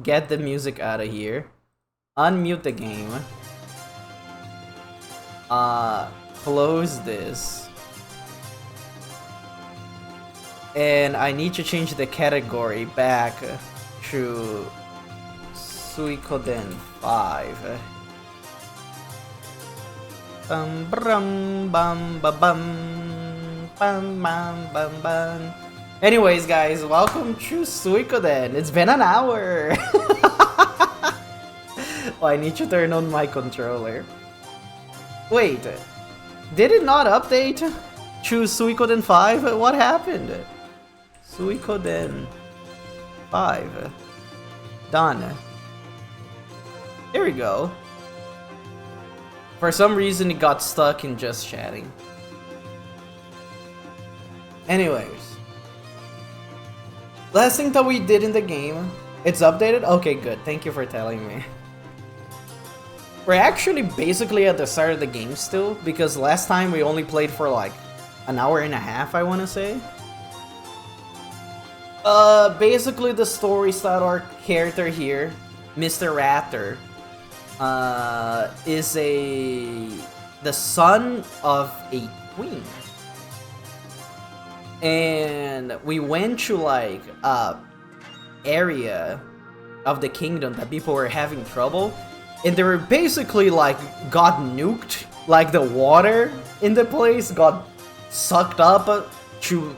get the music out of here, unmute the game, close this, and I need to change the category back to Suikoden 5. Bum bum bum bum bum bum bum bum bum. Anyways, guys, welcome to Suikoden. It's been an hour. Oh, I need to turn on my controller. Wait, did it not update to Suikoden 5? What happened? Suikoden 5. Done. There we go. For some reason, it got stuck in just chatting. Anyways. Last thing that we did in the game, it's updated? Okay, good. Thank you for telling me. We're actually basically at the start of the game still, because last time we only played for like an hour and a half, I want to say. Basically the story start our character here, Mr. Ratter, is the son of a queen. And we went to like a area of the kingdom that people were having trouble, and they were basically like got nuked, like the water in the place got sucked up to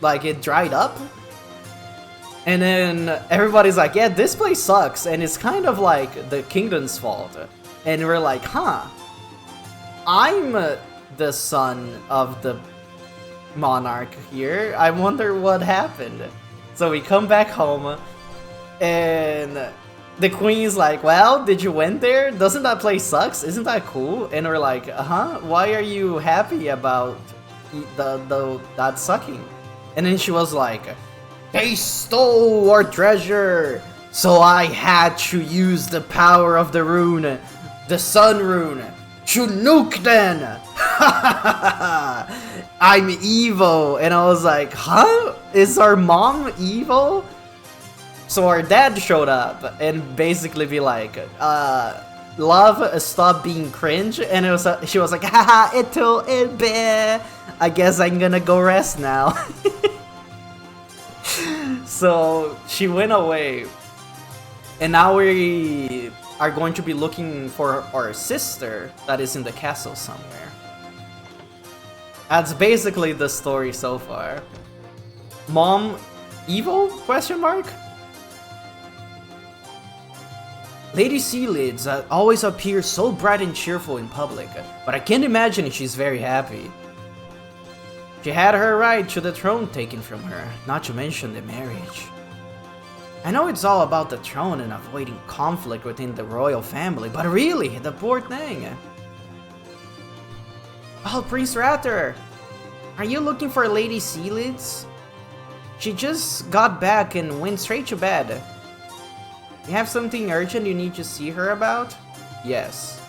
like it dried up, and then everybody's like, yeah, this place sucks and it's kind of like the kingdom's fault. And we're like, I'm the son of the monarch here. I wonder what happened. So we come back home, and the queen's like, well, did you went there? Doesn't that place sucks? Isn't that cool? And we're like, why are you happy about that sucking? And then she was like, they stole our treasure, so I had to use the power of the rune, the sun rune, to nuke them. I'm evil. And I was like, is our mom evil? So our dad showed up and basically be like, love, stop being cringe. And she was like, haha, it be. I guess I'm gonna go rest now. So she went away, and now we are going to be looking for our sister that is in the castle somewhere. That's basically the story so far. Mom, evil? Question mark? Lady Sealids always appears so bright and cheerful in public, but I can't imagine she's very happy. She had her right to the throne taken from her, not to mention the marriage. I know it's all about the throne and avoiding conflict within the royal family, but really, the poor thing. Oh, Prince Ratter! Are you looking for Lady Sealids? She just got back and went straight to bed. You have something urgent you need to see her about? Yes.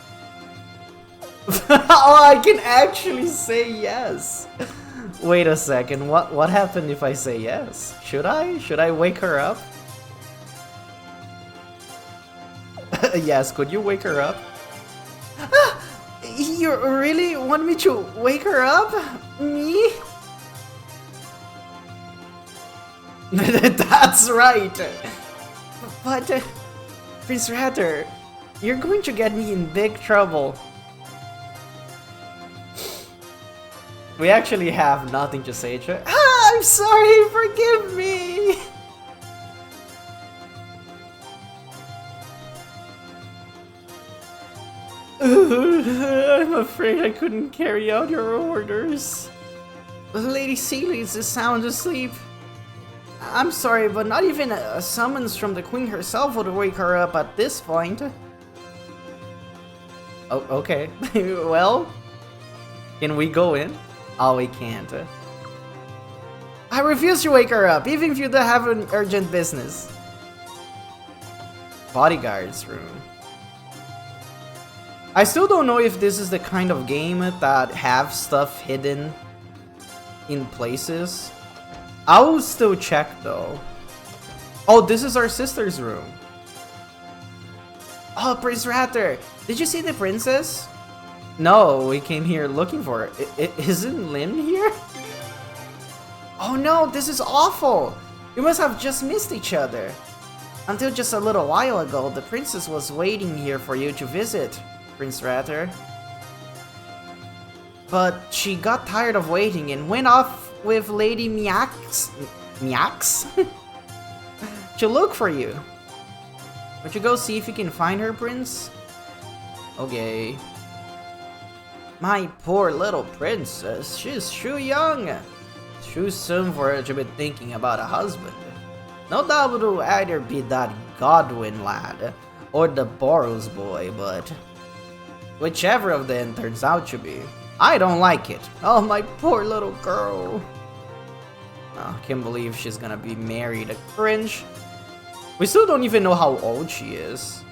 Oh, I can actually say yes! Wait a second, what happened if I say yes? Should I? Should I wake her up? Yes, could you wake her up? You really want me to wake her up? Me? That's right! But, Prince Ratter, you're going to get me in big trouble. We actually have nothing to say to her. I'm sorry, forgive me! I'm afraid I couldn't carry out your orders. Lady Sealids is sound asleep. I'm sorry, but not even a summons from the queen herself would wake her up at this point. Oh, okay. Well, can we go in? Oh, we can't. I refuse to wake her up, even if you don't have an urgent business. Bodyguard's room. I still don't know if this is the kind of game that have stuff hidden in places. I'll still check though. Oh, this is our sister's room. Oh, Prince Ratter, did you see the princess? No, we came here looking for her. Isn't Lynn here? Oh no, this is awful. You must have just missed each other. Until just a little while ago, the princess was waiting here for you to visit, Prince Ratter. But she got tired of waiting and went off with Lady Miax to look for you. Would you go see if you can find her, Prince? Okay. My poor little princess, she's too young. Too soon for her to be thinking about a husband. No doubt it will either be that Godwin lad or the Boros boy, but whichever of them turns out to be, I don't like it. Oh, my poor little girl. Oh, can't believe she's gonna be married. Cringe. We still don't even know how old she is.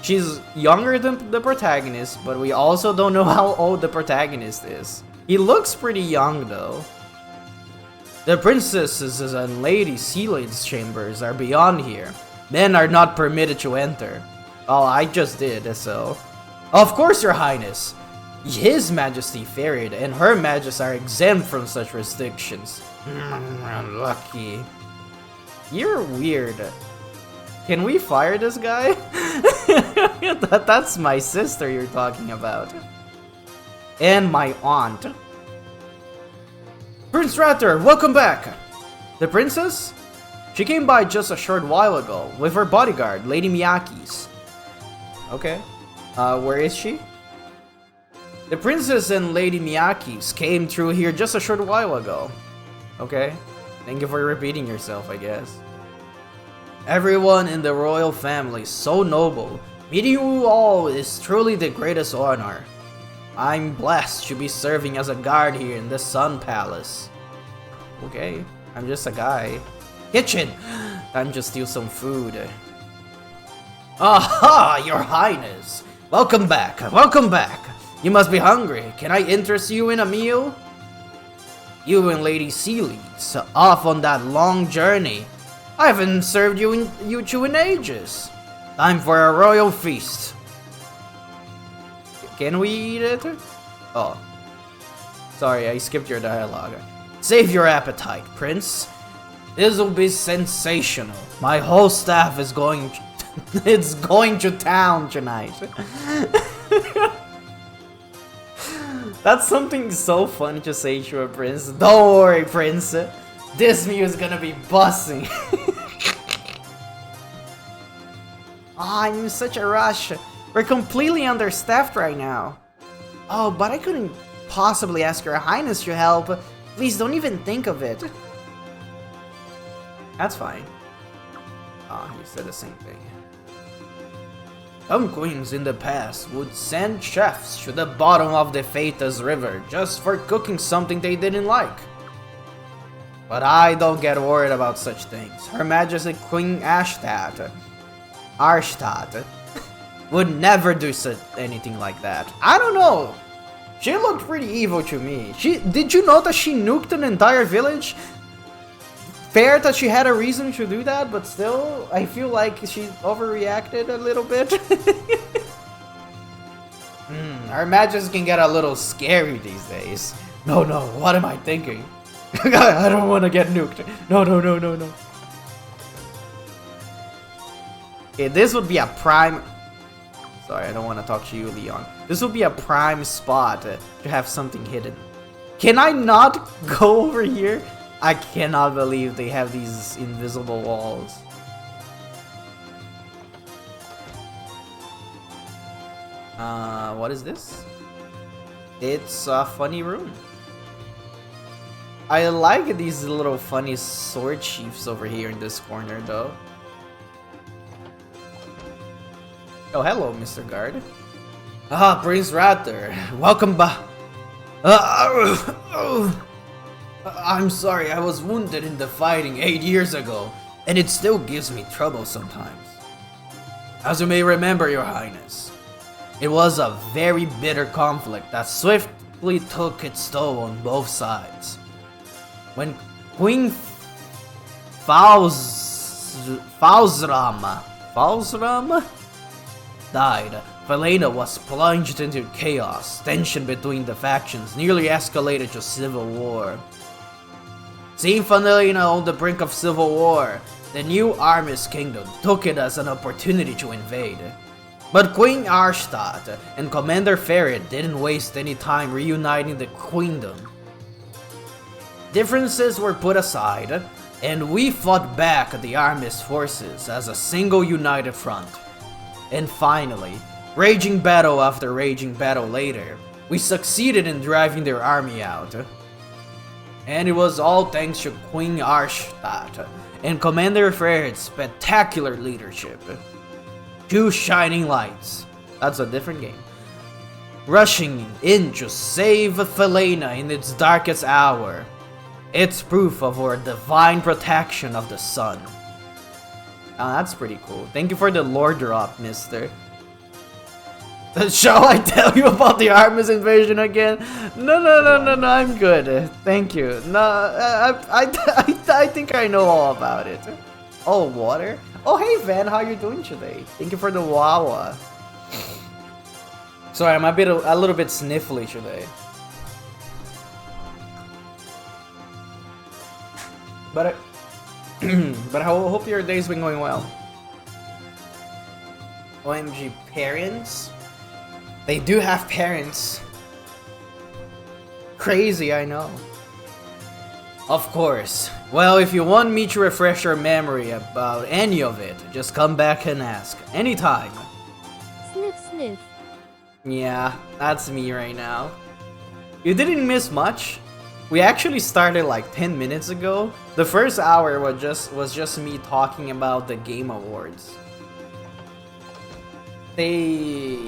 She's younger than the protagonist, but we also don't know how old the protagonist is. He looks pretty young though. The princesses and Lady Sealad's chambers are beyond here. Men are not permitted to enter. Oh, I just did, so... Of course, Your Highness! His Majesty Farid and Her Majesty are exempt from such restrictions. Lucky. You're weird. Can we fire this guy? That's my sister you're talking about. And my aunt. Prince Ratter, welcome back! The princess? She came by just a short while ago with her bodyguard, Lady Miyaki's. Okay. Where is she? The princess and Lady Miyaki's came through here just a short while ago. Okay. Thank you for repeating yourself, I guess. Everyone in the royal family is so noble. Meeting you all is truly the greatest honor. I'm blessed to be serving as a guard here in the Sun Palace. Okay, I'm just a guy. Kitchen! Time to steal some food. Aha, Your Highness! Welcome back, welcome back! You must be hungry. Can I interest you in a meal? You and Lady Sealy's off on that long journey. I haven't served you two in ages. Time for a royal feast. Can we eat it? Oh. Sorry, I skipped your dialogue. Save your appetite, Prince. This'll be sensational. My whole staff is going... it's going to town tonight. That's something so funny to say to a prince. Don't worry, Prince. This meal is gonna be busting. I'm in such a rush. We're completely understaffed right now. Oh, but I couldn't possibly ask Your Highness to help. Please don't even think of it. That's fine. Oh, he said the same thing. Some queens in the past would send chefs to the bottom of the Phaetus River just for cooking something they didn't like. But I don't get worried about such things. Her Majesty Queen Arshtat would never do anything like that. I don't know. She looked pretty evil to me. Did you know that she nuked an entire village? Fair that she had a reason to do that, but still, I feel like she overreacted a little bit. Her Majesty can get a little scary these days. No, what am I thinking? I don't want to get nuked. No. Okay, this would be a prime... Sorry, I don't want to talk to you, Leon. This would be a prime spot to have something hidden. Can I not go over here? I cannot believe they have these invisible walls. What is this? It's a funny room. I like these little funny sword sheaths over here in this corner, though. Oh, hello, Mr. Guard. Ah, Prince Ratter. Welcome back. I'm sorry, I was wounded in the fighting 8 years ago, and it still gives me trouble sometimes. As you may remember, Your Highness, it was a very bitter conflict that swiftly took its toll on both sides. When Queen Falzram died, Felena was plunged into chaos. Tension between the factions nearly escalated to civil war. Seeing Felena on the brink of civil war, the new Armis kingdom took it as an opportunity to invade. But Queen Arstadt and Commander Ferret didn't waste any time reuniting the queendom. Differences were put aside, and we fought back the Armis forces as a single united front. And finally, raging battle after raging battle later, we succeeded in driving their army out. And it was all thanks to Queen Arstadt and Commander Ferret's spectacular leadership. Two shining lights, that's a different game, rushing in to save Felena in its darkest hour. It's proof of our divine protection of the sun. That's pretty cool. Thank you for the lore drop, mister. Shall I tell you about the Armis invasion again? No, I'm good. Thank you. No, I think I know all about it. Oh, water? Oh, hey, Van, how you doing today? Thank you for the Wawa. Sorry, I'm a little bit sniffly today. But I hope your day's been going well. OMG, parents? They do have parents. Crazy, I know. Of course. Well, if you want me to refresh your memory about any of it, just come back and ask. Anytime. Sniff, sniff. Yeah, that's me right now. You didn't miss much. We actually started like 10 minutes ago. The first hour was just me talking about the Game Awards. They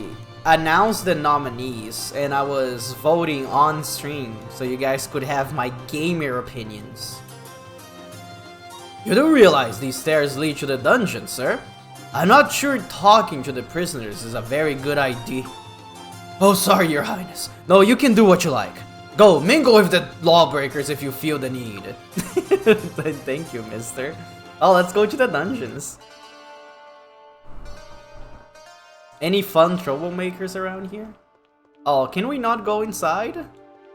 announced the nominees and I was voting on stream so you guys could have my gamer opinions. You do realize these stairs lead to the dungeon, sir? I'm not sure talking to the prisoners is a very good idea. Oh, sorry, your highness. No, you can do what you like. Go, mingle with the lawbreakers if you feel the need. Thank you, mister. Oh, let's go to the dungeons. Any fun troublemakers around here? Oh, can we not go inside?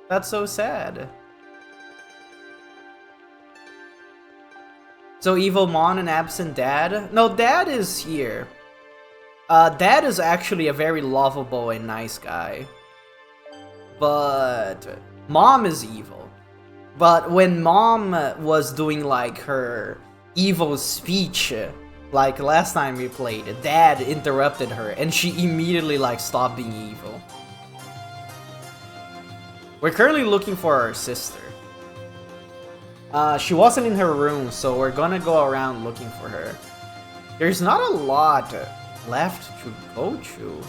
That's so sad. So Evil Mon and Absent Dad? No, Dad is here. Dad is actually a very lovable and nice guy. But Mom is evil. But when Mom was doing like her evil speech, like last time we played, Dad interrupted her and she immediately like stopped being evil. We're currently looking for our sister. She wasn't in her room, so we're gonna go around looking for her. There's not a lot left to go to.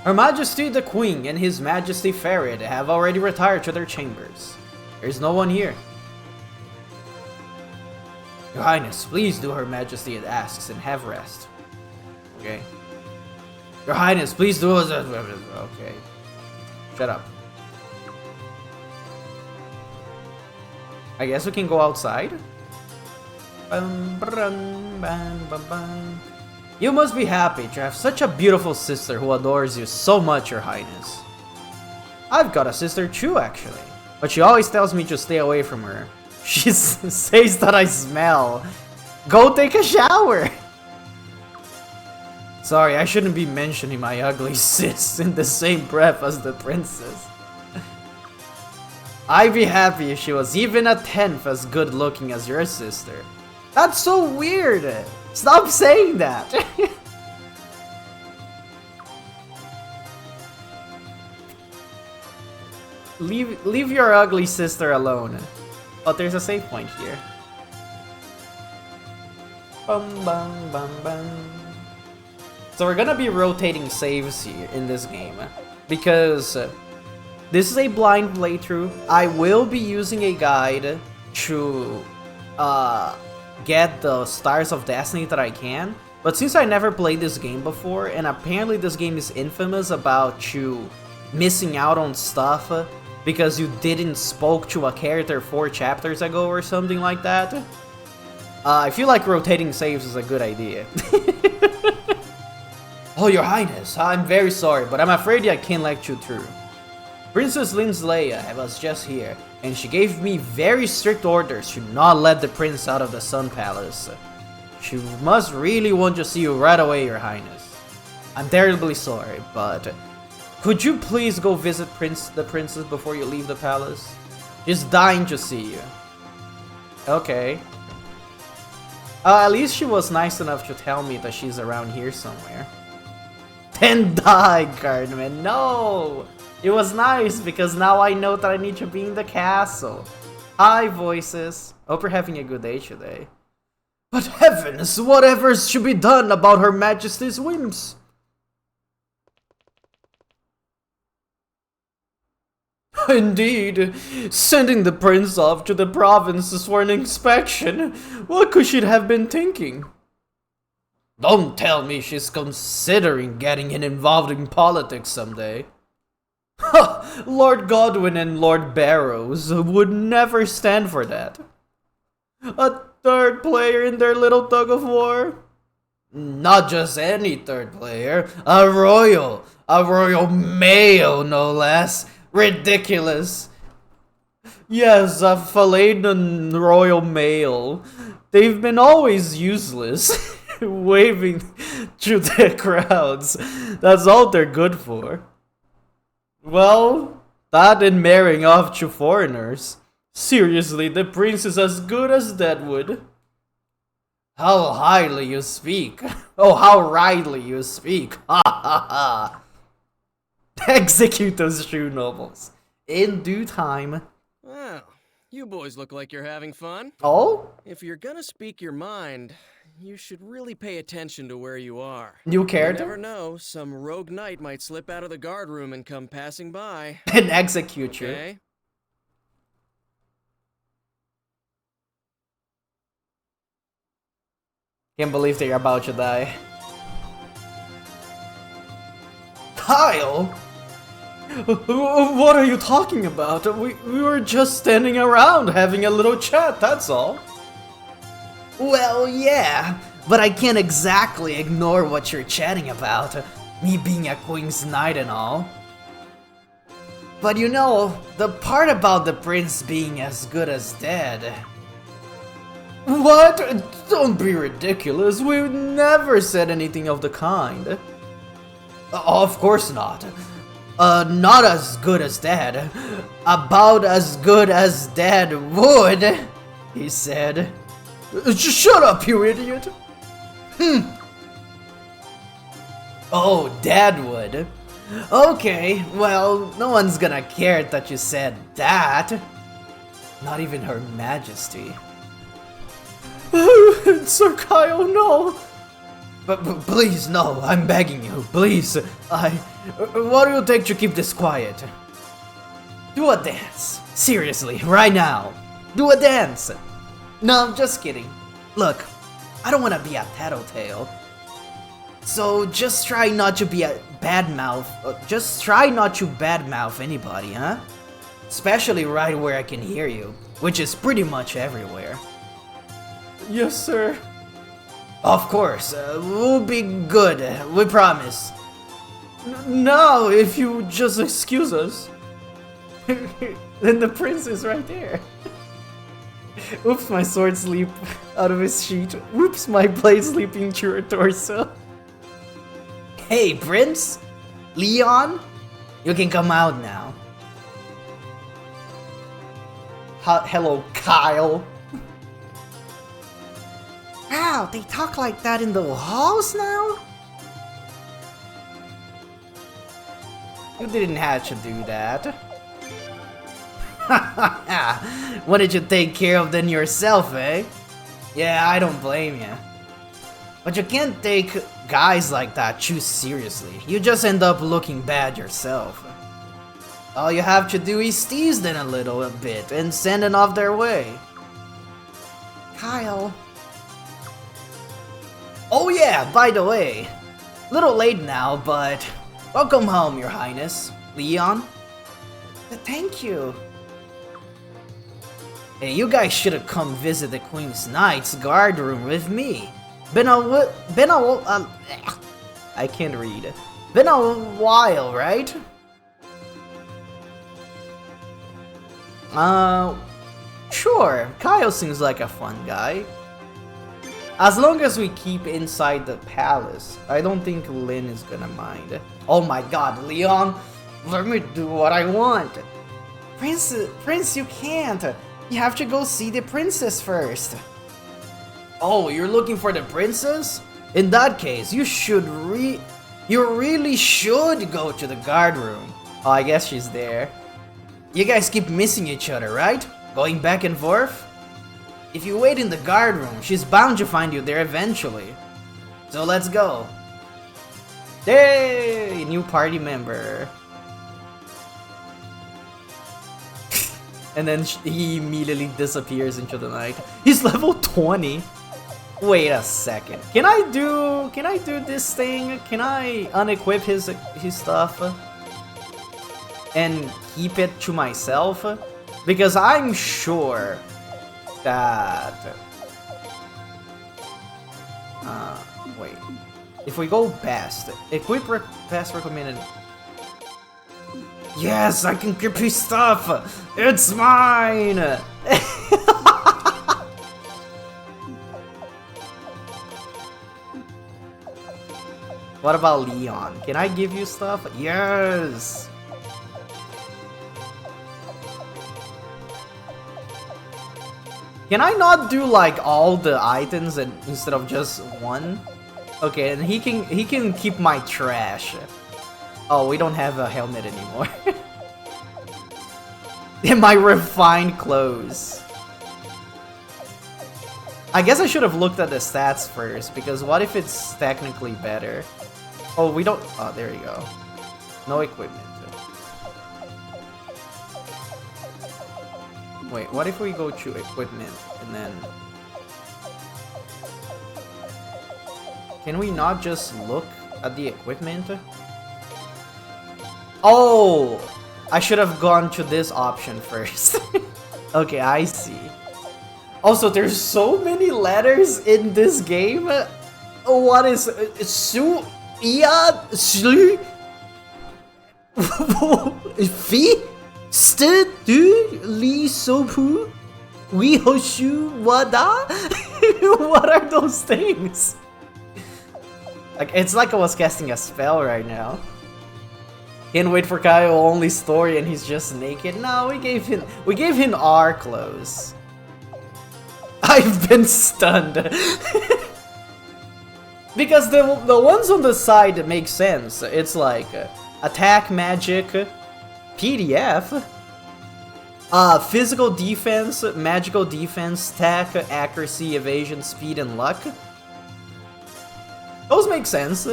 Her Majesty the Queen and His Majesty Ferret have already retired to their chambers. There's no one here. Your Highness, please do Her Majesty asks and have rest. Okay. Your Highness, please do as... Okay. Shut up. I guess we can go outside? You must be happy to have such a beautiful sister who adores you so much, Your Highness. I've got a sister too, actually. But she always tells me to stay away from her. She says that I smell. Go take a shower! Sorry, I shouldn't be mentioning my ugly sis in the same breath as the princess. I'd be happy if she was even a tenth as good looking as your sister. That's so weird! Stop saying that! Leave your ugly sister alone. But there's a save point here. Bum bum bum bum. So we're gonna be rotating saves here in this game. Because this is a blind playthrough. I will be using a guide to get the Stars of Destiny that I can. But since I never played this game before, and apparently this game is infamous about you missing out on stuff because you didn't spoke to a character 4 chapters ago or something like that. I feel like rotating saves is a good idea. Oh, Your Highness, I'm very sorry, but I'm afraid I can't let you through. Princess Linsleia was just here, and she gave me very strict orders to not let the prince out of the Sun Palace. She must really want to see you right away, Your Highness. I'm terribly sorry, but could you please go visit the princess before you leave the palace? She's dying to see you. Okay. At least she was nice enough to tell me that she's around here somewhere. Then die, Cardman. No! It was nice because now I know that I need to be in the castle. Hi, voices. Hope you're having a good day today. But heavens, whatever should be done about Her Majesty's whims? Indeed, sending the prince off to the provinces for an inspection. What could she have been thinking? Don't tell me she's considering getting involved in politics someday. Ha! Lord Godwin and Lord Barrows would never stand for that. A third player in their little tug of war? Not just any third player, a royal male, no less. Ridiculous. Yes, a Phaladon royal male. They've been always useless, waving through the crowds. That's all they're good for. Well, that and marrying off to foreigners. Seriously, the prince is as good as Deadwood. How highly you speak. Oh, how rightly you speak. Ha ha ha. Execute those true nobles. In due time. Well, you boys look like you're having fun. Oh? If you're gonna speak your mind, you should really pay attention to where you are. New character? You never know, some rogue knight might slip out of the guard room and come passing by. And execute you. Okay? Can't believe they're about to die. Kyle? What are you talking about? We were just standing around having a little chat, that's all. Well, yeah, but I can't exactly ignore what you're chatting about. Me being a Queen's Knight and all. But you know, the part about the prince being as good as dead... What? Don't be ridiculous, we never said anything of the kind. Of course not. Not as good as dead. About as good as dead would, he said. Shut up, you idiot! Oh, Dad would. Okay, well, no one's gonna care that you said that. Not even Her Majesty. Sir Kyle, no! But please, no, I'm begging you, please. What do you take to keep this quiet? Do a dance. Seriously, right now. Do a dance. No, I'm just kidding. Look, I don't want to be a tattletale. So just try not to be a badmouth. Just try not to badmouth anybody, huh? Especially right where I can hear you, which is pretty much everywhere. Yes, sir. Of course, we'll be good, we promise. No, if you just excuse us. Then the prince is right there. Oops, my sword slipped out of his sheath. Oops, my blade slipping through her torso. Hey, Prince? Leon? You can come out now. Hello, Kyle. Wow, they talk like that in the halls now? You didn't have to do that. Why did you take care of them yourself, eh? Yeah, I don't blame you. But you can't take guys like that too seriously. You just end up looking bad yourself. All you have to do is tease them a little bit and send them off their way. Kyle. Oh yeah, by the way. Little late now, but welcome home, Your Highness. Leon? Thank you. Hey, you guys should have come visit the Queen's Knight's guard room with me. I can't read. Been a while, right? Sure. Kyle seems like a fun guy. As long as we keep inside the palace, I don't think Lynn is gonna mind. Oh my god, Leon, let me do what I want. Prince, you can't. You have to go see the princess first. Oh, you're looking for the princess? In that case, you really should go to the guard room. Oh, I guess she's there. You guys keep missing each other, right? Going back and forth? If you wait in the guard room, she's bound to find you there eventually. So let's go. Yay! New party member. And then he immediately disappears into the night. He's level 20. Wait a second. Can I do this thing? Can I unequip his stuff and keep it to myself? Because I'm sure that wait. If we go best, equip best recommended. Yes, I can keep his stuff. It's mine. What about Leon? Can I give you stuff? Yes! Can I not do like all the items and instead of just one? Okay, and he can keep my trash. Oh, we don't have a helmet anymore. And my refined clothes. I guess I should have looked at the stats first, because what if it's technically better? Oh, we don't... Oh, there you go. No equipment. Wait, what if we go to equipment and then... Can we not just look at the equipment? Oh! I should have gone to this option first. Okay, I see. Also, there's so many letters in this game. What is Su? Ia? Slu? Fi? St? Du? Li? Sopu? We Hoshu? Wada? What are those things? Like, it's like I was casting a spell right now. Can't wait for Kyle only story and he's just naked. No, we gave him our clothes. I've been stunned. Because the ones on the side make sense. It's like attack, magic, PDF, physical defense, magical defense, attack, accuracy, evasion, speed, and luck. Those make sense.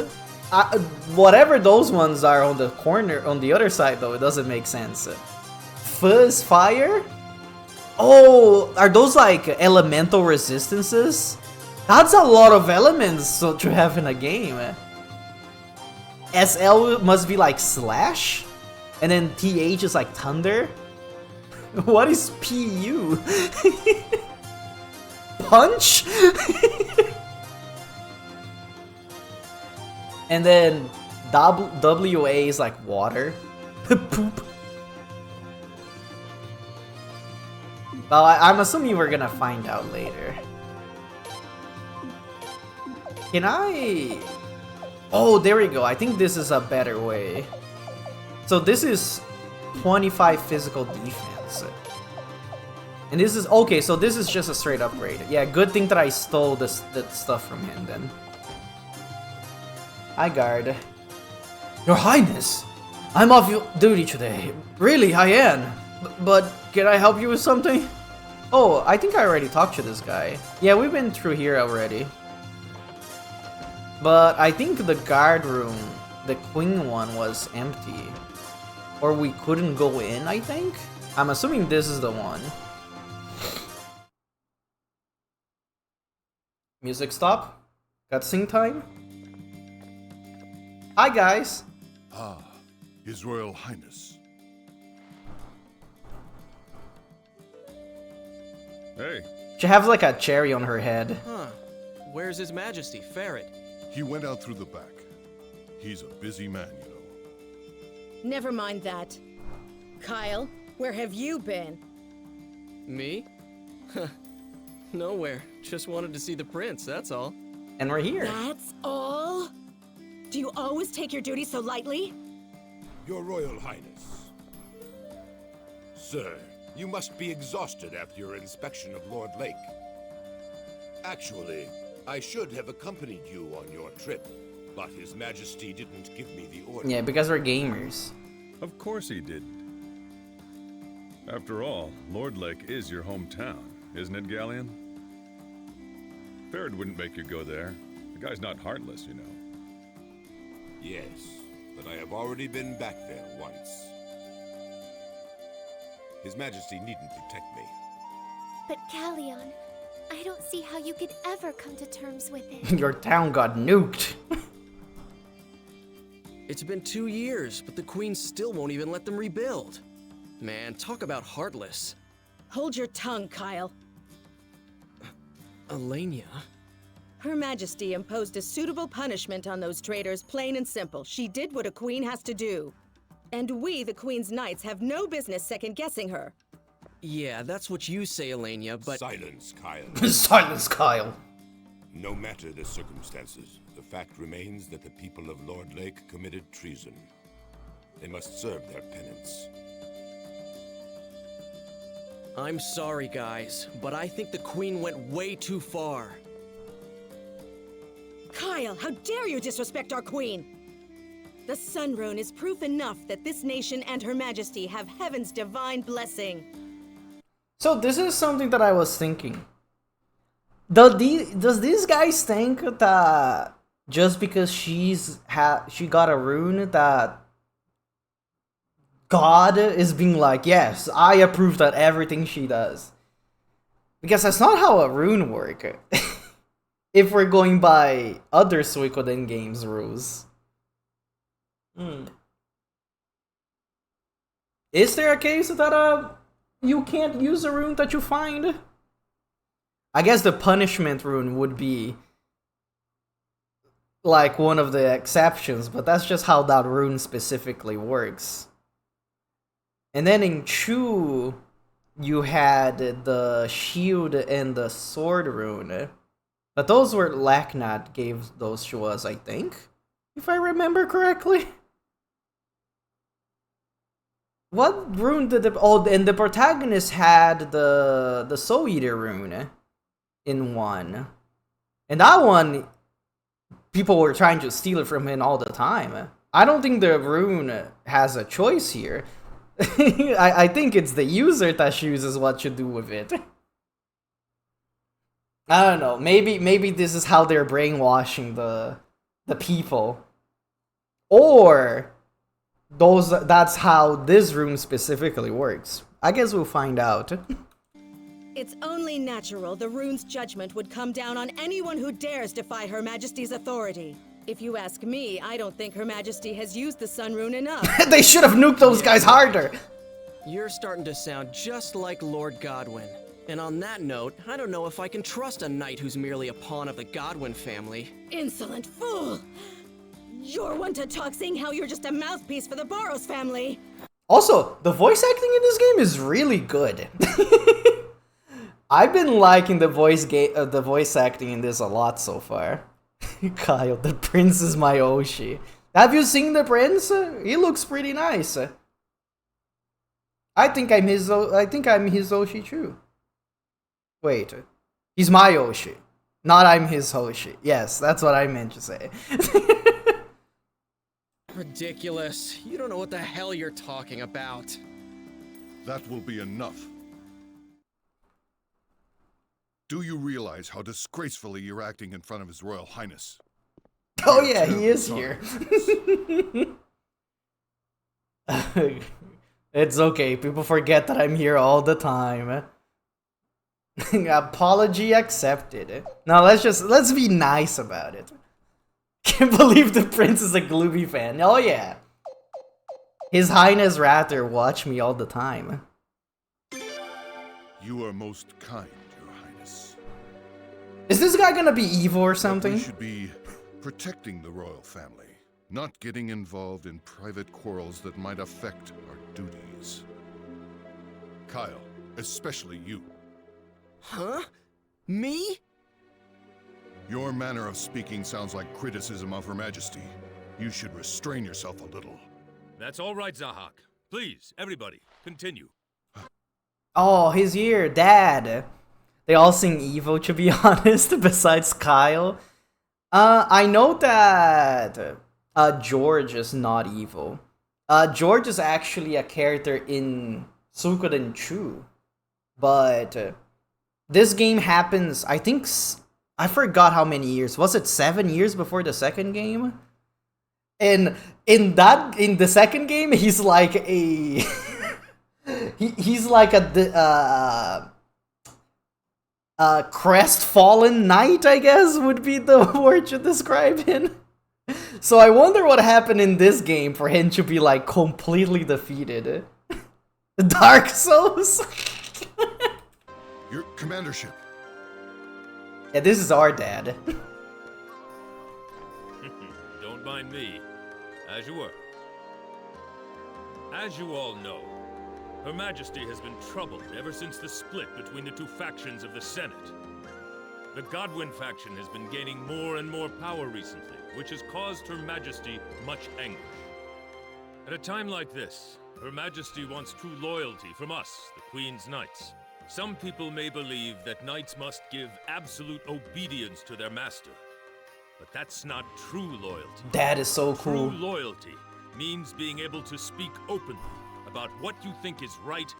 Whatever those ones are on the corner, on the other side though, it doesn't make sense. Fuzz, fire? Oh, are those like elemental resistances? That's a lot of elements to have in a game. SL must be like slash? And then TH is like thunder? What is PU? Punch? And then WA is like water. Poop. Well, I'm assuming we're gonna find out later. Can I... Oh, there we go. I think this is a better way. So this is 25 physical defense. And this is... Okay, so this is just a straight upgrade. Yeah, good thing that I stole the stuff from him then. Hi, guard. Your Highness! I'm off duty today. Really, I am. But can I help you with something? Oh, I think I already talked to this guy. Yeah, we've been through here already. But I think the guard room, the queen one, was empty. Or we couldn't go in, I think? I'm assuming this is the one. Music stop. Cutscene time. Hi, guys. Ah, His Royal Highness. Hey, She has like a cherry on her head. Huh. Where's His Majesty, Ferret? he went out through the back. He's a busy man, you know. Never mind that. Kyle, where have you been? Me? Huh. Nowhere. Just wanted to see the prince, that's all. And we're here. That's all? Do you always take your duty so lightly? Your Royal Highness. Sir, you must be exhausted after your inspection of Lord Lake. Actually, I should have accompanied you on your trip, but His Majesty didn't give me the order. Yeah, because we're gamers. Of course he didn't. After all, Lord Lake is your hometown, isn't it, Galleon? Ferret wouldn't make you go there. The guy's not heartless, you know. Yes, but I have already been back there once. His Majesty needn't protect me. But Callion, I don't see how you could ever come to terms with it. Your town got nuked. It's been 2 years, but the Queen still won't even let them rebuild. Man, talk about heartless. Hold your tongue, Kyle. Elenia? Her Majesty imposed a suitable punishment on those traitors, plain and simple. She did what a queen has to do. And we, the Queen's Knights, have no business second-guessing her. Yeah, that's what you say, Elenia, but... Silence, Kyle. Silence, Kyle. No matter the circumstances, the fact remains that the people of Lord Lake committed treason. They must serve their penance. I'm sorry, guys, but I think the Queen went way too far. Kyle, how dare you disrespect our queen? The Sun Rune is proof enough that this nation and Her Majesty have heaven's divine blessing. So this is something that I was thinking. Does these guys think that just because she got a rune that God is being like, yes, I approve that everything she does? Because that's not how a rune works. If we're going by other Suikoden games rules. Is there a case that you can't use a rune that you find? I guess the punishment rune would be like one of the exceptions, but that's just how that rune specifically works. And then in Chu, you had the shield and the sword rune. But those were Laknat gave those to us, I think, if I remember correctly. What rune did the... Oh, and the protagonist had the Soul Eater rune in one. And that one, people were trying to steal it from him all the time. I don't think the rune has a choice here. I think it's the user that chooses what to do with it. I don't know. Maybe this is how they're brainwashing the people. Or that's how this room specifically works. I guess we'll find out. It's only natural the rune's judgment would come down on anyone who dares defy Her Majesty's authority. If you ask me, I don't think Her Majesty has used the Sun Rune enough. They should have nuked those guys harder. You're starting to sound just like Lord Godwin. And on that note, I don't know if I can trust a knight who's merely a pawn of the Godwin family. Insolent fool! You're one to talk, seeing how you're just a mouthpiece for the Boros family. Also, the voice acting in this game is really good. I've been liking the voice acting in this a lot so far. Kyle, the prince is my Oshi. Have you seen the prince? He looks pretty nice. I think I'm his Oshi too. Wait, he's my Oshi, not I'm his Hoshi. Yes, that's what I meant to say. Ridiculous. You don't know what the hell you're talking about. That will be enough. Do you realize how disgracefully you're acting in front of His Royal Highness? Oh yeah, he is here. It's okay, people forget that I'm here all the time. Apology accepted. Now let's be nice about it. Can't believe the prince is a Gloomy fan. Oh yeah. His Highness Rather watch me all the time. You are most kind, Is this guy gonna be evil or But something? we should be protecting the royal family, not getting involved in private quarrels that might affect our duties. Kyle, especially you. Huh? Me? Your manner of speaking sounds like criticism of Her Majesty. You should restrain yourself a little. That's all right, Zahak. Please, everybody, continue. Oh, he's here, Dad. They all seem evil, to be honest, besides Kyle. I know that George is not evil. George is actually a character in Suikoden V. But this game happens, I think, I forgot how many years. Was it 7 years before the second game? And in the second game, he's like a... he's like a crestfallen knight, I guess, would be the word to describe him. So I wonder what happened in this game for him to be like completely defeated. Dark Souls? Your commandership. Yeah, this is our dad. Don't mind me. As you were. As you all know, Her Majesty has been troubled ever since the split between the two factions of the Senate. The Godwin faction has been gaining more and more power recently, which has caused Her Majesty much anguish. At a time like this, Her Majesty wants true loyalty from us, the Queen's Knights. Some people may believe that knights must give absolute obedience to their master. But that's not true loyalty. That is so cool. True loyalty means being able to speak openly about what you think is right.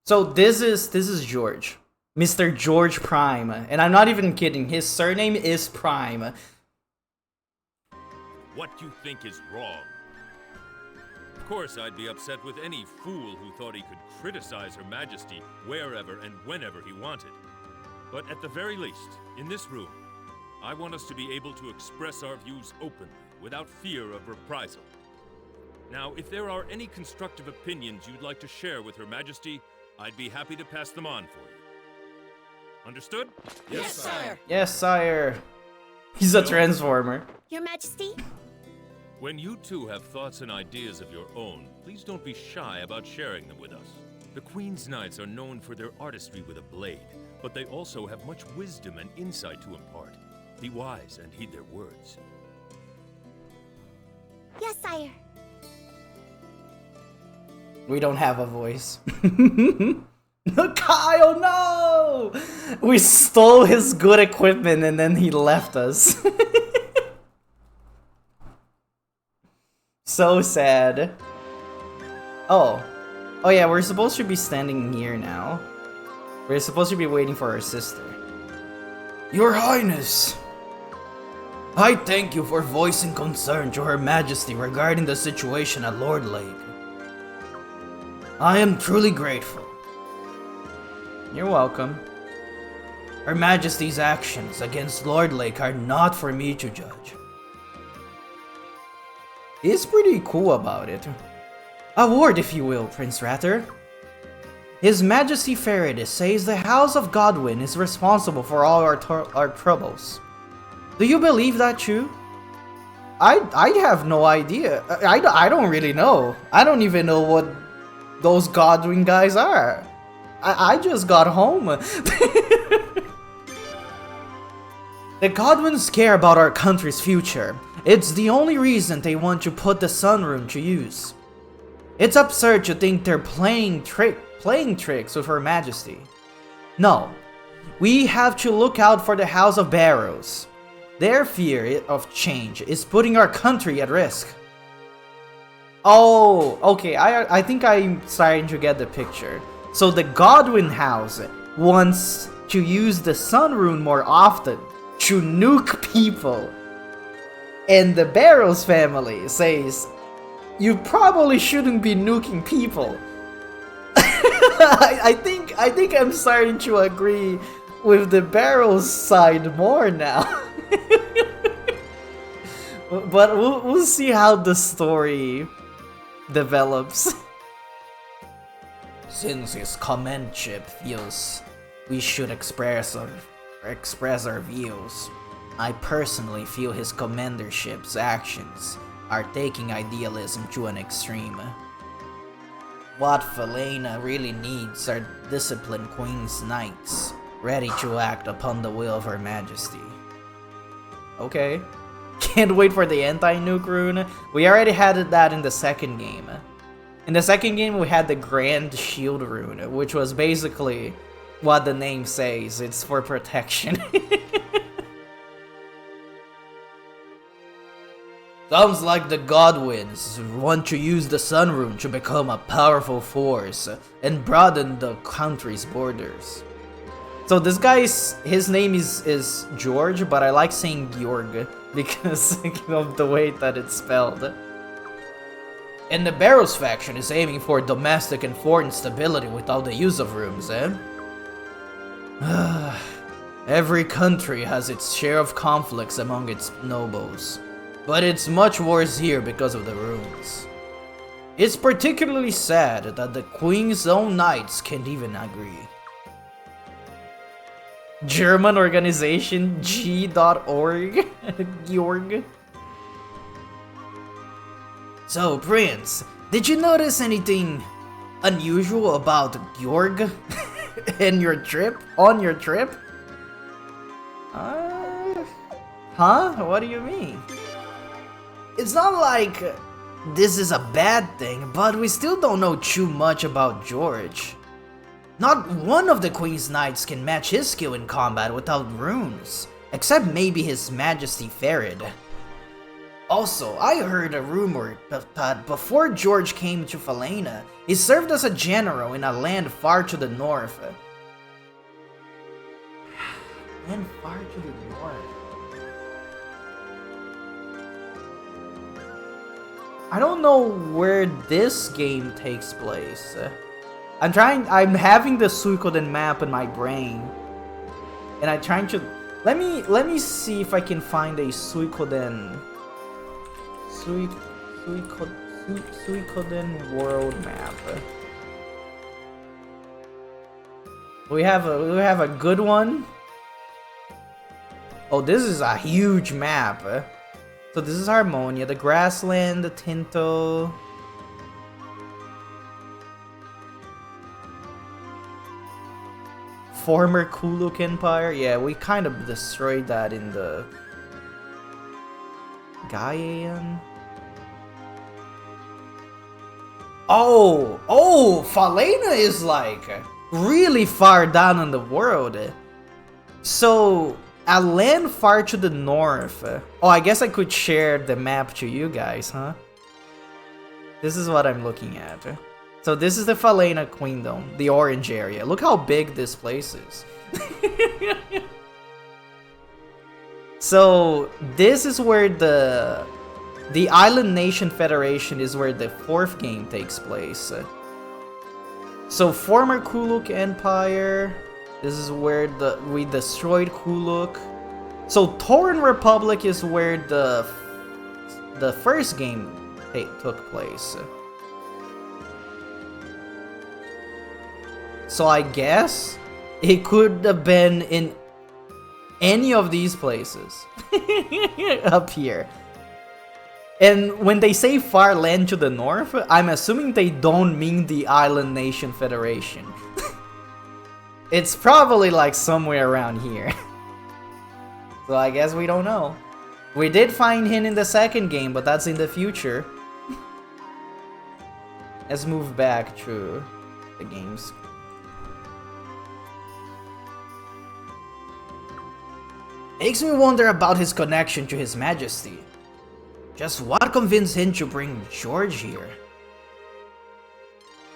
So this is George. Mr. George Prime. And I'm not even kidding. His surname is Prime. What you think is wrong. Of course, I'd be upset with any fool who thought he could criticize Her Majesty wherever and whenever he wanted. But at the very least, in this room, I want us to be able to express our views openly, without fear of reprisal. Now, if there are any constructive opinions you'd like to share with Her Majesty, I'd be happy to pass them on for you. Understood? Yes, sire. Yes, sire. He's a transformer. Your Majesty? When you two have thoughts and ideas of your own, please don't be shy about sharing them with us. The Queen's Knights are known for their artistry with a blade, but they also have much wisdom and insight to impart. Be wise and heed their words. Yes, sire. We don't have a voice. Kyle, no! We stole his good equipment and then he left us. So sad. Oh. Oh yeah, we're supposed to be standing here now. We're supposed to be waiting for our sister. Your Highness! I thank you for voicing concern to Her Majesty regarding the situation at Lord Lake. I am truly grateful. You're welcome. Her Majesty's actions against Lord Lake are not for me to judge. He's pretty cool about it. A word, if you will, Prince Rather. His Majesty Faradis says the House of Godwin is responsible for all our troubles. Do you believe that too? I have no idea. I don't really know. I don't even know what those Godwin guys are. I just got home. The Godwins care about our country's future. It's the only reason they want to put the Sun Rune to use. It's absurd to think they're playing tricks with Her Majesty. No, we have to look out for the House of Barrows. Their fear of change is putting our country at risk. Oh, okay, I think I'm starting to get the picture. So the Godwin house wants to use the Sun Rune more often to nuke people. And the Barrows family says, you probably shouldn't be nuking people. I think I'm starting to agree with the Barrows side more now. But we'll see how the story develops. Since his commandership feels we should express express our views. I personally feel his commandership's actions are taking idealism to an extreme. What Felena really needs are disciplined Queen's Knights, ready to act upon the will of Her Majesty. Okay. Can't wait for the anti-nuke rune. We already had that in the second game. In the second game we had the Grand Shield rune, which was basically what the name says, it's for protection. Sounds like the Godwins want to use the Sun Rune to become a powerful force and broaden the country's borders. So this guy's, his name is George, but I like saying Georg because of the way that it's spelled. And the Barrows faction is aiming for domestic and foreign stability without the use of runes, eh? Every country has its share of conflicts among its nobles. But it's much worse here because of the runes. It's particularly sad that the Queen's own knights can't even agree. German organization G.org. Georg. So, Prince, did you notice anything unusual about Georg in your trip? On your trip? Huh? What do you mean? It's not like this is a bad thing, but we still don't know too much about George. Not one of the Queen's Knights can match his skill in combat without runes, except maybe His Majesty Farid. Also, I heard a rumor that before George came to Felena, he served as a general in a land far to the north. Land far to the north. I don't know where this game takes place. I'm having the Suikoden map in my brain. And I'm trying to... Let me see if I can find a Suikoden... Suikoden world map. We have a good one. Oh, this is a huge map. So this is Harmonia, the Grassland, the Tinto. Former Kuluk Empire. Yeah, we kind of destroyed that in the Gaian. Oh, Falena is like really far down in the world. So a land far to the north. Oh, I guess I could share the map to you guys, huh? This is what I'm looking at. So this is the Falena Queendom, the orange area. Look how big this place is. So this is where the Island Nation Federation is where the fourth game takes place. So former Kuluk Empire. This is where we destroyed Kuluk. So Tauren Republic is where the first game took place. So I guess it could have been in any of these places up here. And when they say far land to the north, I'm assuming they don't mean the Island Nation Federation. It's probably like somewhere around here. So I guess we don't know. We did find him in the second game, but that's in the future. Let's move back to the games. Makes me wonder about his connection to His Majesty. Just what convinced him to bring George here?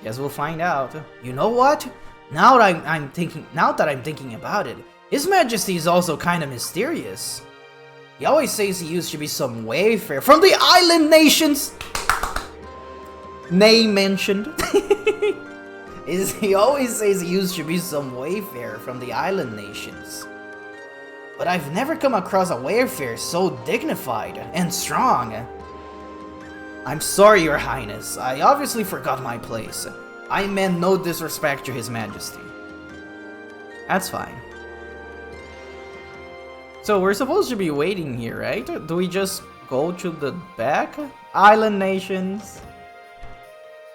Guess we'll find out. You know what? Now that I'm thinking about it, His Majesty is also kind of mysterious. He always says he used to be some wayfarer from the Island Nations. Name mentioned. He always says he used to be some wayfarer from the Island Nations. But I've never come across a wayfarer so dignified and strong. I'm sorry, Your Highness. I obviously forgot my place. I meant no disrespect to His Majesty. That's fine. So we're supposed to be waiting here, right? Do we just go to the back? Island nations.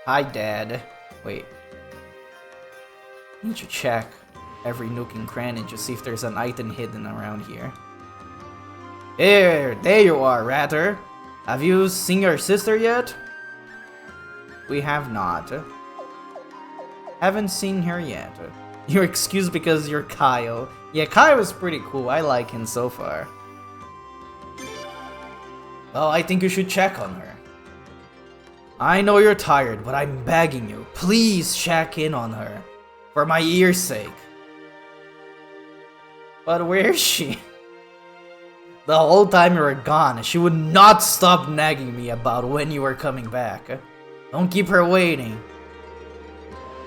Hi, Dad. Wait. I need to check every nook and cranny to see if there's an item hidden around here. Here, there you are, Ratter. Have you seen your sister yet? We have not. Haven't seen her yet. You're excused because you're Kyle. Yeah, Kyle is pretty cool. I like him so far. Well, I think you should check on her. I know you're tired, but I'm begging you. Please check in on her. For my ear's sake. But where is she? The whole time you were gone, she would not stop nagging me about when you were coming back. Don't keep her waiting.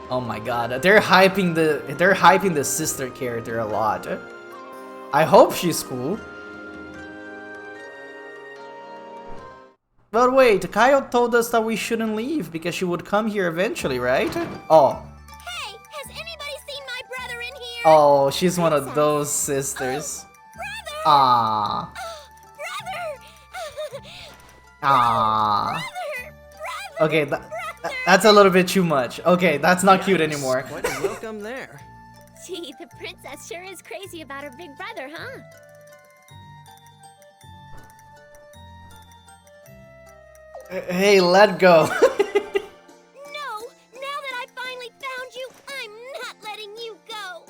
Oh my god, they're hyping the sister character a lot. I hope she's cool. But wait, Kyle told us that we shouldn't leave because she would come here eventually, right? Oh. Hey, has anybody seen my brother in here? Oh, she's one of those sisters. Brother! Ah. Brother! Ah. Brother! Brother! Okay, that's a little bit too much. Okay, that's not cute anymore. Quite a welcome there. Gee, the princess sure is crazy about her big brother, huh? Hey, let go. No! Now that I finally found you, I'm not letting you go!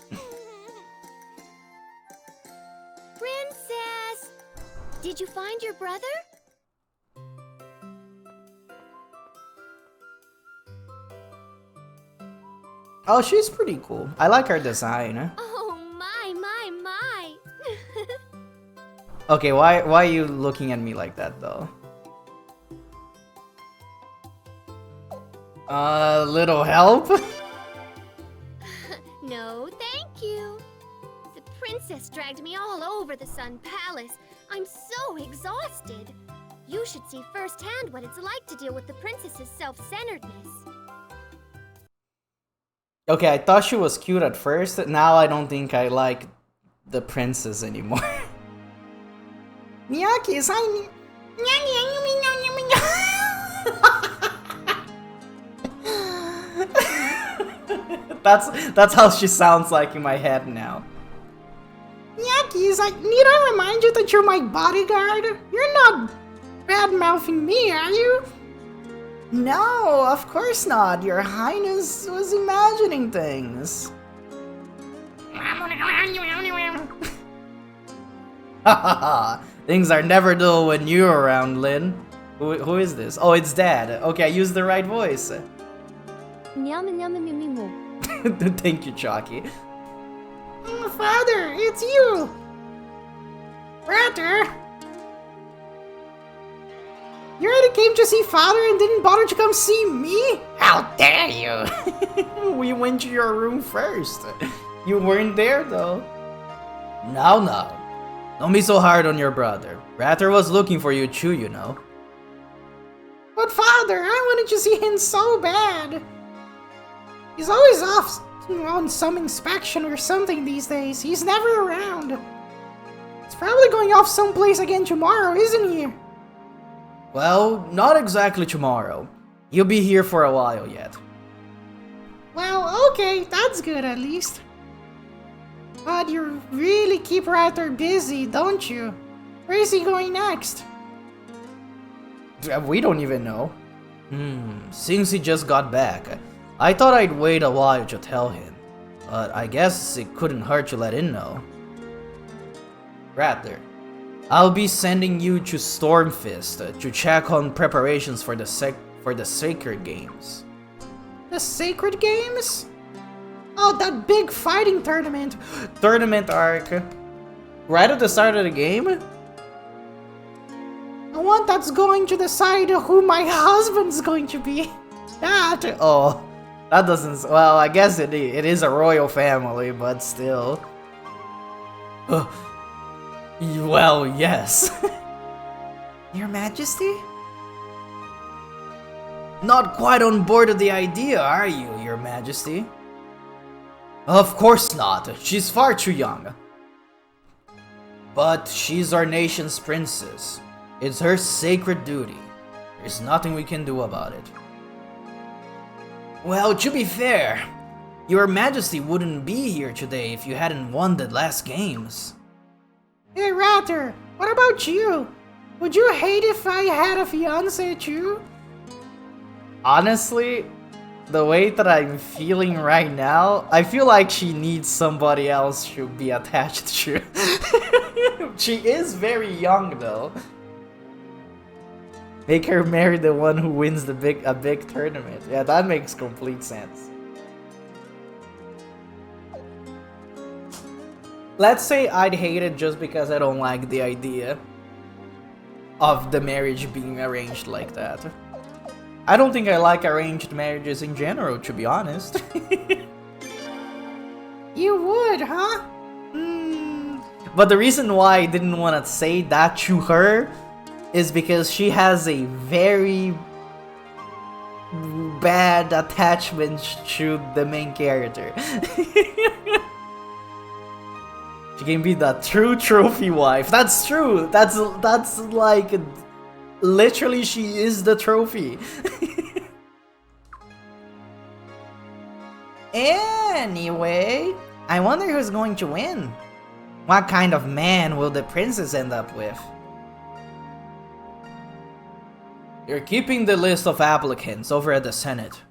Princess! Did you find your brother? Oh, she's pretty cool. I like her design. Oh, my, my, my! Okay, why are you looking at me like that, though? Little help? No, thank you. The princess dragged me all over the Sun Palace. I'm so exhausted. You should see firsthand what it's like to deal with the princess's self-centeredness. Okay, I thought she was cute at first. Now I don't think I like the princess anymore. Miyaki, I... That's how she sounds like in my head now. Miyaki, need I remind you that you're my bodyguard? You're not bad-mouthing me, are you? No, of course not. Your Highness was imagining things. Things are never dull when you're around, Lynn. Who is this? Oh, it's Dad. Okay, I used the right voice. Thank you, Chalky. Father, it's you! Ratter! You already came to see Father and didn't bother to come see me? How dare you! We went to your room first. You weren't there, though. No. Don't be so hard on your brother. Ratter was looking for you too, you know. But Father, I wanted to see him so bad. He's always off on some inspection or something these days. He's never around. He's probably going off someplace again tomorrow, isn't he? Well, not exactly tomorrow. He'll be here for a while yet. Well, okay, that's good at least. But you really keep Ratter busy, don't you? Where is he going next? We don't even know. Since he just got back, I thought I'd wait a while to tell him. But I guess it couldn't hurt to let him know. Ratter, I'll be sending you to Stormfist to check on preparations for the Sacred Games. The Sacred Games? Oh, that big fighting tournament! Tournament arc. Right at the start of the game? The one that's going to decide who my husband's going to be. That doesn't... Well, I guess it is a royal family, but still. Well, yes. Your Majesty? Not quite on board with the idea, are you, Your Majesty? Of course not. She's far too young. But she's our nation's princess. It's her sacred duty. There's nothing we can do about it. Well, to be fair, Your Majesty wouldn't be here today if you hadn't won the last games. Hey Ratter, what about you? Would you hate if I had a fiance too? Honestly, the way that I'm feeling right now, I feel like she needs somebody else to be attached to. She is very young though. Make her marry the one who wins a big tournament. Yeah, that makes complete sense. Let's say I'd hate it just because I don't like the idea of the marriage being arranged like that. I don't think I like arranged marriages in general, to be honest. You would, huh? But the reason why I didn't want to say that to her is because she has a very bad attachment to the main character. She can be the true trophy wife. That's true. That's like literally she is the trophy. Anyway, I wonder who's going to win. What kind of man will the princess end up with? You're keeping the list of applicants over at the Senate.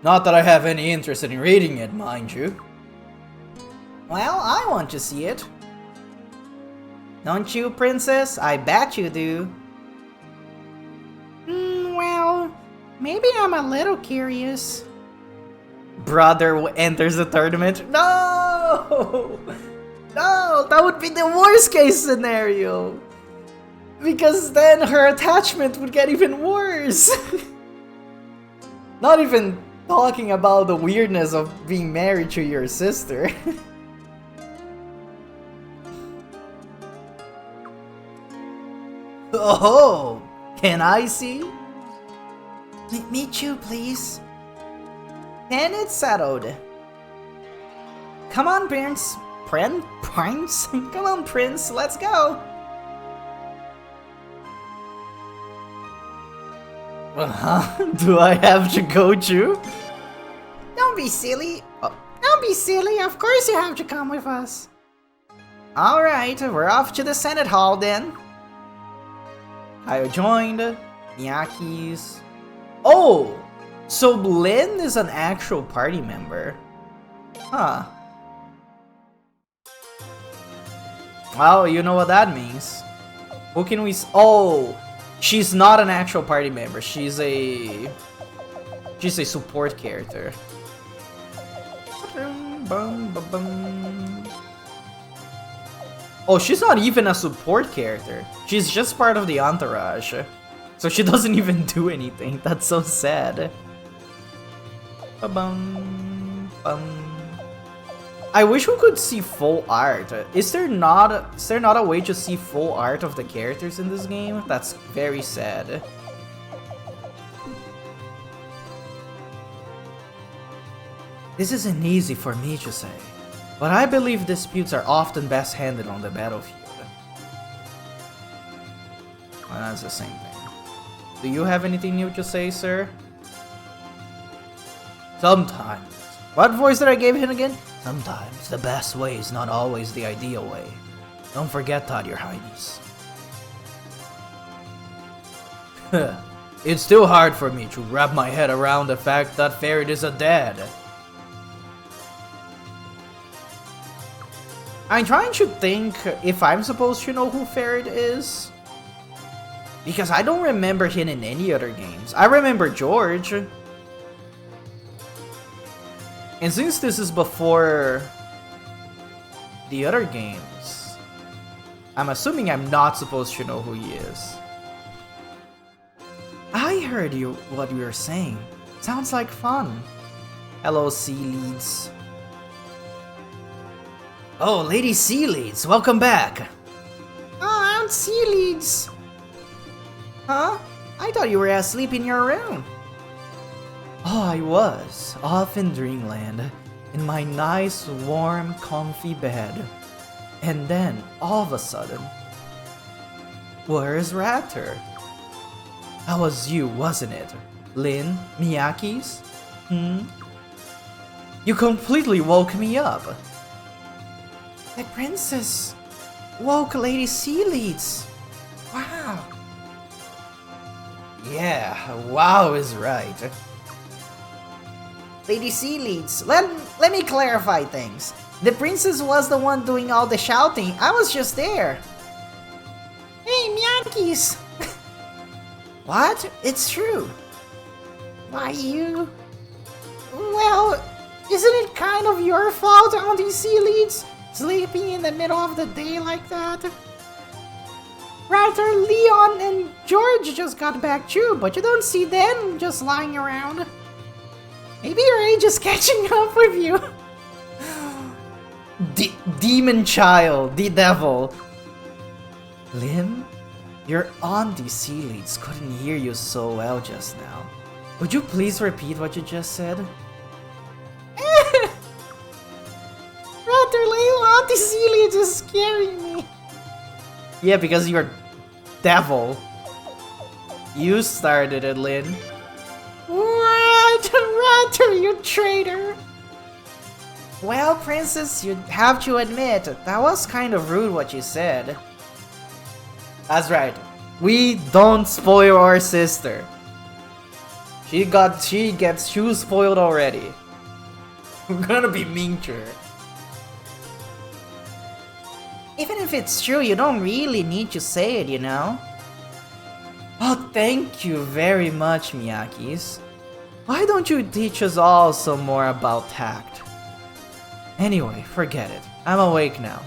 Not that I have any interest in reading it, mind you. Well, I want to see it. Don't you, princess? I bet you do. Well, maybe I'm a little curious. Brother enters the tournament. No! No, that would be the worst case scenario. Because then her attachment would get even worse. Not even talking about the weirdness of being married to your sister. Oh, can I see? Me too, please. Then it's settled. Come on, Prince. Prince? Come on, Prince, let's go. Do I have to go too? Don't be silly. Don't be silly. Of course you have to come with us. Alright, we're off to the Senate Hall then. I joined. Miyaki's. Oh! So Lynn is an actual party member. Huh. Well, you know what that means. Who can we oh! She's not an actual party member. She's a support character. Oh, she's not even a support character. She's just part of the entourage. So she doesn't even do anything. That's so sad. I wish we could see full art. Is there not a way to see full art of the characters in this game? That's very sad. This isn't easy for me to say, but I believe disputes are often best handled on the battlefield. Well, that's the same thing. Do you have anything new to say, sir? Sometimes. What voice did I give him again? Sometimes the best way is not always the ideal way. Don't forget that, Your Highness. It's still hard for me to wrap my head around the fact that Ferid is a dad. I'm trying to think if I'm supposed to know who Ferid is. Because I don't remember him in any other games. I remember George. And since this is before the other games, I'm assuming I'm not supposed to know who he is. I heard what you were saying. Sounds like fun. Hello, Sea Leads. Oh, Lady Sea Leads, welcome back. Oh, Aunt Sea Leads. Huh? I thought you were asleep in your room. Oh, I was, off in dreamland, in my nice, warm, comfy bed. And then, all of a sudden, where is Raptor? That was you, wasn't it? Lin? Miyaki's? You completely woke me up. The princess woke Lady Sealeeds. Wow. Yeah, wow is right. Lady Sealeeds, let me clarify things. The princess was the one doing all the shouting. I was just there. Hey, Miyakis! What? It's true. Why you? Well, isn't it kind of your fault, Auntie Sealeeds, sleeping in the middle of the day like that? Rather, Leon and George just got back too, but you don't see them just lying around. Maybe your age is catching up with you. Demon child, the devil. Lin, your Auntie Sealeeds couldn't hear you so well just now. Would you please repeat what you just said? Rather, little Auntie Sealeeds is scaring me. Yeah, because you're devil. You started it, Lin. What? Rather, you traitor. Well, Princess, you have to admit, that was kind of rude what you said. That's right. We don't spoil our sister. She gets too spoiled already. I'm gonna be mean to her. Even if it's true, you don't really need to say it, you know? Oh, thank you very much, Miyakis. Why don't you teach us all some more about tact? Anyway, forget it. I'm awake now.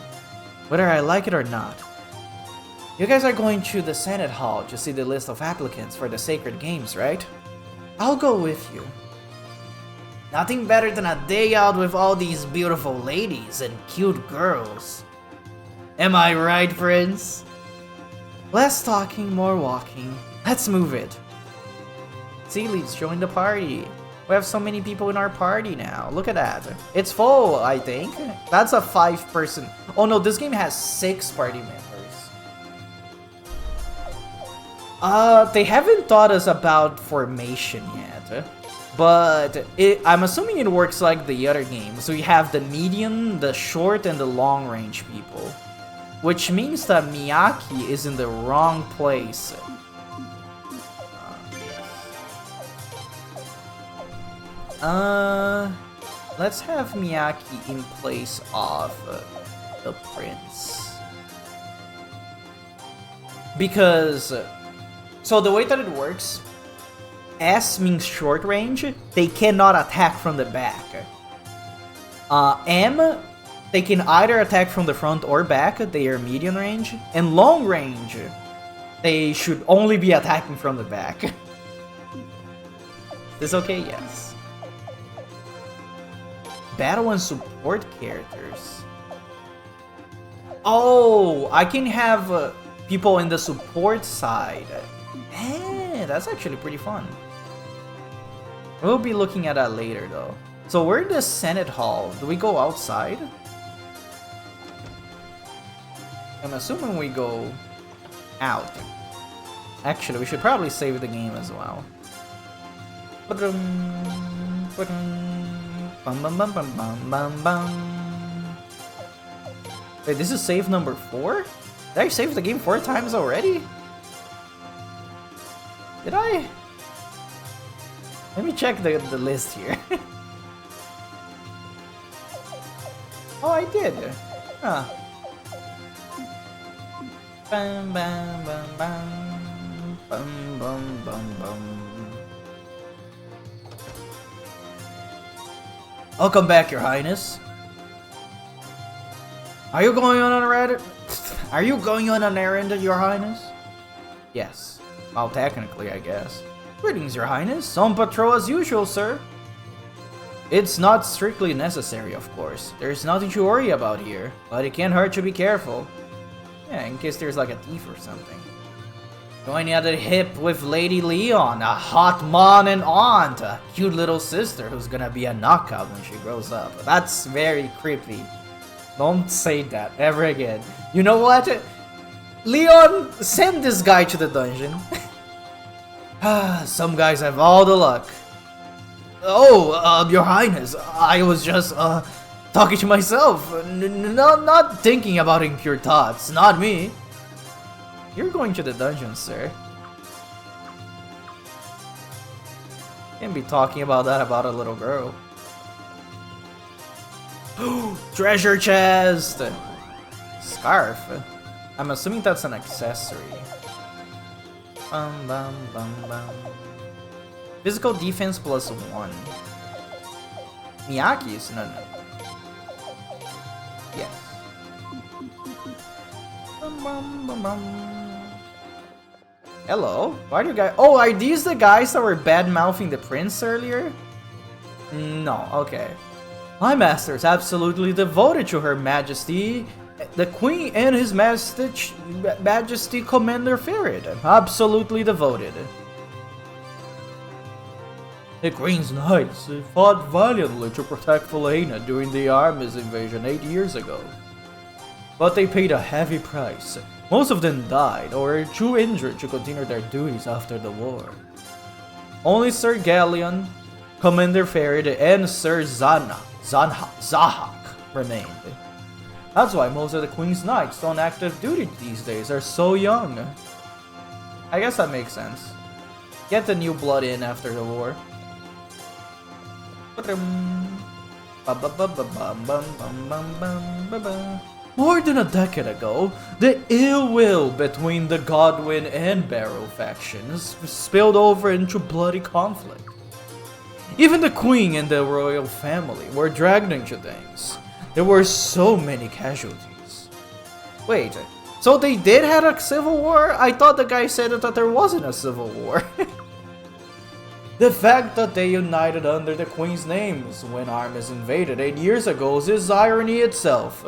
Whether I like it or not. You guys are going to the Senate Hall to see the list of applicants for the Sacred Games, right? I'll go with you. Nothing better than a day out with all these beautiful ladies and cute girls. Am I right, Prince? Less talking, more walking. Let's move it. Sealeeds, join the party. We have so many people in our party now. Look at that. It's full, I think. That's a 5-person. Oh no, this game has 6 party members. They haven't taught us about formation yet. But I'm assuming it works like the other game. So you have the medium, the short, and the long range people. Which means that Miyaki is in the wrong place. Let's have Miyaki in place of the prince. Because, so the way that it works, S means short range, they cannot attack from the back. M, they can either attack from the front or back, they are medium range. And long range, they should only be attacking from the back. Is this okay? Yes. Battle and support characters. Oh, I can have people in the support side. Eh, that's actually pretty fun. We'll be looking at that later though. So we're in the Senate Hall. Do we go outside? I'm assuming we go out. Actually, we should probably save the game as well. Wait, this is save number 4? Did I save the game 4 times already? Did I? Let me check the list here. Oh, I did. Huh. Bam, bam, bam, bam. Bum, bum, bum, bum. Welcome back, Your Highness. Are you going on an errand? Are you going on an errand, Your Highness? Yes. Well, technically, I guess. Greetings, Your Highness. On patrol as usual, sir. It's not strictly necessary, of course. There's nothing to worry about here, but it can't hurt to be careful. Yeah, in case there's like a thief or something. Going at the hip with Lady Leon, a hot mom and aunt, a cute little sister who's gonna be a knockout when she grows up. That's very creepy. Don't say that ever again. You know what? Leon, send this guy to the dungeon. Some guys have all the luck. Oh, Your Highness, I was just, talking to myself. Not thinking about impure thoughts. Not me. You're going to the dungeon, sir. Can't be talking about that about a little girl. Treasure chest! Scarf. I'm assuming that's an accessory. Bum, bum, bum, bum. Physical defense +1. Miyagi's? No. Yes. Bum, bum, bum, bum. Hello? Why do you guys... Oh, are these the guys that were bad-mouthing the prince earlier? No, okay. My master is absolutely devoted to Her Majesty, the Queen, and His Majesty Commander Farid. Absolutely devoted. The Queen's Knights fought valiantly to protect Felena during the army's invasion 8 years ago. But they paid a heavy price. Most of them died or were too injured to continue their duties after the war. Only Sir Galleon, Commander Farid, and Sir Zahak remained. That's why most of the Queen's Knights on active duty these days are so young. I guess that makes sense. Get the new blood in after the war. More than a decade ago, the ill will between the Godwin and Barrow factions spilled over into bloody conflict. Even the Queen and the royal family were dragged into things. There were so many casualties. Wait, so they did have a civil war? I thought the guy said that there wasn't a civil war. The fact that they united under the Queen's names when Armis invaded 8 years ago is irony itself.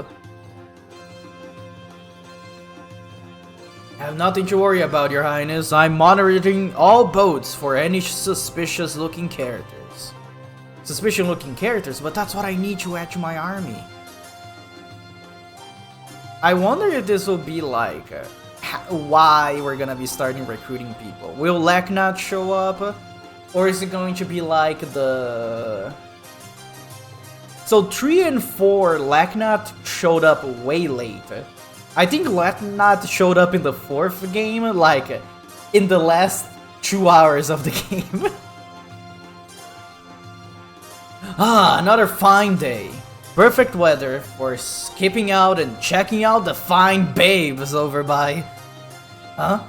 I have nothing to worry about, Your Highness. I'm monitoring all boats for any suspicious-looking characters. Suspicious-looking characters, but that's what I need to add to my army. I wonder if this will be like why we're gonna be starting recruiting people. Will Leknat show up? Or is it going to be like the... So 3 and 4, Leknat showed up way late. I think Leknat showed up in the 4th game, like in the last 2 hours of the game. Another fine day. Perfect weather for skipping out and checking out the fine babes over by... Huh?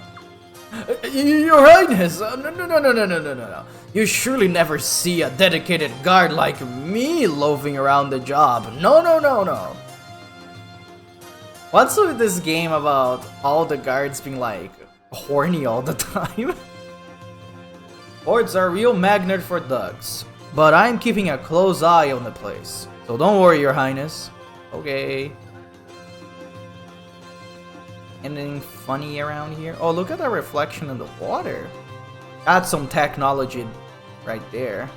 Your Highness! No. You surely never see a dedicated guard like me loafing around the job. No. What's with this game about all the guards being like horny all the time? Hordes are a real magnet for thugs, but I'm keeping a close eye on the place. So don't worry, Your Highness. Okay. Anything funny around here? Oh, look at that reflection in the water. That's some technology right there.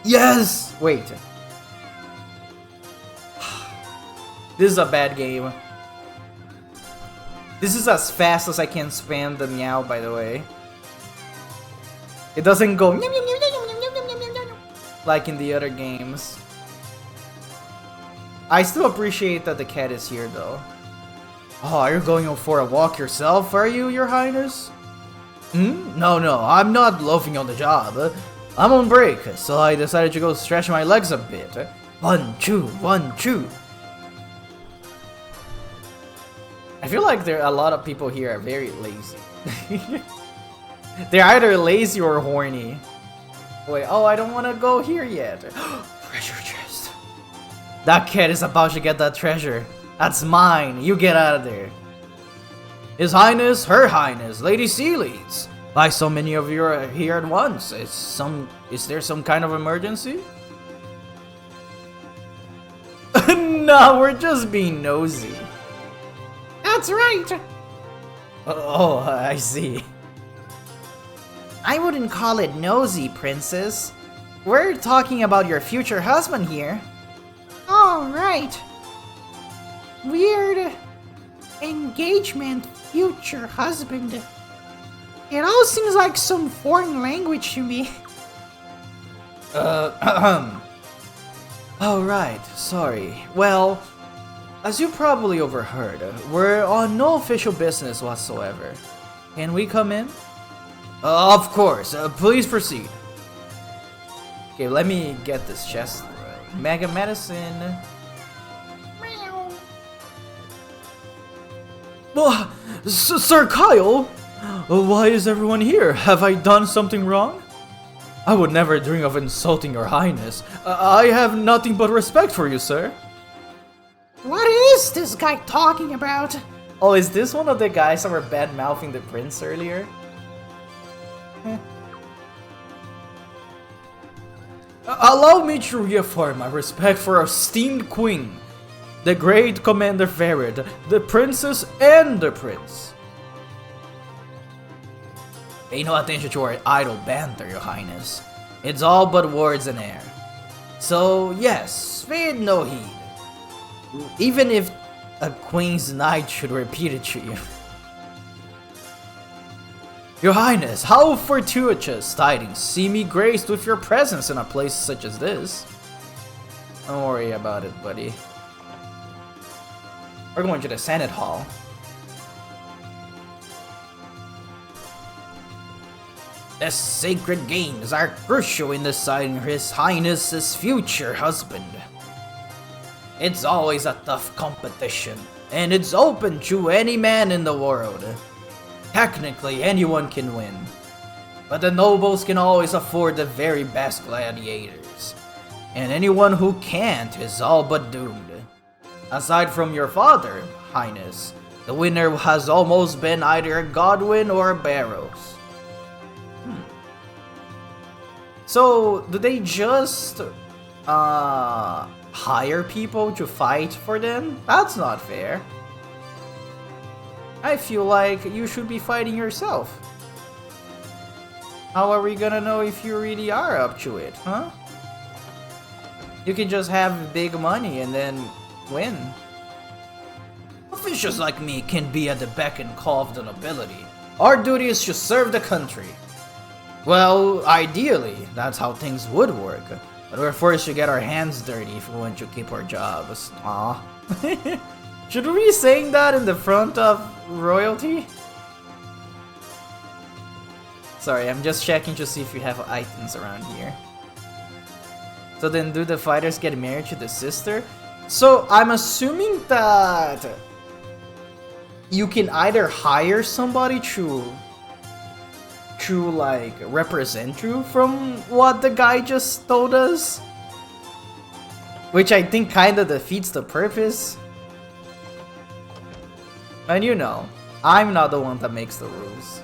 Yes! Wait. This is a bad game. This is as fast as I can spam the meow, by the way. It doesn't go like in the other games. I still appreciate that the cat is here, though. Oh, are you going for a walk yourself, are you, Your Highness? No, I'm not loafing on the job. I'm on break, so I decided to go stretch my legs a bit. 1, 2, 1, 2. I feel like a lot of people here are very lazy. They're either lazy or horny. Wait, oh, I don't want to go here yet. Treasure chest. That cat is about to get that treasure. That's mine. You get out of there. His Highness, Her Highness, Lady Sealeeds. Why so many of you are here at once? Is there some kind of emergency? No, we're just being nosy. That's right. Oh, I see. I wouldn't call it nosy, Princess. we're talking about your future husband here. Oh, right. Weird engagement, future husband. It all seems like some foreign language to me. Oh, right, sorry. Well, as you probably overheard, we're on no official business whatsoever. Can we come in? Of course, please proceed. Okay, let me get this chest. Mega medicine. Oh, Sir Kyle! Why is everyone here? Have I done something wrong? I would never dream of insulting your highness. I have nothing but respect for you, sir. What is this guy talking about? Oh, is this one of the guys that were bad-mouthing the prince earlier? Allow me to reaffirm my respect for our esteemed queen, the great Commander Verid, the princess, and the prince. Pay no attention to our idle banter, your highness. It's all but words and air. So, yes, pay no heed. Even if a queen's knight should repeat it to you. Your highness, how fortuitous tidings see me graced with your presence in a place such as this. Don't worry about it, buddy. We're going to the Senate Hall. The sacred games are crucial in deciding His Highness's future husband. It's always a tough competition, and it's open to any man in the world. Technically, anyone can win, but the nobles can always afford the very best gladiators, and anyone who can't is all but doomed. Aside from your father, Highness, the winner has almost been either a Godwin or a Barrows. So, do they just hire people to fight for them? That's not fair. I feel like you should be fighting yourself. How are we gonna know if you really are up to it, huh? You can just have big money and then win. Officials like me can be at the beck and call of the nobility. Our duty is to serve the country. Well, ideally, that's how things would work. But we're forced to get our hands dirty if we want to keep our jobs. Aw. Should we be saying that in the front of royalty? Sorry, I'm just checking to see if we have items around here. So then do the fighters get married to the sister? So I'm assuming that you can either hire somebody to like represent you from what the guy just told us, which I think kind of defeats the purpose. And you know, I'm not the one that makes the rules.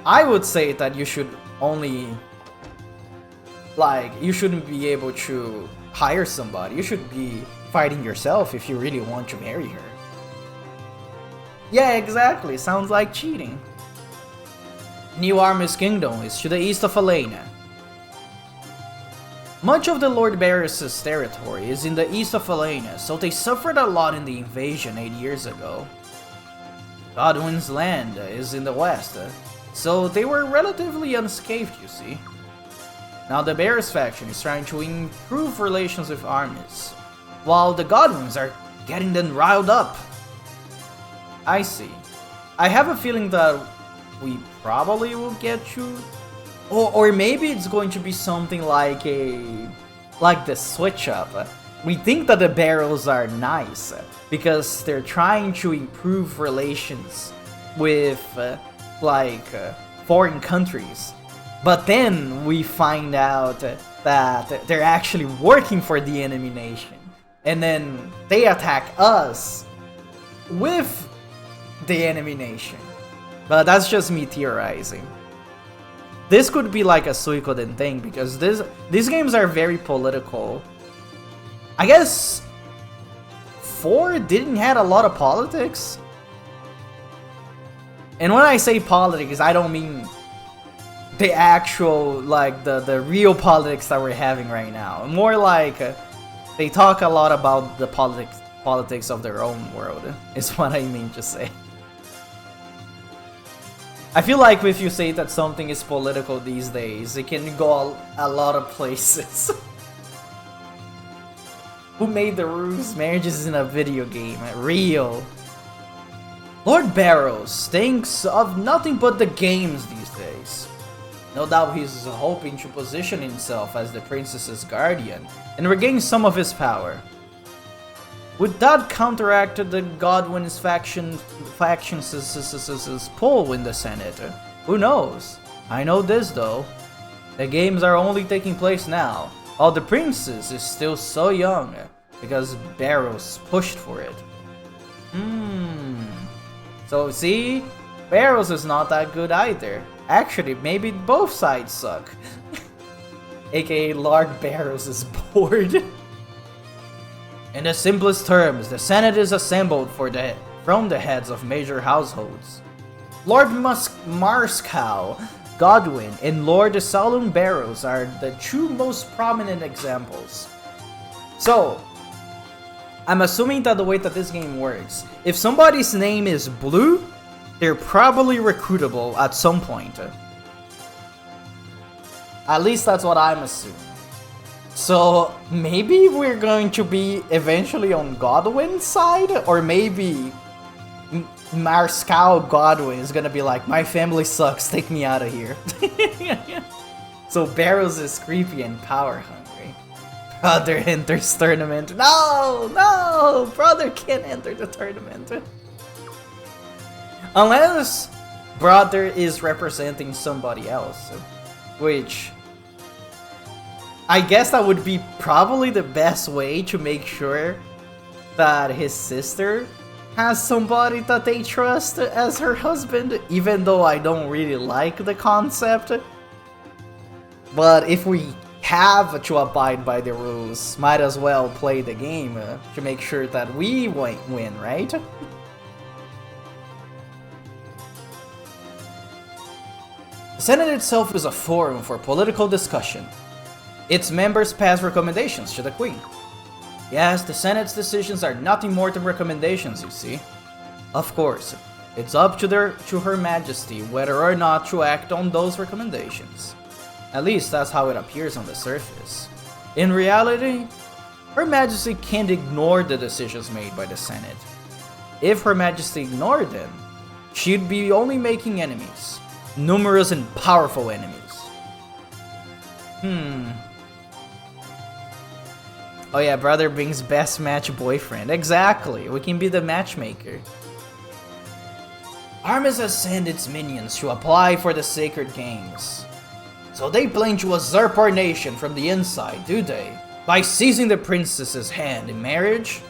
I would say that you should only, like, you shouldn't be able to hire somebody. You should be fighting yourself if you really want to marry her. Yeah, exactly. Sounds like cheating. New Army's kingdom is to the east of Elena. Much of the Lord Barris's territory is in the east of Elena, so they suffered a lot in the invasion 8 years ago. Godwin's land is in the west, so they were relatively unscathed, you see. Now the Barris faction is trying to improve relations with armies, while the Godwins are getting them riled up. I see. I have a feeling that we probably will get you, or maybe it's going to be something like the switch up. We think that the Barrows are nice because they're trying to improve relations with foreign countries, but then we find out that they're actually working for the enemy nation, and then they attack us with the enemy nation. But that's just me theorizing. This could be like a Suikoden thing because these games are very political. I guess 4 didn't have a lot of politics. And when I say politics, I don't mean the actual, like, the real politics that we're having right now. More like, they talk a lot about the politics of their own world, is what I mean to say. I feel like if you say that something is political these days, it can go a lot of places. Who made the rules? Marriages in a video game. Real. Lord Barrows thinks of nothing but the games these days. No doubt he's hoping to position himself as the princess's guardian and regain some of his power. Would that counteract the Godwin's faction's pull in the Senate? Who knows? I know this though. The games are only taking place now, while the princess is still so young, because Barrows pushed for it. So see? Barrows is not that good either. Actually, maybe both sides suck. AKA Lord Barrows is bored. In the simplest terms, the Senate is assembled from the heads of major households. Lord Marscow, Godwin, and Lord Saloon Barrows are the two most prominent examples. So, I'm assuming that the way that this game works, if somebody's name is Blue, they're probably recruitable at some point. At least that's what I'm assuming. So maybe we're going to be eventually on Godwin's side, or maybe Marscow Godwin is gonna be like, my family sucks, take me out of here. So Barrows is creepy and power hungry. Brother enters tournament. No, brother can't enter the tournament. Unless brother is representing somebody else, which I guess that would be probably the best way to make sure that his sister has somebody that they trust as her husband, even though I don't really like the concept. But if we have to abide by the rules, might as well play the game to make sure that we win, right? The Senate itself is a forum for political discussion. Its members pass recommendations to the Queen. Yes, the Senate's decisions are nothing more than recommendations, you see. Of course, it's up to Her Majesty whether or not to act on those recommendations. At least that's how it appears on the surface. In reality, Her Majesty can't ignore the decisions made by the Senate. If Her Majesty ignored them, she'd be only making enemies. Numerous and powerful enemies. Oh yeah, brother brings best match boyfriend. Exactly, we can be the matchmaker. Armis has sent its minions to apply for the Sacred Games. So they plan to usurp our nation from the inside, do they? By seizing the princess's hand in marriage?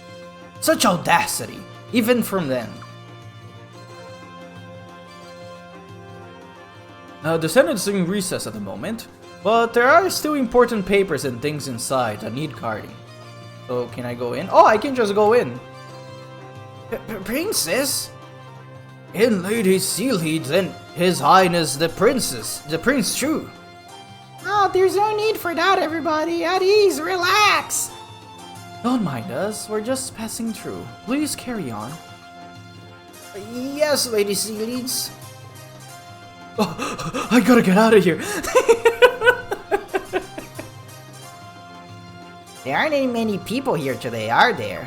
Such audacity, even from them. The Senate's in recess at the moment, but there are still important papers and things inside that need guarding. So can I go in? Oh, I can just go in. Princess? In Lady Sealheed and His Highness the Prince Chu. Oh, there's no need for that, everybody. At ease, relax. Don't mind us, we're just passing through. Please carry on. Yes, Lady Sealheeds. Oh, I gotta get out of here. There aren't many people here today, are there?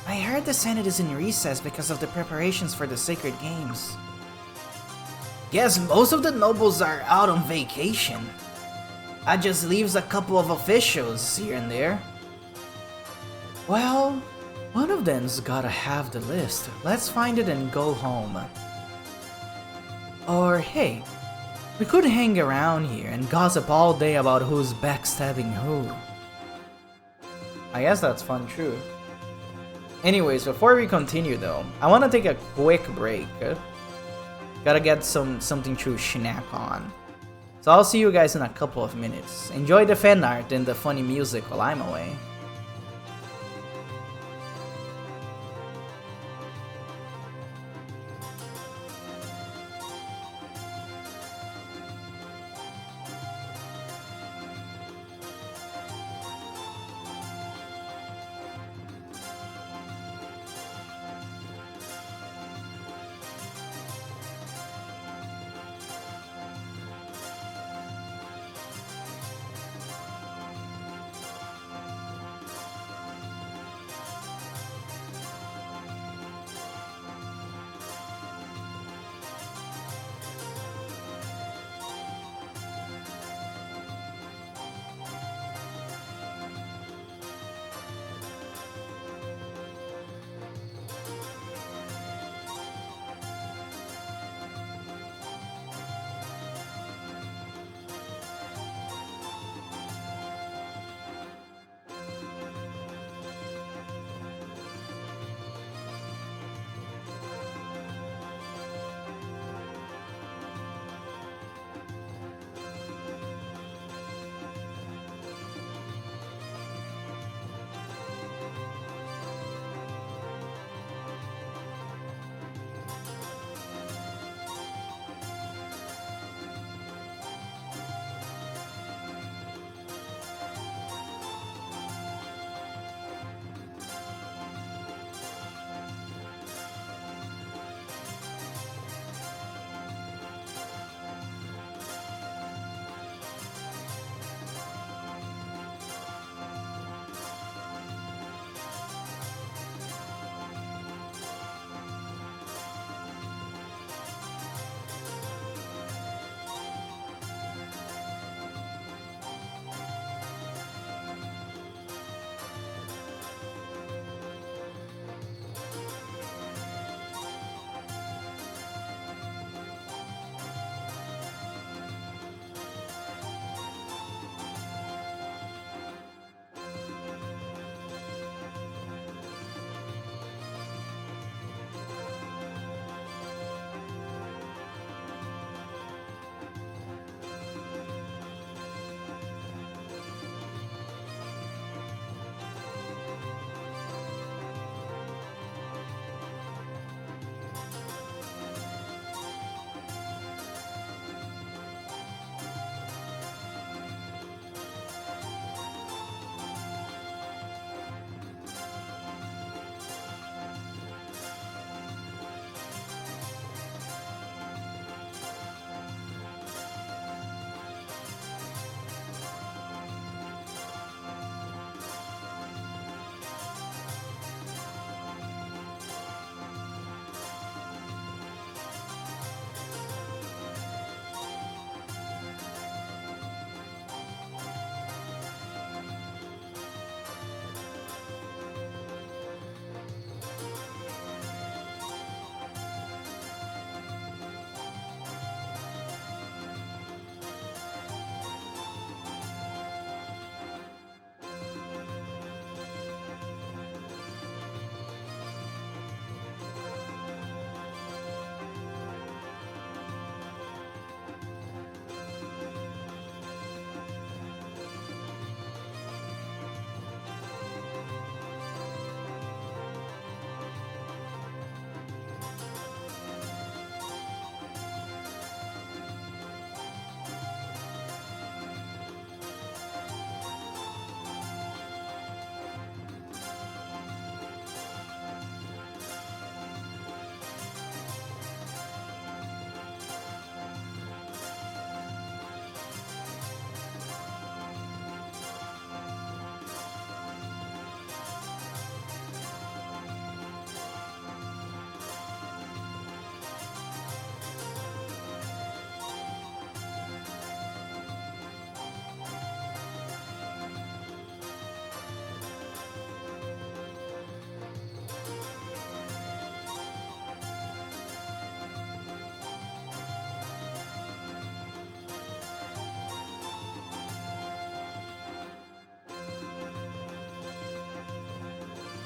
I heard the Senate is in recess because of the preparations for the Sacred Games. Guess most of the nobles are out on vacation. That just leaves a couple of officials here and there. Well, one of them's gotta have the list. Let's find it and go home. Or hey, we could hang around here and gossip all day about who's backstabbing who. I guess that's fun too. Anyways, before we continue though, I want to take a quick break. Gotta get something to snack on. So I'll see you guys in a couple of minutes. Enjoy the fan art and the funny music while I'm away.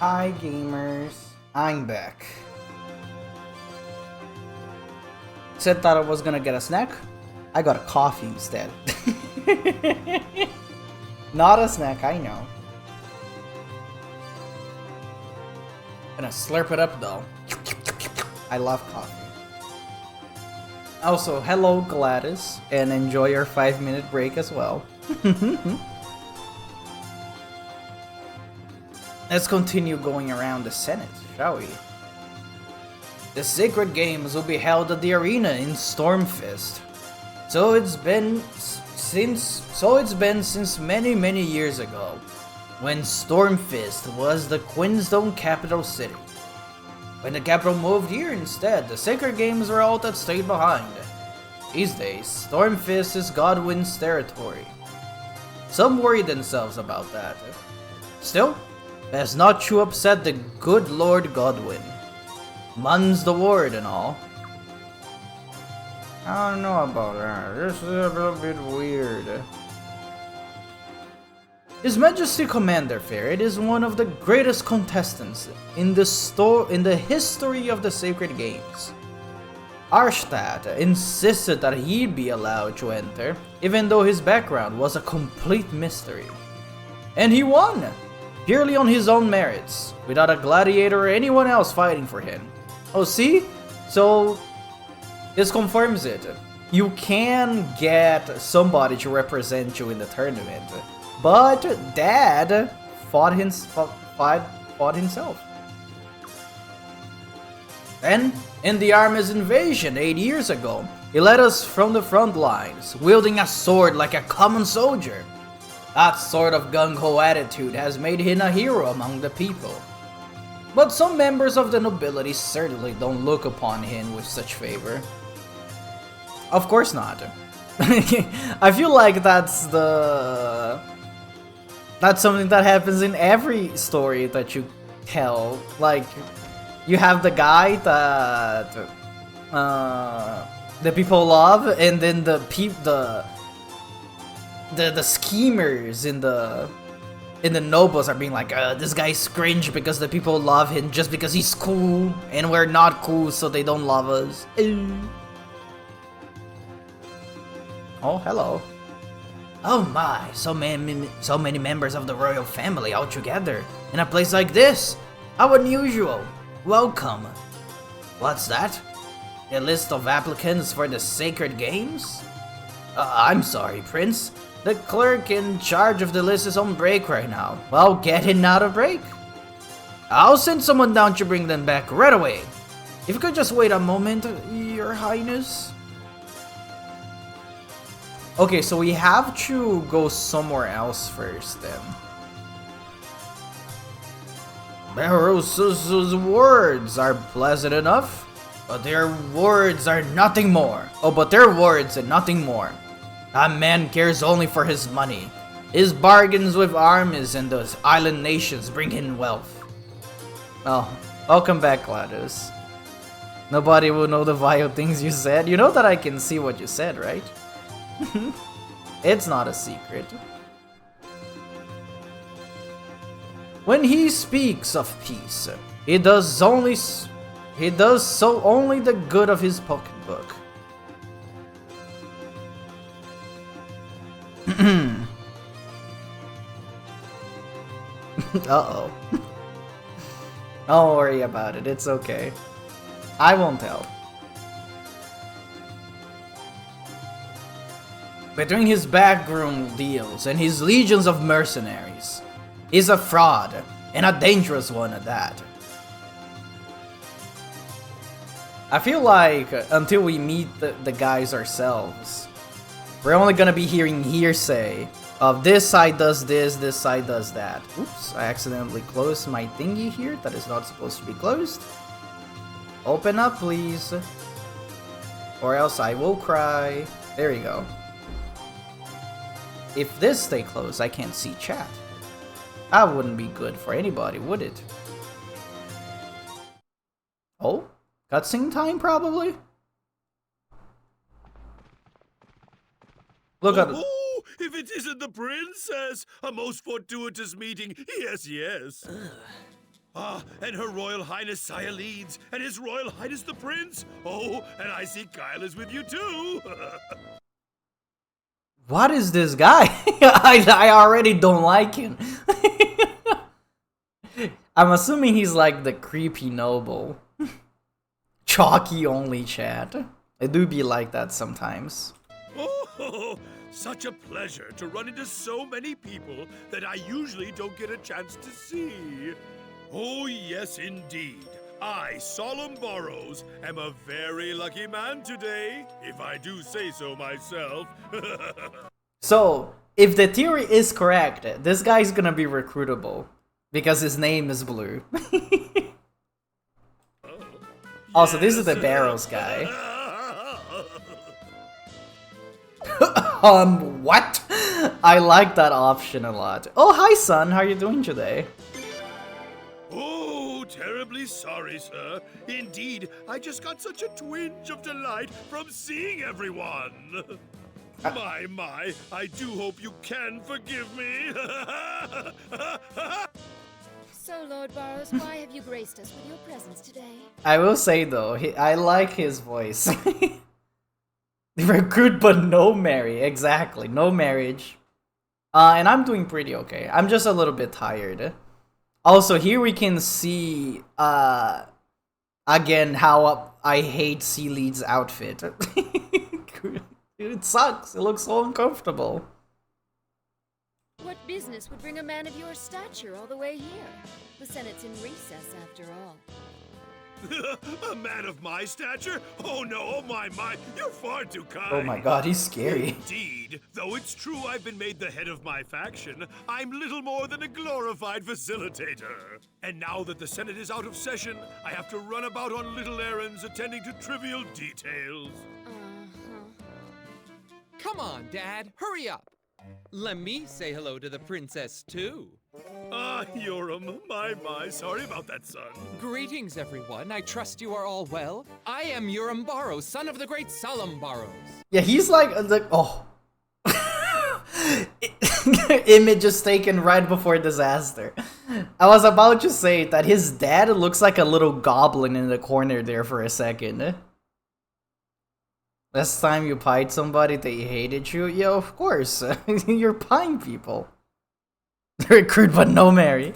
Hi gamers, I'm back. Said that I was gonna get a snack. I got a coffee instead. Not a snack, I know. Gonna slurp it up though. I love coffee. Also, hello Gladys, and enjoy your 5-minute break as well. Let's continue going around the Senate, shall we? The Sacred Games will be held at the arena in Stormfist. So it's been since many years ago, when Stormfist was the Queenstone capital city. When the capital moved here instead, the Sacred Games were all that stayed behind. These days, Stormfist is Godwin's territory. Some worry themselves about that. Still, best not to upset the good Lord Godwin. Mun's the word and all. I don't know about that. This is a little bit weird. His Majesty Commander Ferret is one of the greatest contestants in the history of the Sacred Games. Arshtat insisted that he'd be allowed to enter, even though his background was a complete mystery. And he won! Purely on his own merits, without a gladiator or anyone else fighting for him. Oh, see? So, this confirms it. You can get somebody to represent you in the tournament, but Dad fought himself. Then, in the Army's invasion 8 years ago, he led us from the front lines, wielding a sword like a common soldier. That sort of gung-ho attitude has made him a hero among the people. But some members of the nobility certainly don't look upon him with such favor. Of course not. I feel like that's something that happens in every story that you tell. Like, you have the guy that the people love, and then the schemers in the nobles are being like, this guy's cringe because the people love him just because he's cool, and we're not cool, so they don't love us. Oh, hello. Oh my, so many members of the royal family all together in a place like this. How unusual. Welcome. What's that? A list of applicants for the Sacred Games? I'm sorry, Prince. The clerk in charge of the list is on break right now. Well, get him out of break. I'll send someone down to bring them back right away. If you could just wait a moment, Your Highness. Okay, so we have to go somewhere else first then. Baros's words are pleasant enough, but their words are nothing more. Oh, but their words and nothing more. That man cares only for his money. His bargains with armies and those island nations bring him wealth. Oh, welcome back, Gladys. Nobody will know the vile things you said. You know that I can see what you said, right? It's not a secret. When he speaks of peace, he does so only the good of his pocketbook. Uh-oh. Don't worry about it, it's okay. I won't tell. Between his backroom deals and his legions of mercenaries, he's a fraud, and a dangerous one at that. I feel like until we meet the guys ourselves, we're only gonna be hearing hearsay of this side does this side does that. Oops, I accidentally closed my thingy here that is not supposed to be closed. Open up, please. Or else I will cry. There you go. If this stay closed, I can't see chat. That wouldn't be good for anybody, would it? Oh? Cutscene time, probably? Look at it. Oh, if it isn't the princess! A most fortuitous meeting, yes, yes. And Her Royal Highness Saya Leeds, and His Royal Highness the Prince. Oh, and I see Kyle is with you too. What is this guy? I already don't like him. I'm assuming he's like the creepy noble. Chalky only chat. I do be like that sometimes. Oh, such a pleasure to run into so many people that I usually don't get a chance to see. Oh, yes, indeed. I, Solemn Burrows, am a very lucky man today, if I do say so myself. So, if the theory is correct, this guy's gonna be recruitable. Because his name is Blue. Also, this is the Barrows guy. What? I like that option a lot. Oh, hi, son. How are you doing today? Oh, terribly sorry, sir. Indeed, I just got such a twinge of delight from seeing everyone. My, I do hope you can forgive me. So, Lord Burrows, why have you graced us with your presence today? I will say, though, I like his voice. Recruit but no marry. Exactly, no marriage. And I'm doing pretty okay. I'm just a little bit tired. Also, here we can see, again, how I hate Sealead's outfit. It sucks. It looks so uncomfortable. What business would bring a man of your stature all the way here? The Senate's in recess, after all. A man of my stature? Oh no, oh my, you're far too kind. Oh my god, he's scary. Indeed, though it's true I've been made the head of my faction, I'm little more than a glorified facilitator. And now that the Senate is out of session, I have to run about on little errands attending to trivial details. Come on, Dad, hurry up. Let me say hello to the princess, too. Yoram, my, sorry about that, son. Greetings, everyone. I trust you are all well. I am Yoram Burrows, son of the great Solemn Burrows. Yeah, he's like oh. Image is taken right before disaster. I was about to say that his dad looks like a little goblin in the corner there for a second. Last time you pied somebody, they hated you? Yeah, of course. You're pieing people. Recruit but no marry.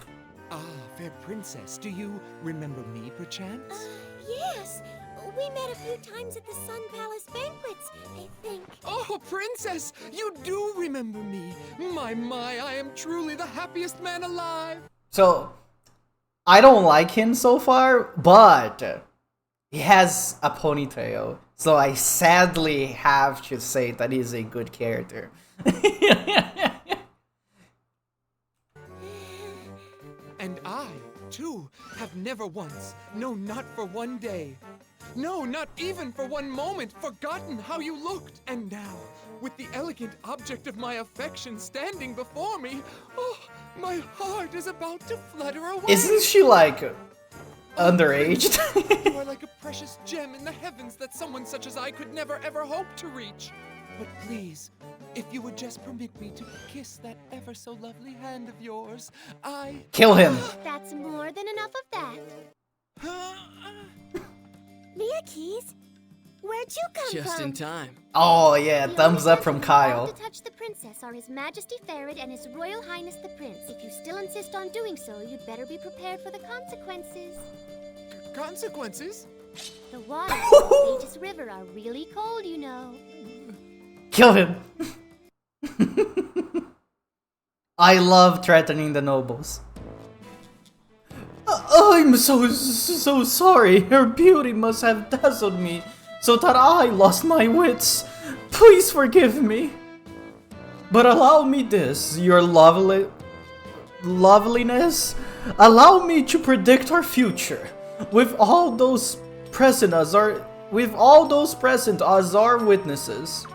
Ah, fair princess, do you remember me, perchance? Yes. We met a few times at the Sun Palace banquets, I think. Oh, princess, you do remember me. My, I am truly the happiest man alive. So, I don't like him so far, but he has a ponytail. So I sadly have to say that he's a good character. And I, too, have never once, no, not for one day, no, not even for one moment, forgotten how you looked. And now, with the elegant object of my affection standing before me, oh, my heart is about to flutter away. Isn't she like underage? You are like a precious gem in the heavens that someone such as I could never ever hope to reach. But please, if you would just permit me to kiss that ever so lovely hand of yours, I... Kill him! That's more than enough of that. Mia Keys, where'd you come from? Just in time. Oh yeah, The thumbs only up from persons allowed Kyle. to touch the princess are His Majesty Ferret and His Royal Highness the Prince. If you still insist on doing so, you'd better be prepared for the consequences. Consequences? The waters of the Aegis River are really cold, you know. Kill him! I love threatening the nobles. I'm so sorry. Her beauty must have dazzled me, so that I lost my wits. Please forgive me. But allow me this, your loveliness. Allow me to predict our future. With all those present as our witnesses.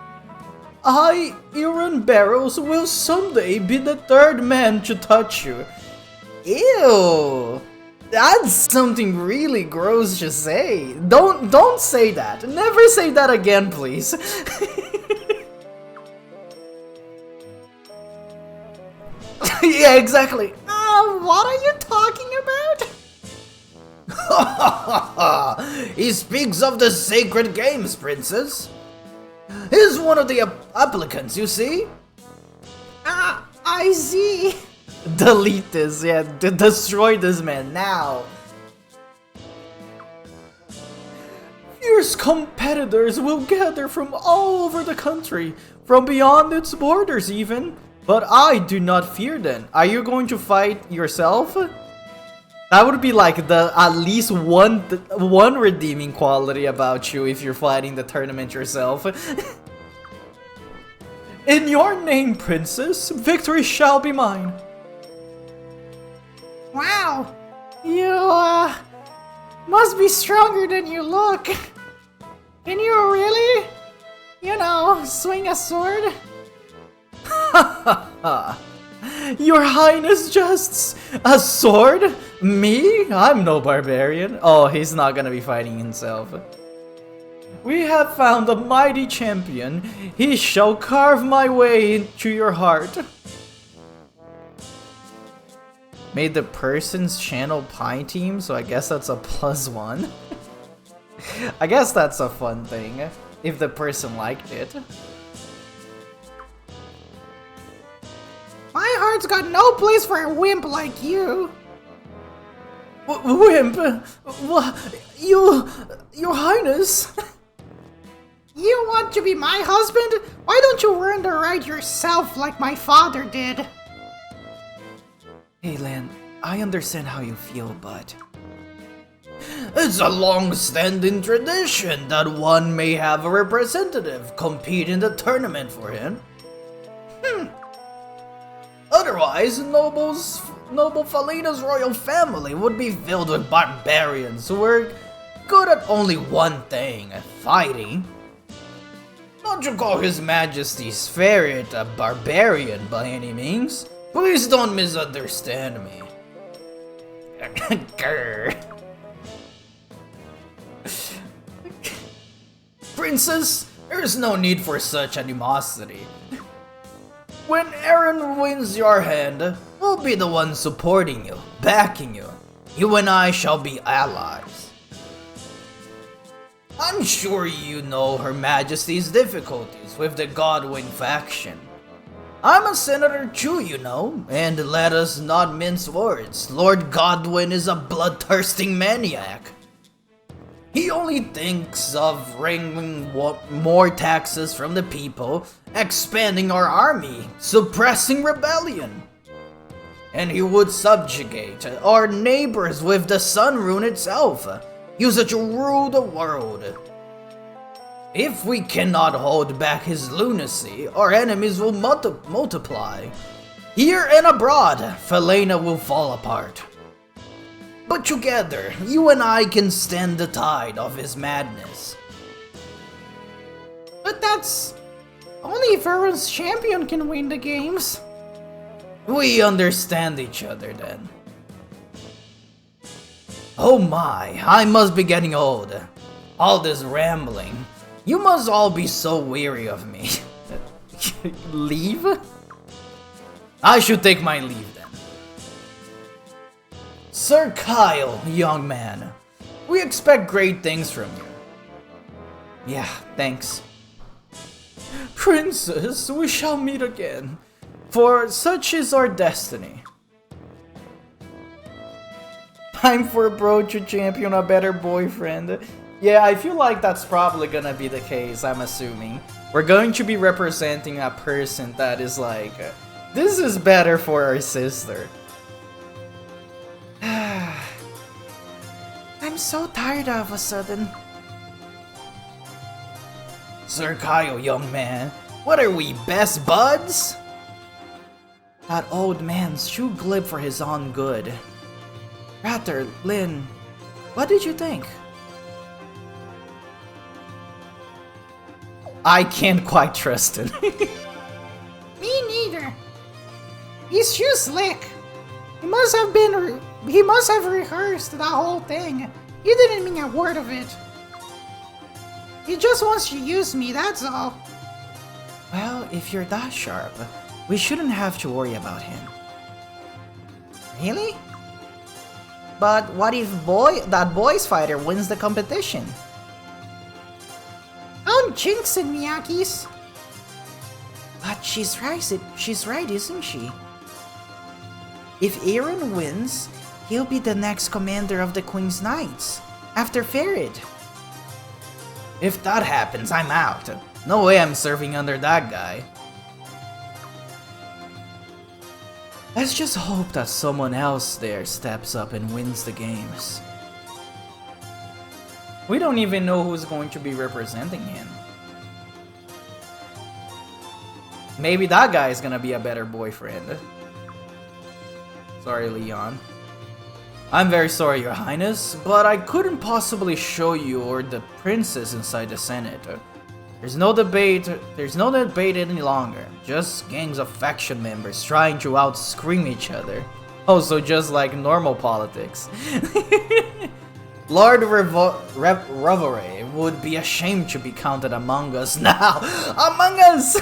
I, Euron Barrows, will someday be the third man to touch you. Ew! That's something really gross to say. Don't say that. Never say that again, please. Yeah, exactly. What are you talking about? He speaks of the sacred games, princess. He's one of the applicants, you see? Ah, I see. Delete this, yeah, destroy this man now. Fierce competitors will gather from all over the country, from beyond its borders even. But I do not fear them. Are you going to fight yourself? That would be like the at least one redeeming quality about you if you're fighting the tournament yourself. In your name, princess, victory shall be mine. Wow, you must be stronger than you look. Can you really, swing a sword? Your Highness jests. A sword? Me? I'm no barbarian. Oh, he's not gonna be fighting himself. We have found a mighty champion. He shall carve my way into your heart. Made the person's channel Pine Team, so I guess that's a +1. I guess that's a fun thing, if the person liked it. My heart's got no place for a wimp like you. Wimp? Your Highness? You want to be my husband? Why don't you earn the right yourself like my father did? Hey Lan, I understand how you feel, but... It's a long-standing tradition that one may have a representative compete in the tournament for him. Otherwise, noble Falina's royal family would be filled with barbarians who were good at only one thing, fighting. Don't you call His Majesty's ferret a barbarian by any means? Please don't misunderstand me. Grr. Princess, there is no need for such animosity. When Aaron wins your hand, we'll be the one supporting you, backing you. You and I shall be allies. I'm sure you know Her Majesty's difficulties with the Godwin faction. I'm a senator too, you know, and let us not mince words. Lord Godwin is a bloodthirsting maniac. He only thinks of wringing more taxes from the people, expanding our army, suppressing rebellion. And he would subjugate our neighbors with the Sun Rune itself, use it to rule the world. If we cannot hold back his lunacy, our enemies will multiply. Here and abroad, Falena will fall apart. But together, you and I can stand the tide of his madness. But that's... only if Aaron's champion can win the games. We understand each other then. Oh my, I must be getting old. All this rambling. You must all be so weary of me. Leave? I should take my leave then. Sir Kyle, young man. We expect great things from you. Yeah, thanks. Princess, we shall meet again, for such is our destiny. Time for bro to champion a better boyfriend. Yeah, I feel like that's probably gonna be the case, I'm assuming. We're going to be representing a person that is like, this is better for our sister. I'm so tired all of a sudden. Sir Kyle, young man, what are we, best buds? That old man's too glib for his own good. Rather, Lin, what did you think? I can't quite trust him. Me neither. He's too slick. He must have rehearsed the whole thing. He didn't mean a word of it. He just wants to use me, that's all. Well, if you're that sharp, we shouldn't have to worry about him. Really? but what if that boys fighter wins the competition? Don't jinx it, Miyakis. But she's right, isn't she? If Aaron wins, he'll be the next commander of the Queen's Knights, after Farid. If that happens, I'm out. No way I'm serving under that guy. Let's just hope that someone else there steps up and wins the games. We don't even know who's going to be representing him. Maybe that guy is gonna be a better boyfriend. Sorry, Leon. I'm very sorry, Your Highness, but I couldn't possibly show you or the princess inside the Senate. There's no debate any longer. Just gangs of faction members trying to out-scream each other. Also, just like normal politics. Lord Reverie would be ashamed to be counted among us now. Among us!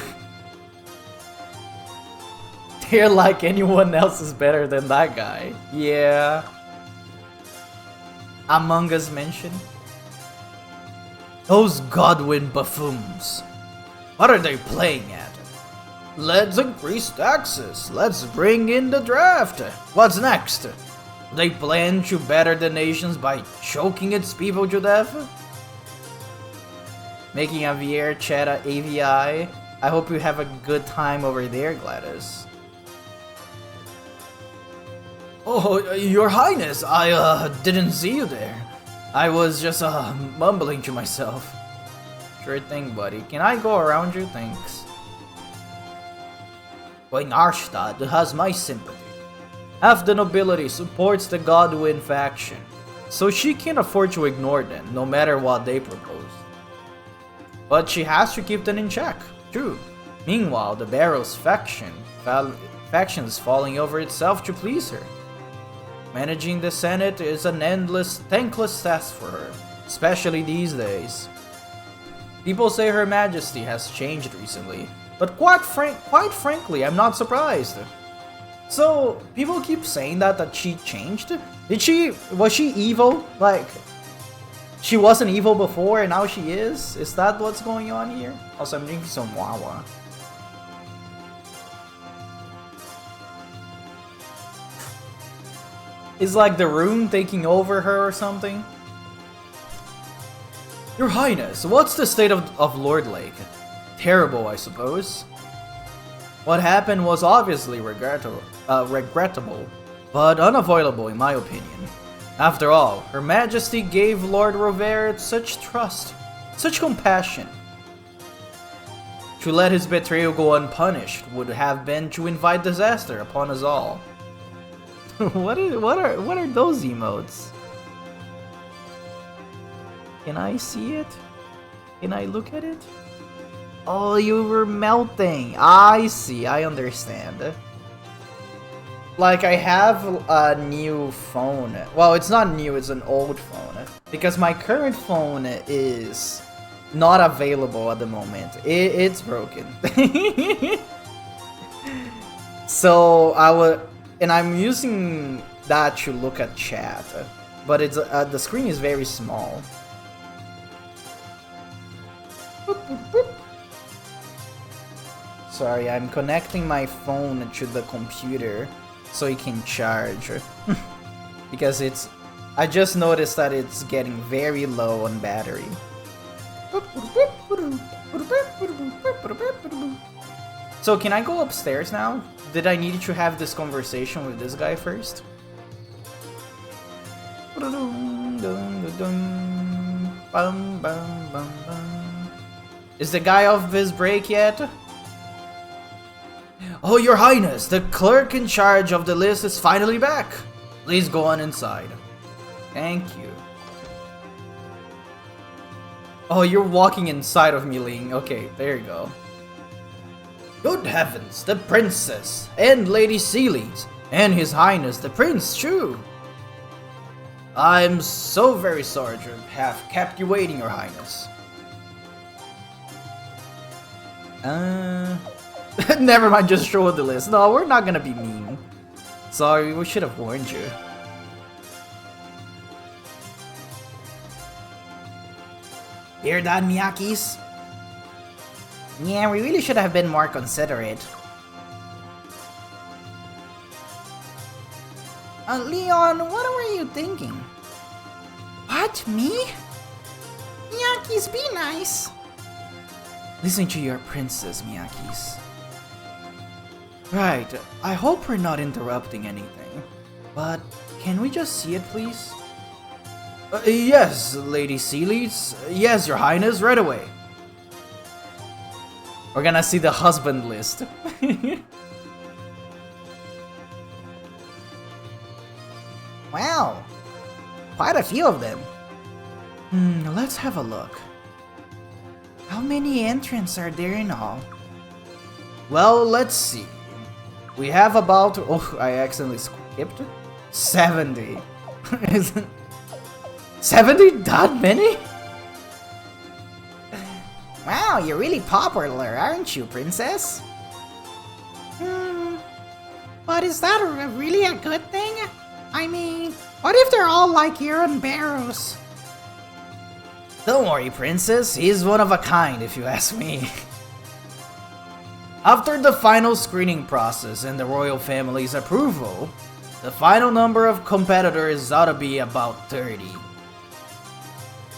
They're like anyone else is better than that guy. Yeah. Among Us mentioned. Those Godwin buffoons. What are they playing at? Let's increase taxes. Let's bring in the draft. What's next? They plan to better the nations by choking its people to death? Making a VR chat at AVI. I hope you have a good time over there, Gladys. Oh, Your Highness, I didn't see you there. I was just mumbling to myself. Sure thing, buddy. Can I go around you? Thanks. Queen Arstad has my sympathy. Half the nobility supports the Godwin faction, so she can't afford to ignore them, no matter what they propose. But she has to keep them in check, true. Meanwhile, the Barrows faction is falling over itself to please her. Managing the Senate is an endless, thankless task for her, especially these days. People say Her Majesty has changed recently, but quite frankly, I'm not surprised. So, people keep saying that she changed? Was she evil? Like, she wasn't evil before and now she is? Is that what's going on here? Also, I'm drinking some Wawa. Is like the room taking over her or something? Your Highness, what's the state of Lord Lake? Terrible, I suppose. What happened was obviously regrettable, but unavoidable in my opinion. After all, Her Majesty gave Lord Rovere such trust, such compassion. To let his betrayal go unpunished would have been to invite disaster upon us all. What are those emotes? Can I see it? Can I look at it? Oh, you were melting. I see, I understand. Like, I have a new phone. Well, it's not new, it's an old phone. Because my current phone is not available at the moment. It's broken. So, and I'm using that to look at chat. But it's the screen is very small. Sorry, I'm connecting my phone to the computer so it can charge. Because I just noticed that it's getting very low on battery. So can I go upstairs now? Did I need to have this conversation with this guy first? Is the guy off his break yet? Oh, Your Highness, the clerk in charge of the list is finally back. Please go on inside. Thank you. Oh, you're walking inside of me, Ling. Okay, there you go. Good heavens, the princess, and Lady Seelys, and His Highness the Prince, too. I'm so very sorry to have kept you waiting, Your Highness. Never mind, just show the list. No, we're not gonna be mean. Sorry, we should have warned you. Hear that, Miyakis? Yeah, we really should have been more considerate. Leon, what were you thinking? What, me? Miyakis, be nice. Listen to your princess, Miyakis. Right, I hope we're not interrupting anything, but can we just see it, please? Yes, Lady Sealeeds. Yes, Your Highness, right away. We're gonna see the husband list. Wow, quite a few of them. Let's have a look. How many entrants are there in all? Well, let's see. We have about... Oh, I accidentally skipped 70. Isn't 70 that many? Wow, you're really popular, aren't you, princess? But is that really a good thing? I mean, what if they're all like Aaron Barrows? Don't worry, princess. He's one of a kind, if you ask me. After the final screening process and the royal family's approval, the final number of competitors ought to be about 30.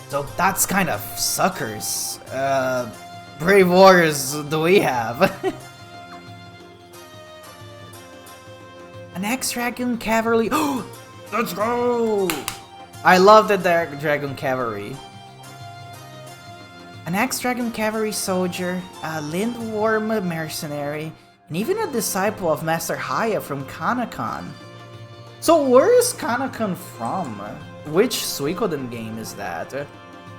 So that's kind of suckers. Brave warriors do we have? An ex-dragon cavalry. Let's go! I love the dragon cavalry. An ex-dragon cavalry soldier, a Lindworm mercenary, and even a disciple of Master Haya from Kanakon. So where is Kanakon from? Which Suikoden game is that?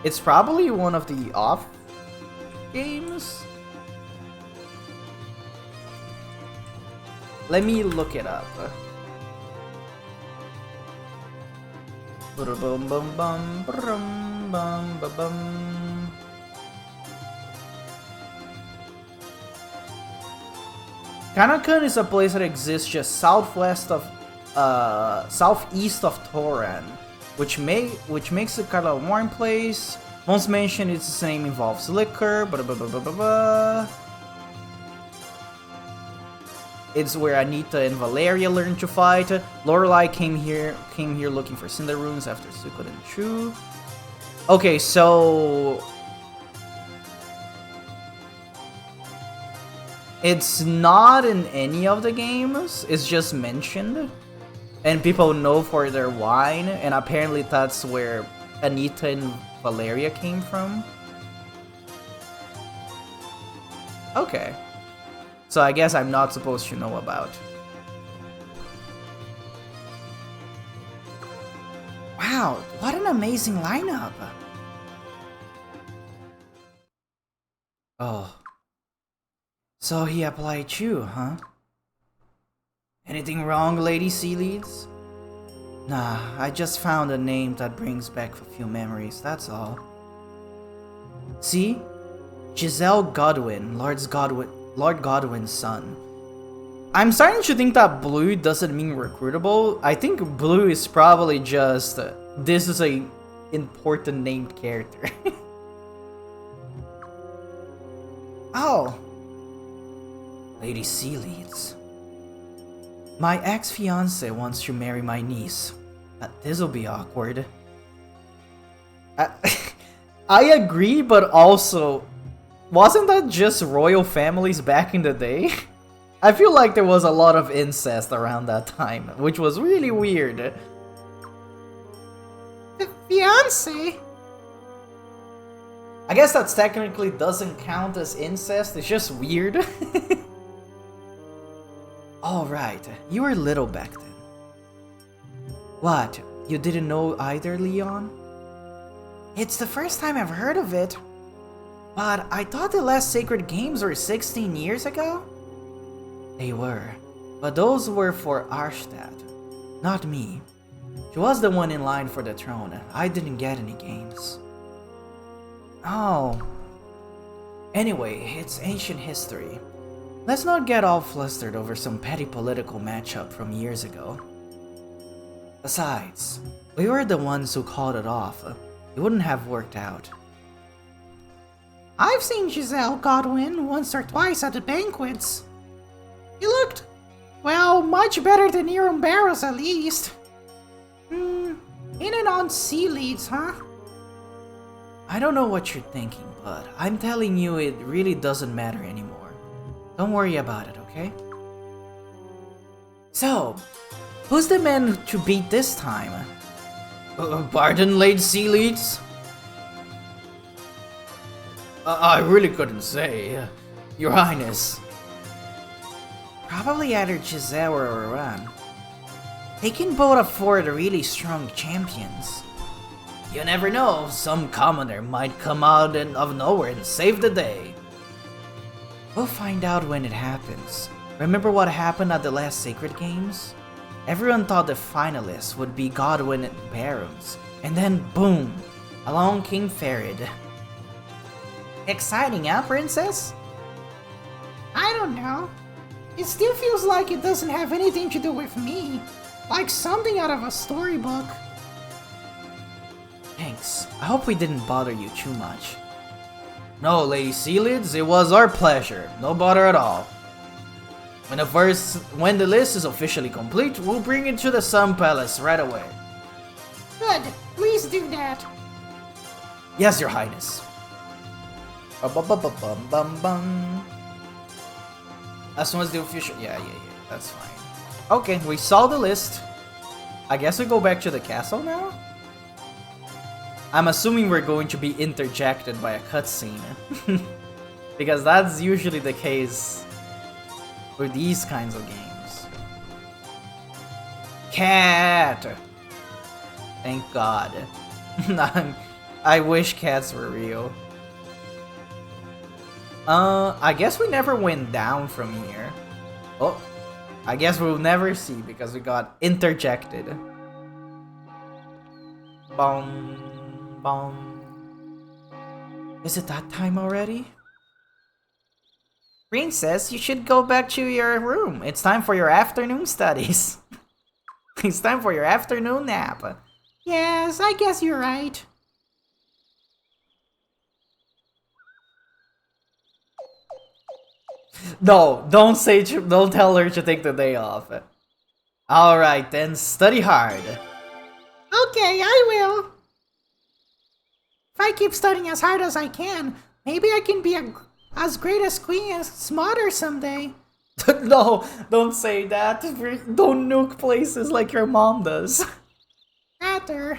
It's probably one of the off games? Let me look it up. Kanakon is a place that exists just southwest of, southeast of Toran, which makes it kind of a warm place. Once mentioned, its name involves liquor. It's where Anita and Valeria learned to fight. Lorelei came here looking for Cinder Runes after Suikoden 2. Okay, so it's not in any of the games. It's just mentioned, and people know for their wine. And apparently, that's where Anita and Valeria came from. Okay. So I guess I'm not supposed to know about. Wow, what an amazing lineup! Oh. So he applied you, huh? Anything wrong, Lady Sealeeds? Nah, I just found a name that brings back a few memories, that's all. See? Giselle Godwin, Lord Godwin's son. I'm starting to think that blue doesn't mean recruitable. I think blue is probably just this is a important named character. Oh, Lady Sealeeds. My ex-fiance wants to marry my niece. This'll be awkward. I agree, but also, wasn't that just royal families back in the day? I feel like there was a lot of incest around that time, which was really weird. Fiance? I guess that technically doesn't count as incest, it's just weird. Alright, you were little back then. What, you didn't know either, Leon? It's the first time I've heard of it. But I thought the last Sacred Games were 16 years ago? They were, but those were for Arshtat, not me. She was the one in line for the throne. I didn't get any games. Oh. Anyway, it's ancient history. Let's not get all flustered over some petty political matchup from years ago. Besides, we were the ones who called it off. It wouldn't have worked out. I've seen Giselle Godwin once or twice at the banquets. He looked, well, much better than Nero Barrows at least. In and on sea leads, huh? I don't know what you're thinking, but I'm telling you it really doesn't matter anymore. Don't worry about it, okay? So, who's the man to beat this time? Pardon, Lady Sea Leads? I really couldn't say, Your Highness. Probably either Giselle or Oran. They can both afford really strong champions. You never know, some commoner might come out of nowhere and save the day. We'll find out when it happens. Remember what happened at the last Sacred Games? Everyone thought the finalists would be Godwin and Barrows, and then boom, along came Farid. Exciting, huh, Princess? I don't know. It still feels like it doesn't have anything to do with me. Like something out of a storybook. Thanks. I hope we didn't bother you too much. No, Lady Sealids, it was our pleasure. No bother at all. When the list is officially complete, we'll bring it to the Sun Palace right away. Good. Please do that. Yes, Your Highness. As soon as the official... Yeah, that's fine. Okay, we saw the list. I guess we go back to the castle now? I'm assuming we're going to be interjected by a cutscene. Because that's usually the case for these kinds of games. Cat! Thank God. I wish cats were real. I guess we never went down from here. Oh, I guess we'll never see because we got interjected. Bong, bong. Is it that time already? Princess, you should go back to your room. It's time for your afternoon studies. It's time for your afternoon nap. Yes, I guess you're right. No, don't tell her to take the day off. Alright then, study hard. Okay, I will. If I keep studying as hard as I can, maybe I can be as great as Queen as smarter someday. No, don't say that. Don't nuke places like your mom does. Matter.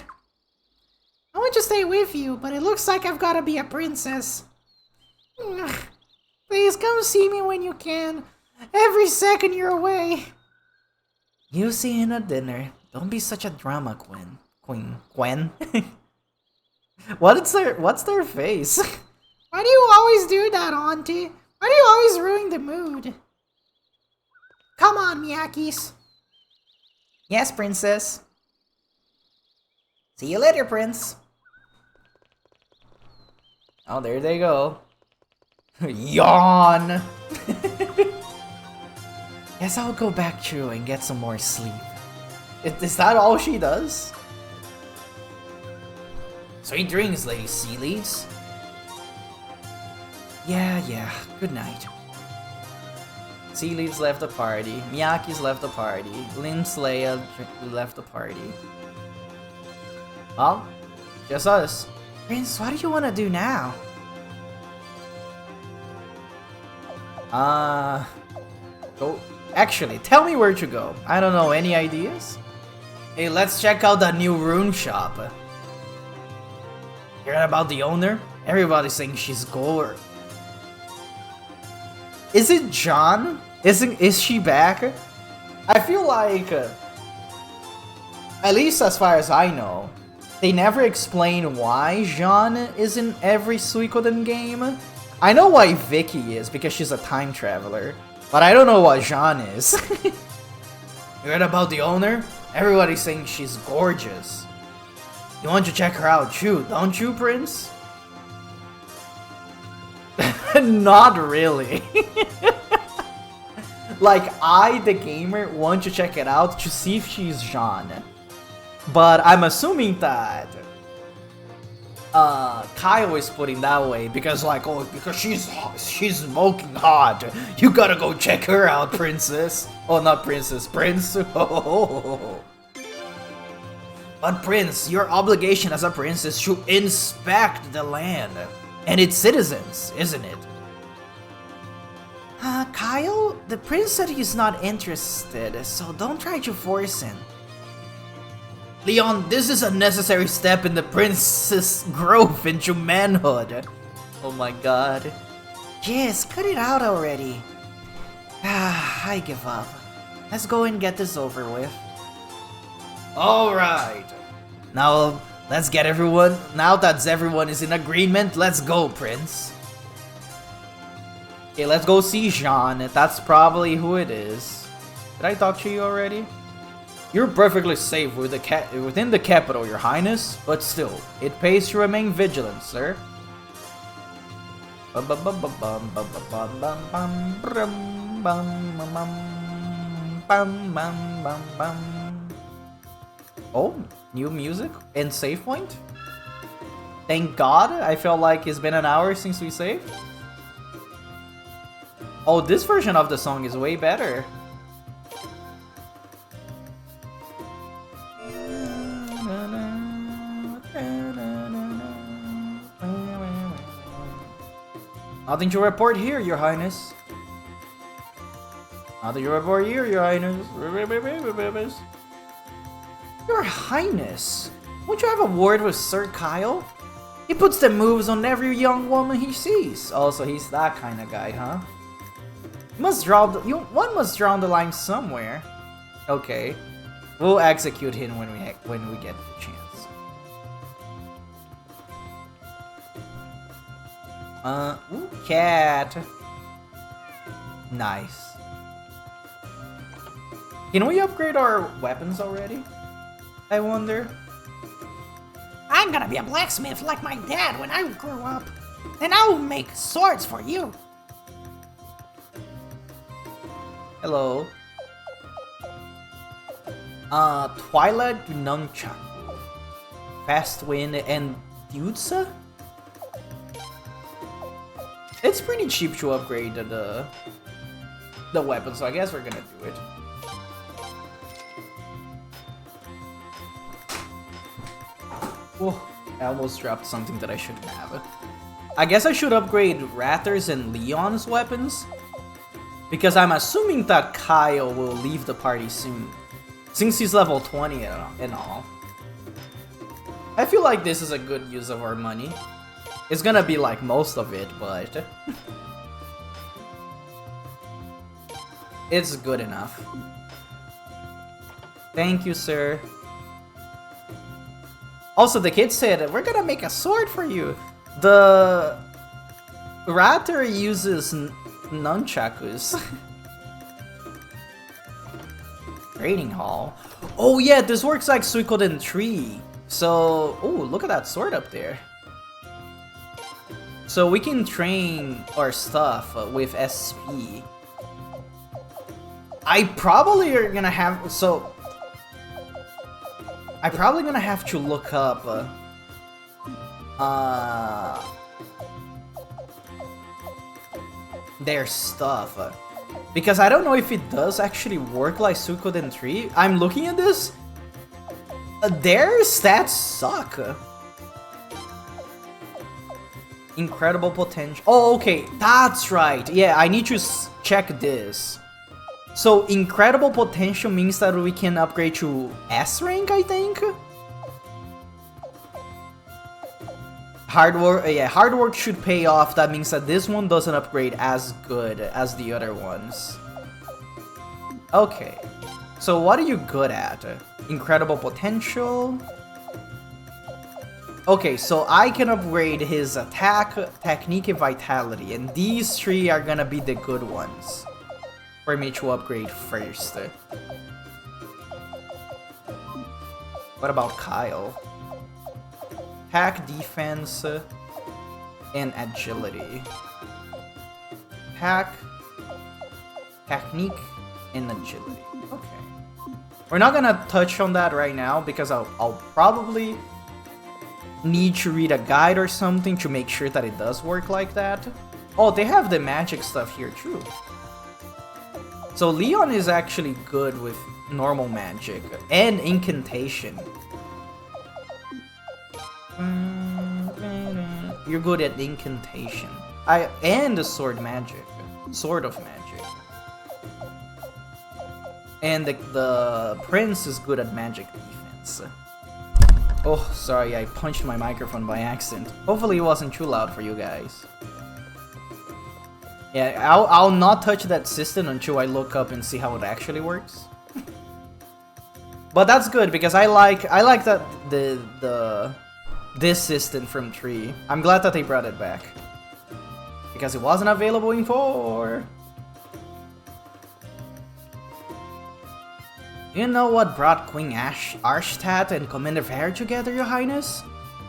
I want to stay with you, but it looks like I've got to be a princess. Please come see me when you can. Every second you're away. You see in a dinner. Don't be such a drama queen. Gwen? What's their face? Why do you always do that, Auntie? Why do you always ruin the mood? Come on, Miyakis. Yes, Princess. See you later, Prince. Oh, there they go. Yawn! Guess I'll go back through and get some more sleep. Is that all she does? Sweet dreams, Lady Sea Leads. Yeah, good night. Sea Leaves left the party, Miyaki's left the party, Lynn's Leia left the party. Well, just us. Prince, what do you want to do now? Go. Actually, tell me where to go. I don't know, any ideas? Hey, let's check out that new rune shop. Heard about the owner? Everybody's saying she's gold. Is it John? Is she back? I feel like, at least as far as I know, they never explain why Jean is in every Suikoden game. I know why Vicky is, because she's a time traveler, but I don't know what Jean is. You heard about the owner? Everybody's saying she's gorgeous. You want to check her out too, don't you, Prince? Not really. Like, I, the gamer, want to check it out to see if she's Jean. But I'm assuming that Kyle is putting that way because like, oh, because she's smoking hot. You gotta go check her out, princess. Oh, not princess, prince. But prince, your obligation as a princess should inspect the land and its citizens, isn't it? Kyle, the prince said he's not interested, so don't try to force him. Leon, this is a necessary step in the prince's growth into manhood. Oh my god. Yes, cut it out already. I give up. Let's go and get this over with. Alright. Now, let's get everyone. Now that everyone is in agreement, let's go, Prince. Okay, let's go see Jean. That's probably who it is. Did I talk to you already? You're perfectly safe with within the capital, Your Highness, but still, it pays to remain vigilant, sir. Oh, new music and save point? Thank God, I felt like it's been an hour since we saved. Oh, this version of the song is way better. Nothing to report here, Your Highness. Nothing to report here, Your Highness. Your Highness, won't you have a word with Sir Kyle? He puts the moves on every young woman he sees. Also, he's that kind of guy, huh? One must draw the line somewhere. Okay, we'll execute him when we get the chance. Ooh, cat. Nice. Can we upgrade our weapons already? I wonder. I'm gonna be a blacksmith like my dad when I grow up. And I'll make swords for you. Hello. Twilight Nunchaku. Fast Wind and Dutsa? It's pretty cheap to upgrade the weapon, so I guess we're gonna do it. Oh, I almost dropped something that I shouldn't have. I guess I should upgrade Ratter's and Leon's weapons, because I'm assuming that Kyle will leave the party soon, since he's level 20 and all. I feel like this is a good use of our money. It's gonna be like most of it, but it's good enough. Thank you, sir. Also, the kid said, we're gonna make a sword for you. The Ratter uses nunchakus. Trading hall. Oh yeah, this works like Suikoden 3. So, oh, look at that sword up there. So we can train our stuff with SP. I probably are gonna have to look up their stuff, because I don't know if it does actually work like Suikoden 3. I'm looking at this. Their stats suck. Incredible potential. Oh, okay, that's right. Yeah, I need to check this. So, incredible potential means that we can upgrade to S rank, I think? Hard work, yeah, hard work should pay off. That means that this one doesn't upgrade as good as the other ones. Okay, so what are you good at? Incredible potential. Okay, so I can upgrade his attack, technique, and vitality, and these three are gonna be the good ones for me to upgrade first. What about Kyle? Attack, defense, and agility. Attack, technique, and agility. Okay. We're not gonna touch on that right now because I'll probably need to read a guide or something to make sure that it does work like that. Oh, they have the magic stuff here too. So Leon is actually good with normal magic and incantation. You're good at incantation. And the sword magic. Sword of magic. And the prince is good at magic defense. Oh, sorry, I punched my microphone by accident. Hopefully it wasn't too loud for you guys. Yeah, I'll not touch that system until I look up and see how it actually works. But that's good because I like that this system from 3. I'm glad that they brought it back because it wasn't available in 4. You know what brought Queen Arshtat and Commander Fair together, Your Highness?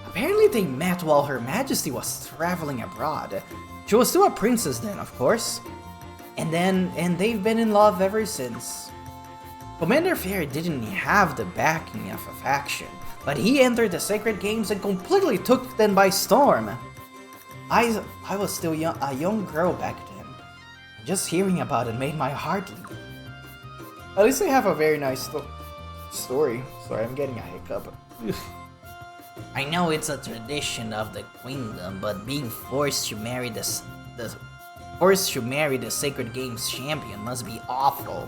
Apparently they met while Her Majesty was traveling abroad. She was still a princess then, of course. And they've been in love ever since. Commander Fair didn't have the backing of a faction, but he entered the Sacred Games and completely took them by storm. I was still a young girl back then. Just hearing about it made my heart leap. At least they have a very nice story. Sorry, I'm getting a hiccup. I know it's a tradition of the queendom, but being forced to marry the Sacred Games champion must be awful.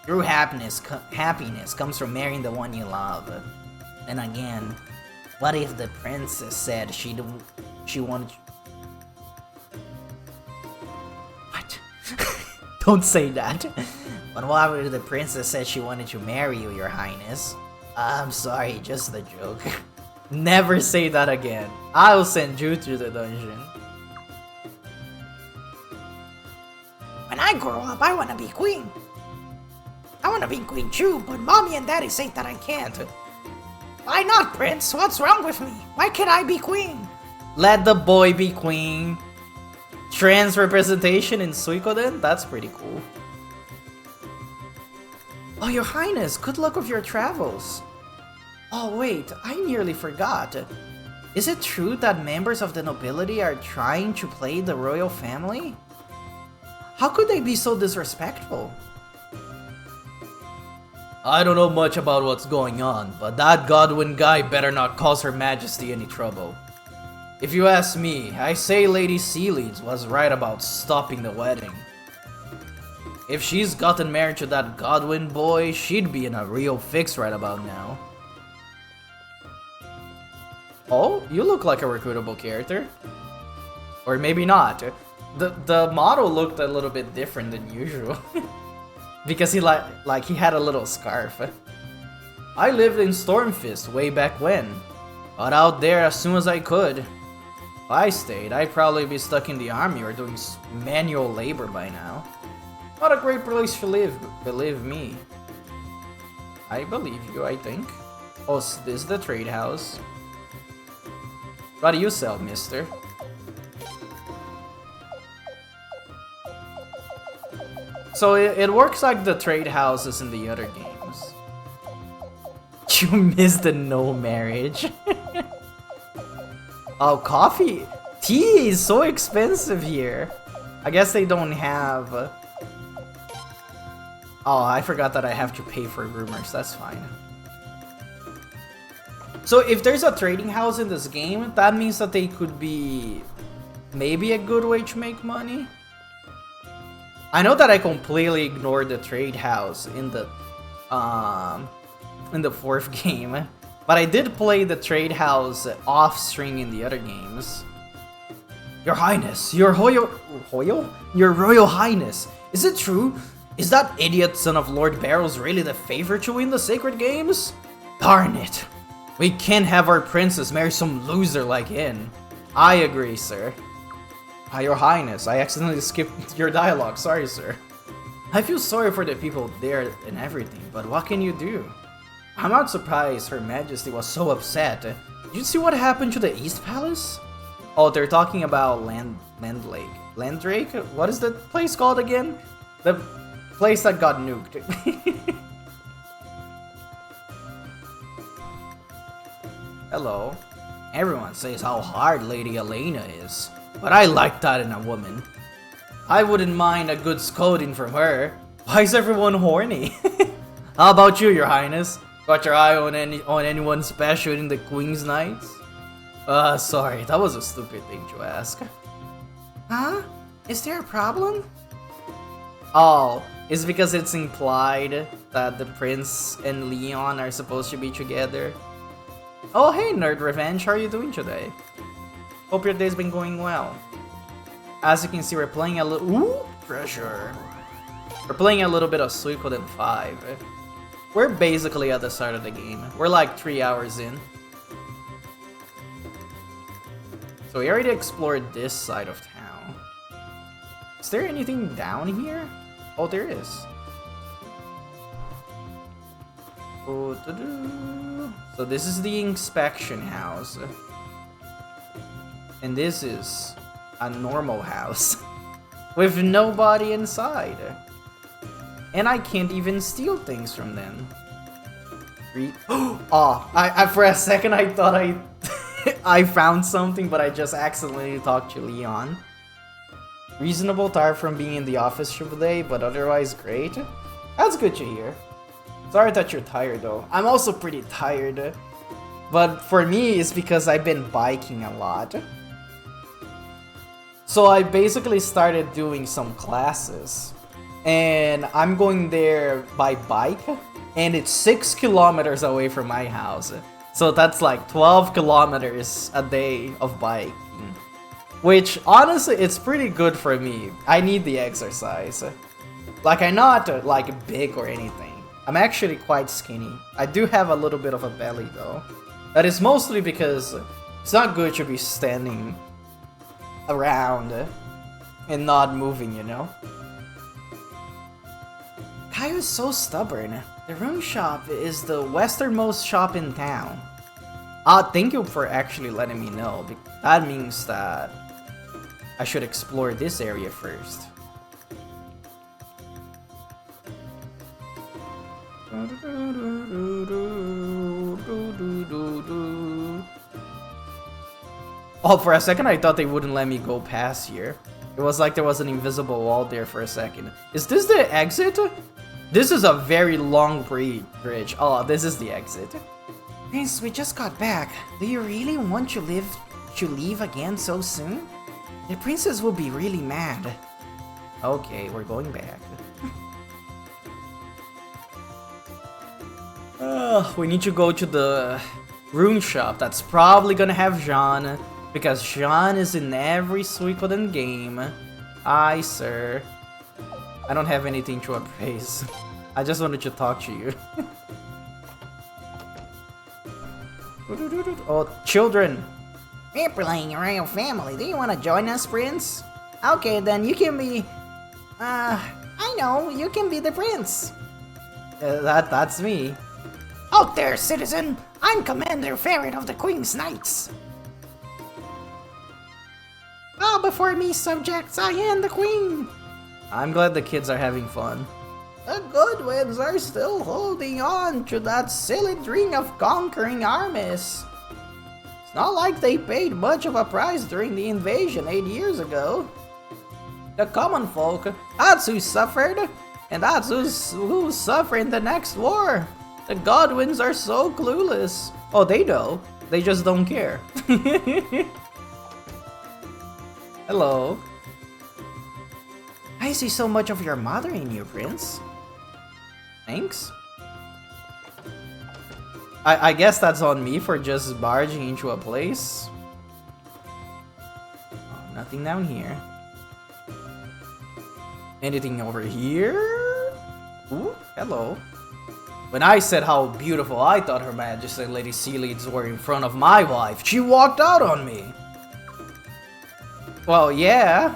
True happiness comes from marrying the one you love. And again, what if the princess said she wanted? What? Don't say that. But what if the princess said she wanted to marry you, Your Highness? I'm sorry, just a joke. Never say that again. I'll send you to the dungeon. When I grow up, I want to be queen. I want to be queen too, but mommy and daddy say that I can't. Why not, Prince? What's wrong with me? Why can't I be queen? Let the boy be queen. Trans representation in Suikoden? That's pretty cool. Oh, Your Highness, good luck with your travels. Oh wait, I nearly forgot. Is it true that members of the nobility are trying to play the royal family? How could they be so disrespectful? I don't know much about what's going on, but that Godwin guy better not cause Her Majesty any trouble. If you ask me, I say Lady Sealeeds was right about stopping the wedding. If she's gotten married to that Godwin boy, she'd be in a real fix right about now. Oh, you look like a recruitable character. Or maybe not. The model looked a little bit different than usual. Because he he had a little scarf. I lived in Stormfist way back when. Got out there as soon as I could. If I stayed, I'd probably be stuck in the army or doing manual labor by now. Not a great place to live, believe me. I believe you, I think. Oh, so this is the trade house. What do you sell, mister? So it works like the trade houses in the other games. You missed the no marriage. Oh, coffee. Tea is so expensive here. I guess they don't have... Oh, I forgot that I have to pay for rumors. That's fine. So if there's a trading house in this game, that means that they could be maybe a good way to make money. I know that I completely ignored the trade house in the 4th game, but I did play the trade house off-stream in the other games. Your Highness, your Royal Highness, is it true? Is that idiot son of Lord Barrows really the favorite to win the Sacred Games? Darn it. We can't have our princess marry some loser like him. I agree, sir. Your Highness, I accidentally skipped your dialogue. Sorry, sir. I feel sorry for the people there and everything, but what can you do? I'm not surprised Her Majesty was so upset. Did you see what happened to the East Palace? Oh, they're talking about Landrake? What is the place called again? The place that got nuked. Hello. Everyone says how hard Lady Elena is, but I like that in a woman. I wouldn't mind a good scolding from her. Why is everyone horny? How about you, Your Highness? Got your eye on anyone special in the Queen's Knights? Sorry, that was a stupid thing to ask. Huh? Is there a problem? Oh, it's because it's implied that the Prince and Leon are supposed to be together. Oh hey Nerd Revenge, how are you doing today? Hope your day's been going well. As you can see, we're playing a little— ooh, pressure. We're playing a little bit of Suikoden V. We're basically at the start of the game. We're like 3 hours in. So we already explored this side of town. Is there anything down here? Oh, there is. So this is the inspection house. And this is a normal house. With nobody inside. And I can't even steal things from them. Oh, I for a second I thought I found something, but I just accidentally talked to Leon. Reasonable, tired from being in the office today, but otherwise great. That's good to hear. Sorry that you're tired though. I'm also pretty tired. But for me, it's because I've been biking a lot. So I basically started doing some classes. And I'm going there by bike. And it's 6 kilometers away from my house. So that's like 12 kilometers a day of biking. Which, honestly, it's pretty good for me. I need the exercise. Like, I'm not, like, big or anything. I'm actually quite skinny. I do have a little bit of a belly, though. That is mostly because it's not good to be standing around and not moving, you know? Kaio's so stubborn. The room shop is the westernmost shop in town. Thank you for actually letting me know. That means that I should explore this area first. Oh, for a second I thought they wouldn't let me go past here. It was like there was an invisible wall there for a second. Is this the exit? This is a very long bridge. Oh, this is the exit. Prince, we just got back. Do you really want to leave again so soon? The princess will be really mad. Okay, we're going back. We need to go to the rune shop. That's probably gonna have Jean, because Jean is in every Suikoden game. Aye, sir. I don't have anything to appraise. I just wanted to talk to you. Oh, children! We're playing a royal family. Do you want to join us, Prince? Okay, then you can be... I know, you can be the prince. That's me. Out there, citizen! I'm Commander Ferret of the Queen's Knights. Bow before me, subjects. I am the Queen. I'm glad the kids are having fun. The good ones are still holding on to that silly dream of conquering armies. It's not like they paid much of a price during the invasion 8 years ago. The common folk, that's who suffered, and that's who's suffering the next war. The Godwins are so clueless. Oh, they know. They just don't care. Hello. I see so much of your mother in you, Prince. Thanks. I guess that's on me for just barging into a place. Oh, nothing down here. Anything over here? Ooh, hello. When I said how beautiful I thought Her Majesty and Lady Sealeeds were in front of my wife, she walked out on me. Well, yeah.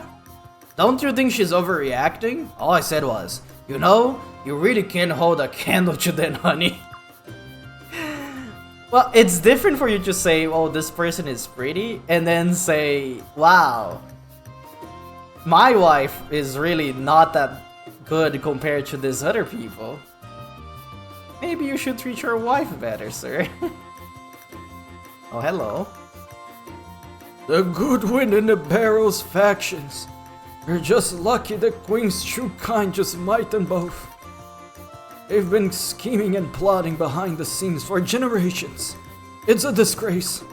Don't you think she's overreacting? All I said was, you know, you really can't hold a candle to them, honey. Well, it's different for you to say, oh, this person is pretty, and then say, wow, my wife is really not that good compared to these other people. Maybe you should treat your wife better, sir. Oh, hello. The Goodwin and the Barrows factions. You're just lucky the Queen's true kind just might them both. They've been scheming and plotting behind the scenes for generations. It's a disgrace.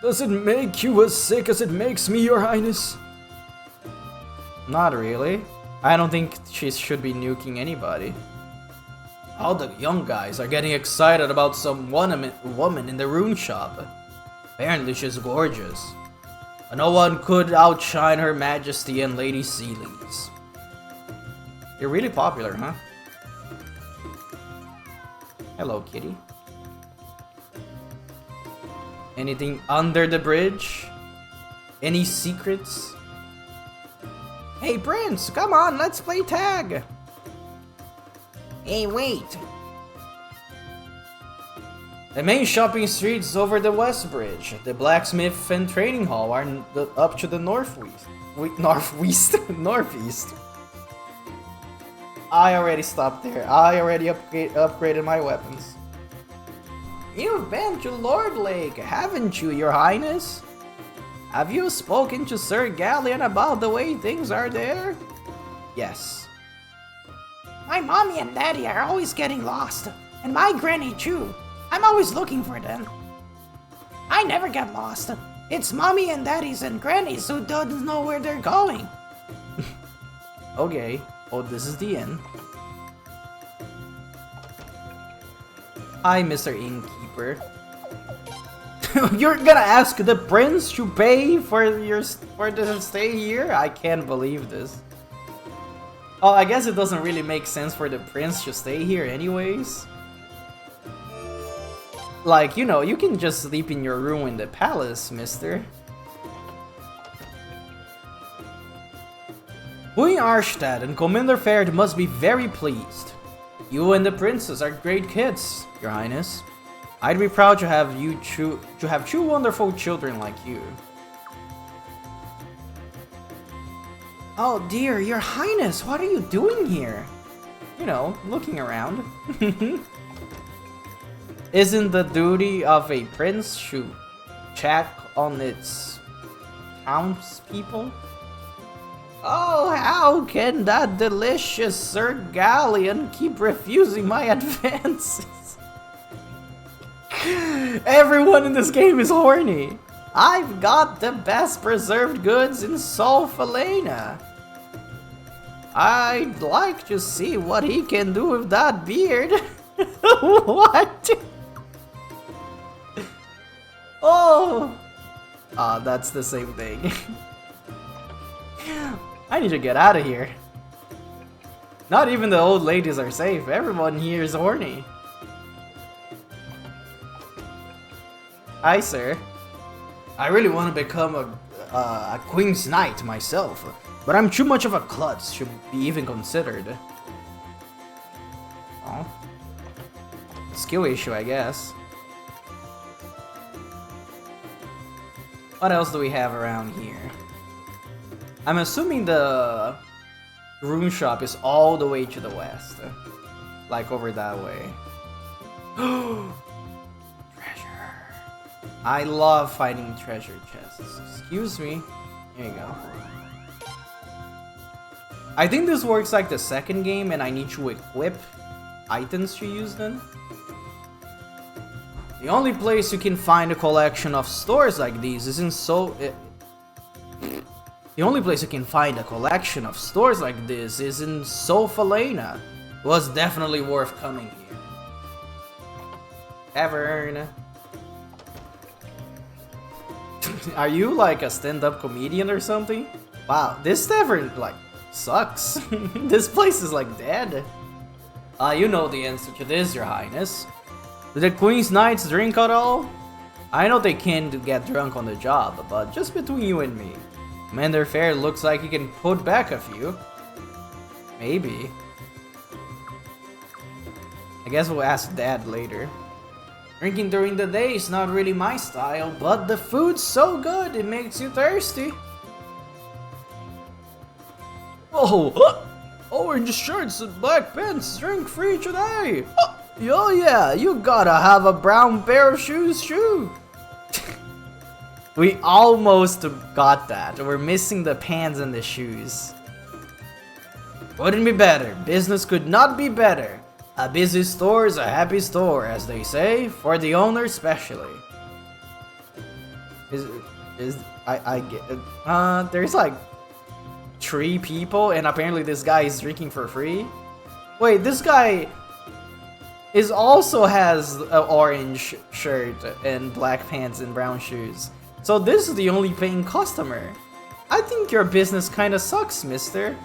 Does it make you as sick as it makes me, Your Highness? Not really. I don't think she should be nuking anybody. All the young guys are getting excited about some woman in the rune shop. Apparently she's gorgeous. But no one could outshine Her Majesty and Lady Seelys. You're really popular, huh? Hello, kitty. Anything under the bridge? Any secrets? Hey, Prince, come on, let's play tag! Hey, wait. The main shopping streets over the West Bridge. The blacksmith and trading hall are up to the northeast. Northeast. I already stopped there. I already upgraded my weapons. You've been to Lord Lake, haven't you, Your Highness? Have you spoken to Sir Galleon about the way things are there? Yes. My mommy and daddy are always getting lost. And my granny too. I'm always looking for them. I never get lost. It's mommy and daddies and grannies who don't know where they're going. Okay. Oh, this is the end. Hi, Mr. Innkeeper. You're gonna ask the prince to pay for the stay here? I can't believe this. Oh, I guess it doesn't really make sense for the prince to stay here anyways. Like, you know, you can just sleep in your room in the palace, mister. Queen Arshtat and Commander Ferd must be very pleased. You and the princess are great kids, Your Highness. I'd be proud to have two wonderful children like you. Oh dear, Your Highness, what are you doing here? You know, looking around. Isn't the duty of a prince to check on its townspeople? Oh, how can that delicious Sir Galleon keep refusing my advances? Everyone in this game is horny. I've got the best preserved goods in Solfalena. I'd like to see what he can do with that beard. What? Oh! Ah, that's the same thing. I need to get out of here. Not even the old ladies are safe. Everyone here is horny. Hi, sir. I really want to become a Queen's Knight myself, but I'm too much of a klutz to be even considered. Oh. Skill issue, I guess. What else do we have around here? I'm assuming the rune shop is all the way to the west. Like over that way. Treasure. I love finding treasure chests. Excuse me. Here you go. I think this works like the second game and I need to equip items to use them. The only place you can find a collection of stores like these is in The only place you can find a collection of stores like this is in Solfalena. It was definitely worth coming here. Tavern. Are you like a stand-up comedian or something? Wow, this tavern like sucks. This place is like dead. You know the answer to this, Your Highness. Do the Queen's Knights drink at all? I know they can't get drunk on the job, but just between you and me, Commander Fair looks like he can put back a few. Maybe. I guess we'll ask Dad later. Drinking during the day is not really my style, but the food's so good it makes you thirsty. Oh! Orange shirts and black pants, drink free today! Oh yeah, you gotta have a brown pair of shoes too! We almost got that. We're missing the pants and the shoes. Wouldn't be better. Business could not be better. A busy store is a happy store, as they say, for the owner especially. I get there's like 3 people and apparently this guy is drinking for free. Wait, this guy also has an orange shirt and black pants and brown shoes. So this is the only paying customer. I think your business kinda sucks, mister.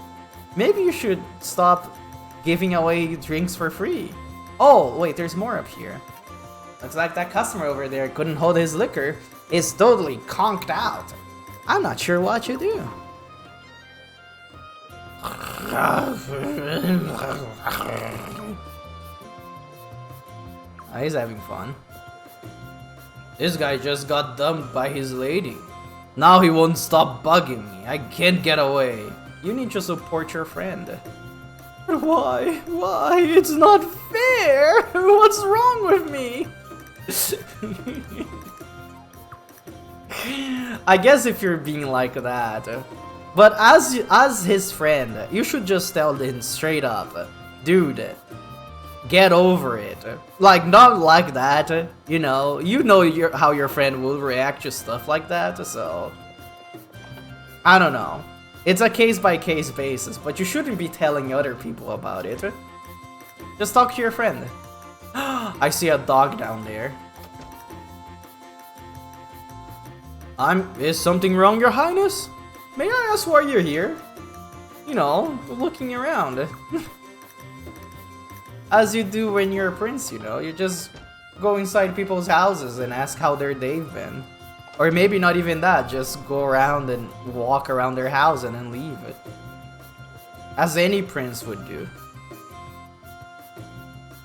Maybe you should stop giving away drinks for free. Oh, wait, there's more up here. Looks like that customer over there couldn't hold his liquor. Is totally conked out. I'm not sure what you do. He's having fun. This guy just got dumped by his lady. Now he won't stop bugging me. I can't get away. You need to support your friend. Why? Why? It's not fair! What's wrong with me? I guess if you're being like that. But as his friend, you should just tell him straight up. Dude, get over it. Like, not like that. You know how your friend will react to stuff like that, so... I don't know. It's a case-by-case basis, but you shouldn't be telling other people about it. Just talk to your friend. I see a dog down there. Is something wrong, Your Highness? May I ask why you're here? You know, looking around. As you do when you're a prince, you know, you just go inside people's houses and ask how their day've been. Or maybe not even that, just go around and walk around their house and then leave it. As any prince would do.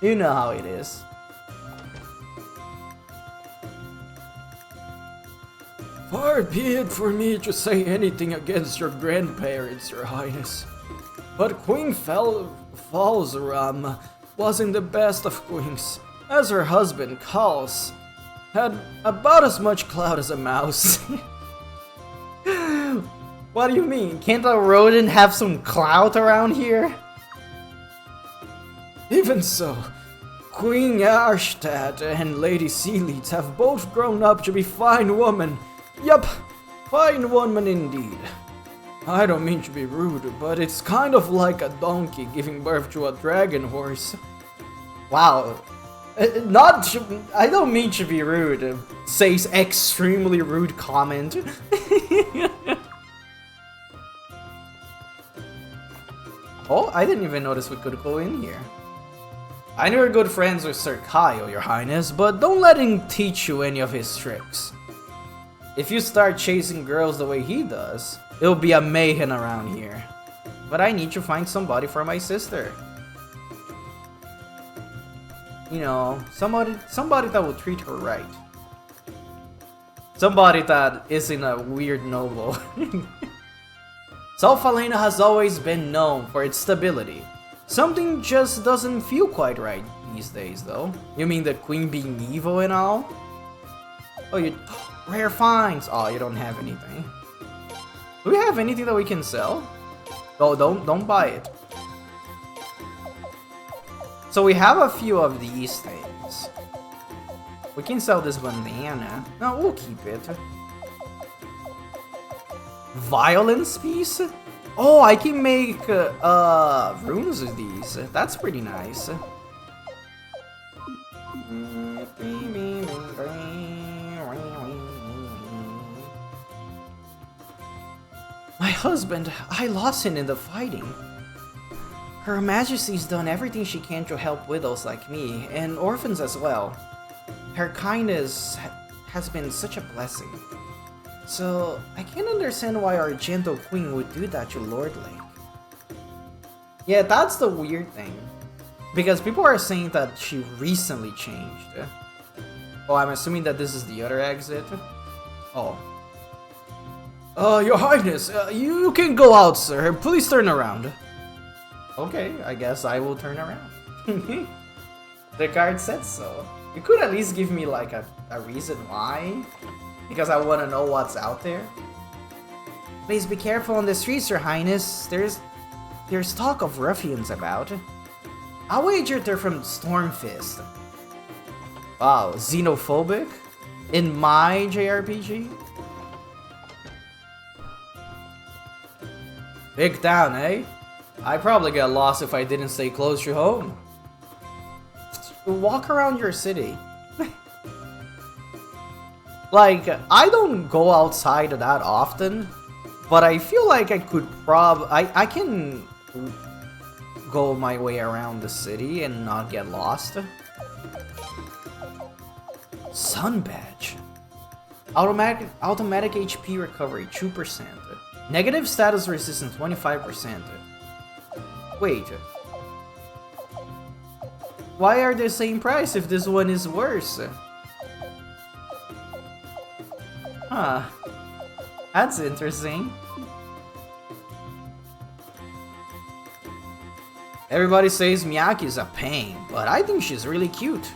You know how it is. Far be it for me to say anything against your grandparents, Your Highness. But Queen Falzaram wasn't the best of queens, as her husband, Kals, had about as much clout as a mouse. What do you mean? Can't a rodent have some clout around here? Even so, Queen Arstad and Lady Seeleeds have both grown up to be fine women. Yup, fine woman indeed. I don't mean to be rude, but it's kind of like a donkey giving birth to a dragon horse. Wow. I don't mean to be rude, says extremely rude comment. Oh, I didn't even notice we could go in here. I know you're good friends with Sir Kyle, Your Highness, but don't let him teach you any of his tricks. If you start chasing girls the way he does, it'll be a mayhem around here. But I need to find somebody for my sister. You know, somebody that will treat her right. Somebody that isn't a weird noble. South Helena has always been known for its stability. Something just doesn't feel quite right these days, though. You mean the queen being evil and all? Oh, you... Rare finds! Oh, you don't have anything. Do we have anything that we can sell? Oh, don't buy it. So we have a few of these things. We can sell this banana. No, we'll keep it. Violence piece? Oh, I can make runes of these. That's pretty nice. My husband, I lost him in the fighting. Her Majesty's done everything she can to help widows like me, and orphans as well. Her kindness has been such a blessing. So, I can't understand why our gentle queen would do that to Lord Lake. Yeah, that's the weird thing. Because people are saying that she recently changed. Oh, I'm assuming that this is the other exit. Oh. Your Highness, you can go out, sir. Please turn around. Okay, I guess I will turn around. The card said so. You could at least give me like a reason why. because I want to know what's out there. Please be careful on the streets, Your Highness. There's talk of ruffians about. I'll wager they're from Stormfist. Wow, xenophobic? In my JRPG? Big town, eh? I'd probably get lost if I didn't stay close to home. Walk around your city. Like, I don't go outside that often, but I feel like I could I can go my way around the city and not get lost. Sun badge. Automatic HP recovery 2%. Negative status resistance 25%. Wait. Why are they the same price if this one is worse? Huh. That's interesting. Everybody says Miyaki is a pain, but I think she's really cute.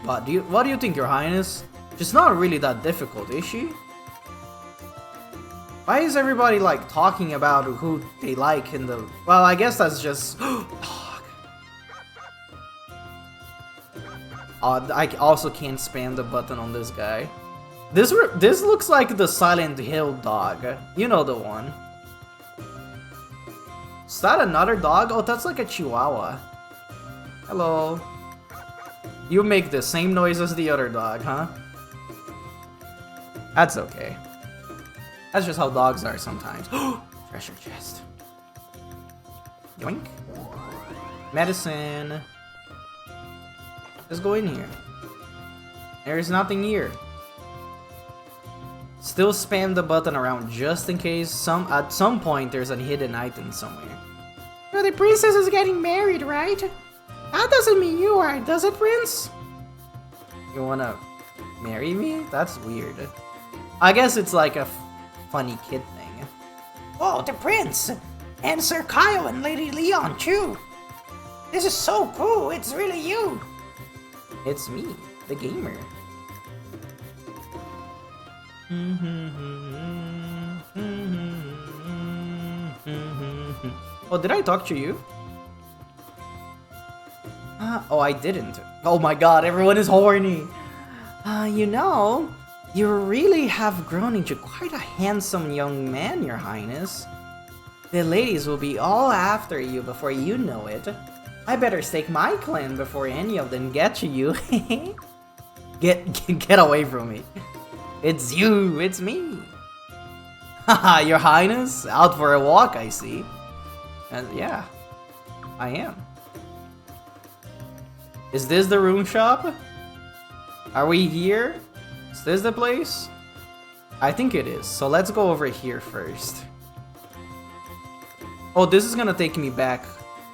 But what do you think, Your Highness? She's not really that difficult, is she? Why is everybody like talking about who they like in the... Well, I guess that's just... Dog. I also can't spam the button on this guy. This looks like the Silent Hill dog. You know the one. Is that another dog? Oh, that's like a Chihuahua. Hello. You make the same noise as the other dog, huh? That's okay. That's just how dogs are sometimes. Treasure chest. Yoink. Medicine. Let's go in here. There's nothing here. Still spam the button around just in case at some point there's a hidden item somewhere. Well, the princess is getting married, right? That doesn't mean you are, does it, Prince? You wanna marry me? That's weird. I guess it's like a funny kid thing. Oh, the prince! And Sir Kyle and Lady Leon, too! This is so cool, it's really you! It's me, the gamer. Oh, did I talk to you? Oh, I didn't. Oh my god, everyone is horny! You know, you really have grown into quite a handsome young man, Your Highness. The ladies will be all after you before you know it. I better stake my claim before any of them get to you. Get away from me. It's you, it's me. Haha, Your Highness, out for a walk, I see. And yeah, I am. Is this the rune shop? Are we here? Is this the place? I think it is, so let's go over here first. Oh, this is gonna take me back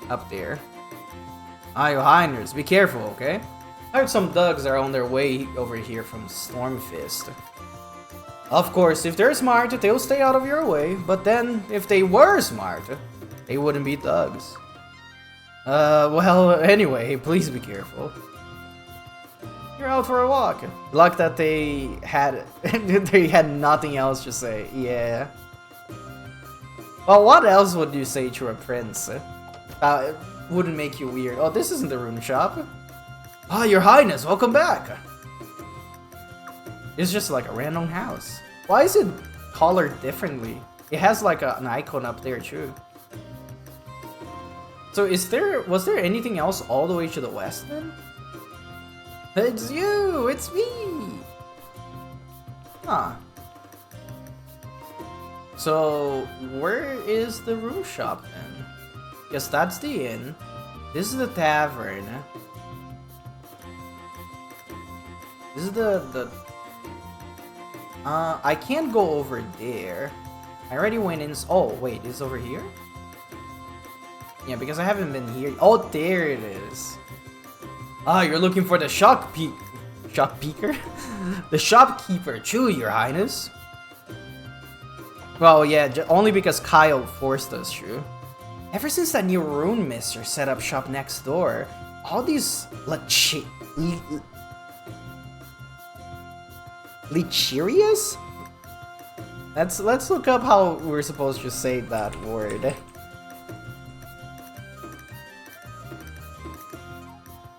up there. Your Highness, be careful, okay? I heard some thugs are on their way over here from Stormfist. Of course, if they're smart, they'll stay out of your way, but then, if they were smart, they wouldn't be thugs. Well, anyway, please be careful. You're out for a walk. Luck that they had nothing else to say. Yeah. Well, what else would you say to a prince? It wouldn't make you weird. Oh, this isn't the rune shop. Your Highness, welcome back. It's just like a random house. Why is it colored differently? It has like an icon up there too. So was there anything else all the way to the west then? It's you! It's me! Huh. So, where is the rune shop then? Guess that's the inn. This is the tavern. This is the... I can't go over there. I already went in... Oh, wait, it's over here? Yeah, because I haven't been here. Oh, there it is. You're looking for the shopkeeper? The shopkeeper, too, Your Highness. Well, yeah, only because Kyle forced us to. Ever since that new rune mister set up shop next door, all these Lecherous? Let's look up how we're supposed to say that word.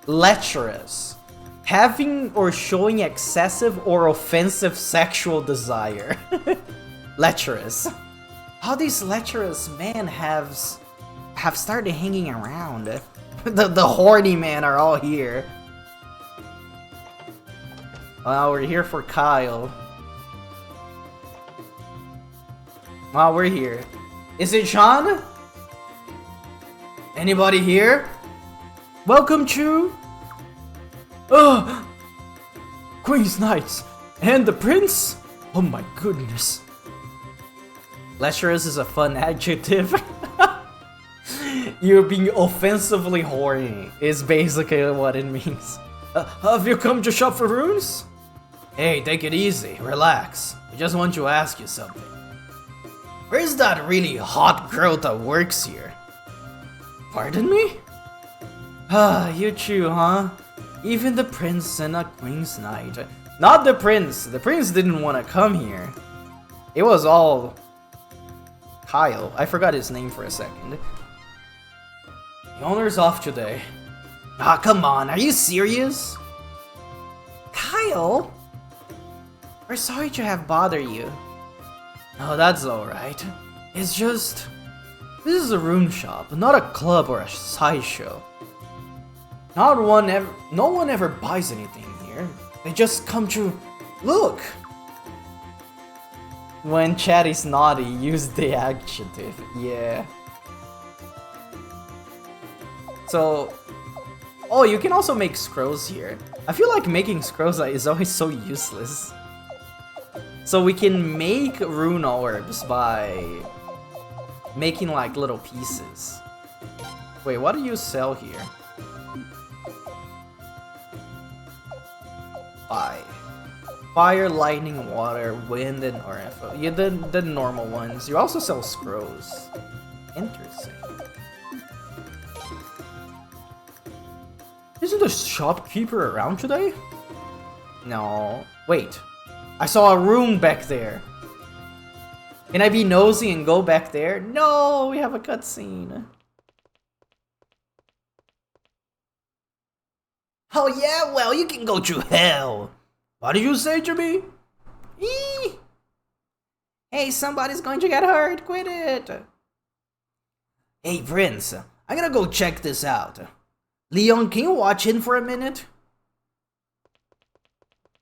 Lecherous. Having or showing excessive or offensive sexual desire. Lecherous. How these lecherous men have started hanging around. The horny men are all here. Well, we're here for Kyle. Well, we're here. Is it Sean? Anybody here? Welcome to... Oh! Queen's Knights! And the Prince? Oh my goodness. Lecherous is a fun adjective. You're being offensively horny is basically what it means. Have you come to shop for runes? Hey, take it easy, relax. I just want to ask you something. Where's that really hot girl that works here? Pardon me? Ah, you two, huh? Even the prince and a queen's knight. Not the prince. The prince didn't want to come here. It was all... Kyle. I forgot his name for a second. The owner's off today. Ah, come on. Are you serious? Kyle? We're sorry to have bothered you. Oh, that's alright. It's just... This is a rune shop, not a club or a sideshow. No one ever buys anything here. They just come to look. When Chad is naughty, use the adjective. Yeah. So, oh, you can also make scrolls here. I feel like making scrolls is always so useless. So we can make rune orbs by making like little pieces. Wait, what do you sell here? Buy. Fire, lightning, water, wind, and RFO. Yeah, the normal ones. You also sell scrolls. Interesting. Isn't the shopkeeper around today? No. Wait. I saw a room back there. Can I be nosy and go back there? No, we have a cutscene. Oh yeah, well, you can go to hell. What did you say to me? Eee. Hey, somebody's going to get hurt. Quit it. Hey, Prince. I'm gonna go check this out. Leon, can you watch in for a minute?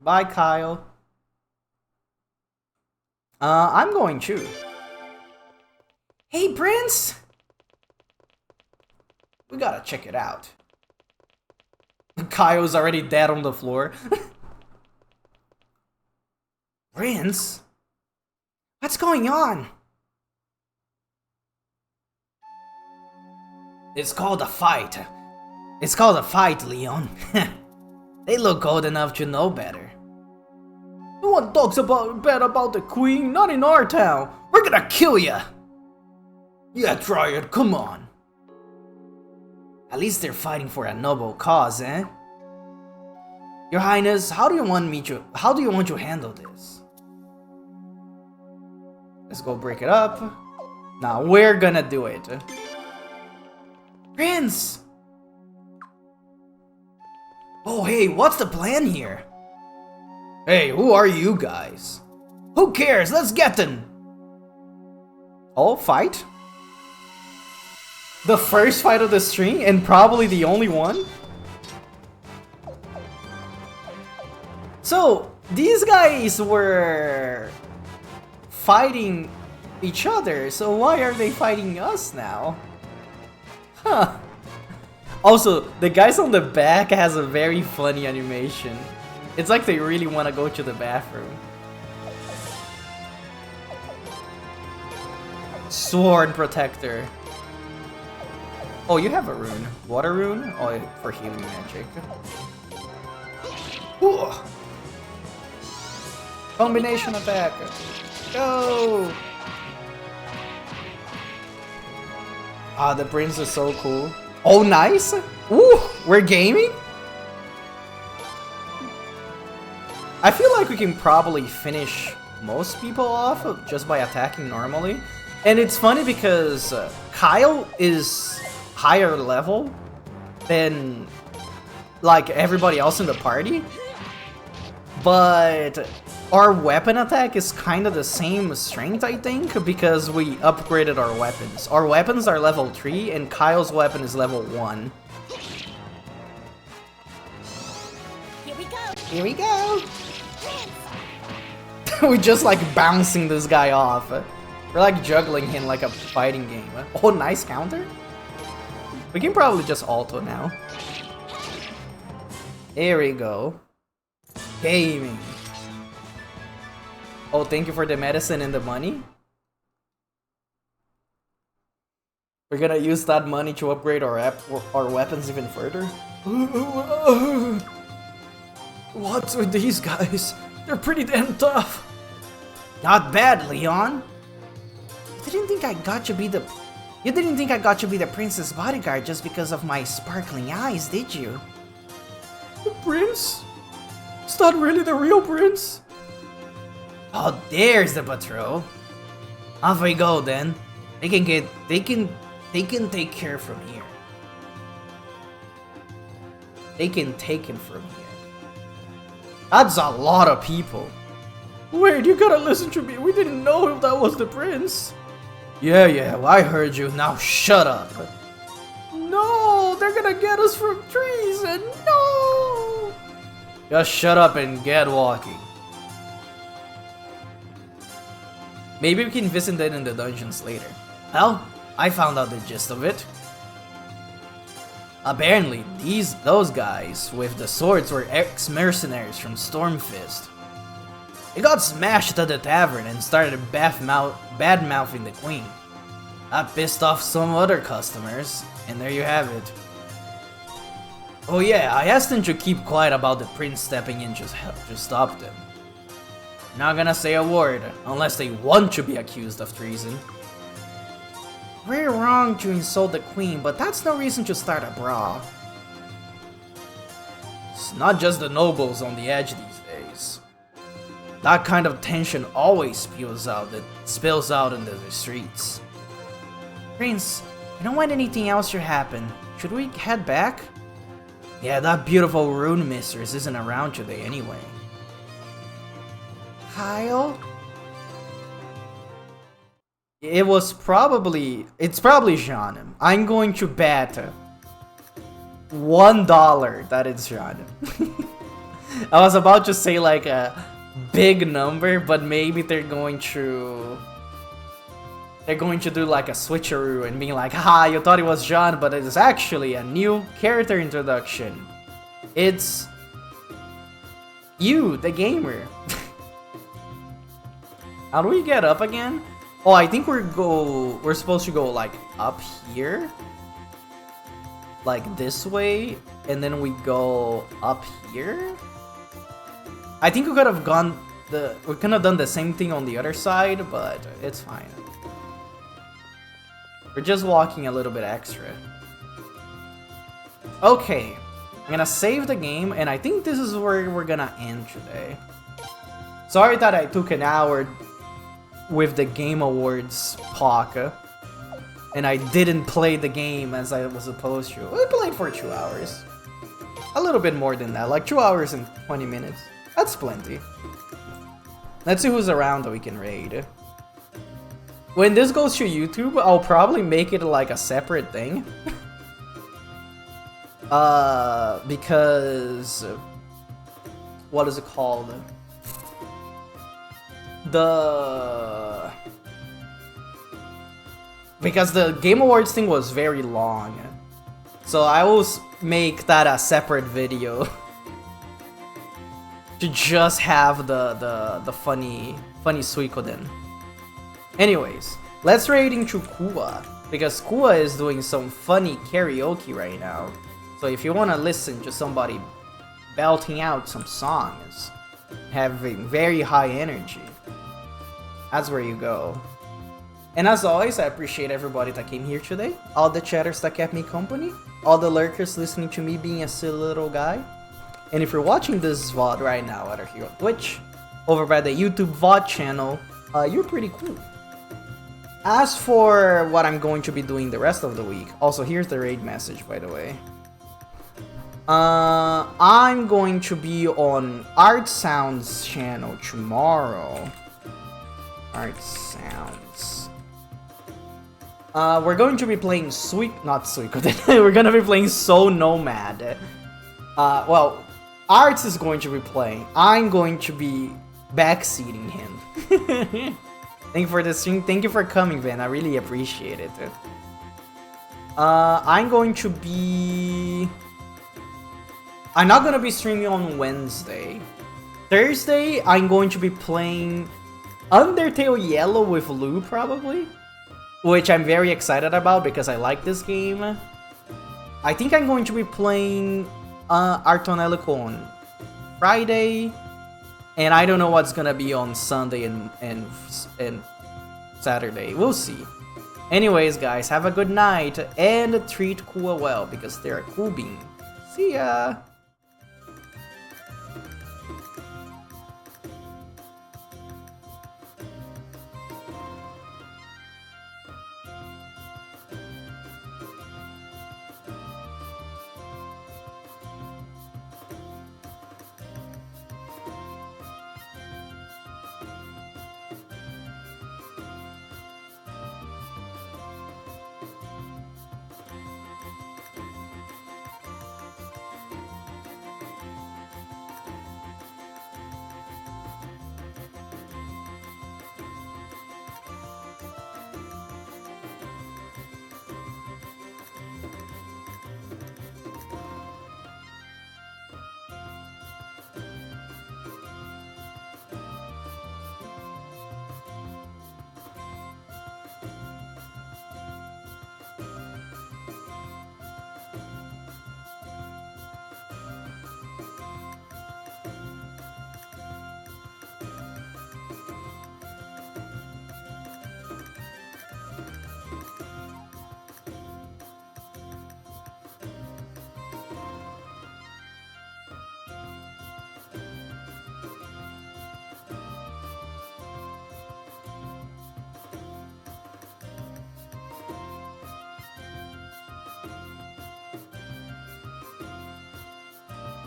Bye, Kyle. I'm going too. Hey, Prince! We gotta check it out. Kyle's already dead on the floor. Prince? What's going on? It's called a fight. It's called a fight, Leon. They look old enough to know better. No one talks bad about the queen, not in our town. We're gonna kill ya! Yeah, try it, come on. At least they're fighting for a noble cause, eh? Your Highness, how do you want to handle this? Let's go break it up. Now we're gonna do it. Prince! Oh hey, what's the plan here? Hey, who are you guys? Who cares? Let's get them! Oh, fight? The first fight of the stream, and probably the only one? So, these guys were fighting each other, so why are they fighting us now? Huh. Also, the guys on the back has a very funny animation. It's like they really want to go to the bathroom. Sword Protector. Oh, you have a rune. Water rune? Oh, for healing magic. Ooh. Combination attack. Go! Ah, the prince is so cool. Oh, nice! Ooh, we're gaming? I feel like we can probably finish most people off just by attacking normally. And it's funny because Kyle is higher level than like everybody else in the party. But our weapon attack is kind of the same strength, I think, because we upgraded our weapons. Our weapons are level 3 and Kyle's weapon is level 1. Here we go. Here we go. We just like bouncing this guy off. We're like juggling him like a fighting game. Oh, nice counter. We can probably just auto now. There we go. Gaming. Oh, thank you for the medicine and the money. We're gonna use that money to upgrade our weapons even further. What's with these guys? They're pretty damn tough. Not bad, Leon. You didn't think I got to be the princess bodyguard just because of my sparkling eyes, did you? The prince? It's not really the real prince. Oh, there's the patrol. Off we go then. They can take care from here. They can take him from here. That's a lot of people. Wait, you gotta listen to me. We didn't know if that was the prince. Yeah, well, I heard you. Now shut up. No, they're gonna get us from treason. No. Just shut up and get walking. Maybe we can visit them in the dungeons later. Well, I found out the gist of it. Apparently, those guys with the swords were ex-mercenaries from Stormfist. They got smashed at the tavern and started bad-mouthing the queen. That pissed off some other customers, and there you have it. Oh yeah, I asked them to keep quiet about the prince stepping in just stop them. Not gonna say a word, unless they want to be accused of treason. We're wrong to insult the queen, but that's no reason to start a brawl. It's not just the nobles on the edge these days. That kind of tension always spills out into the streets. Prince, I don't want anything else to happen. Should we head back? Yeah, that beautiful rune mistress isn't around today anyway. Kyle? It's probably Jeanne. I'm going to bet $1 that it's Jeanne. I was about to say like a big number, but maybe they're going to do like a switcheroo and being like, haha, you thought it was Jeanne, but it is actually a new character introduction. It's you, the gamer. How do we get up again? Oh, I think we're supposed to go like up here, like this way, and then we go up here. I think we could have done the same thing on the other side, but it's fine. We're just walking a little bit extra. Okay, I'm gonna save the game, and I think this is where we're gonna end today. Sorry that I took an hour with the Game Awards talk, and I didn't play the game as I was supposed to. I played for 2 hours. A little bit more than that, like 2 hours and 20 minutes. That's plenty. Let's see who's around that we can raid. When this goes to YouTube, I'll probably make it like a separate thing. Because... what is it called? Because the Game Awards thing was very long. So I will make that a separate video. To just have the funny Suikoden. Anyways, let's raid into Kua. Because Kua is doing some funny karaoke right now. So if you want to listen to somebody belting out some songs, having very high energy, that's where you go. And as always, I appreciate everybody that came here today, all the chatters that kept me company, all the lurkers listening to me being a silly little guy. And if you're watching this VOD right now, either here on Twitch, over by the YouTube VOD channel, you're pretty cool. As for what I'm going to be doing the rest of the week, also here's the raid message, by the way. I'm going to be on Art Sounds channel tomorrow. Art Sounds. We're going to be playing not Suikoden. We're gonna be playing So Nomad. Well, Arts is going to be playing. I'm going to be backseating him. Thank you for the stream. Thank you for coming, Van. I really appreciate it. I'm not gonna be streaming on Wednesday. Thursday, I'm going to be playing Undertale Yellow with Lou, probably. Which I'm very excited about because I like this game. I think I'm going to be playing Artonelico on Friday. And I don't know what's gonna be on Sunday and Saturday. We'll see. Anyways, guys, have a good night and treat Kua well because they're a cool bean. See ya!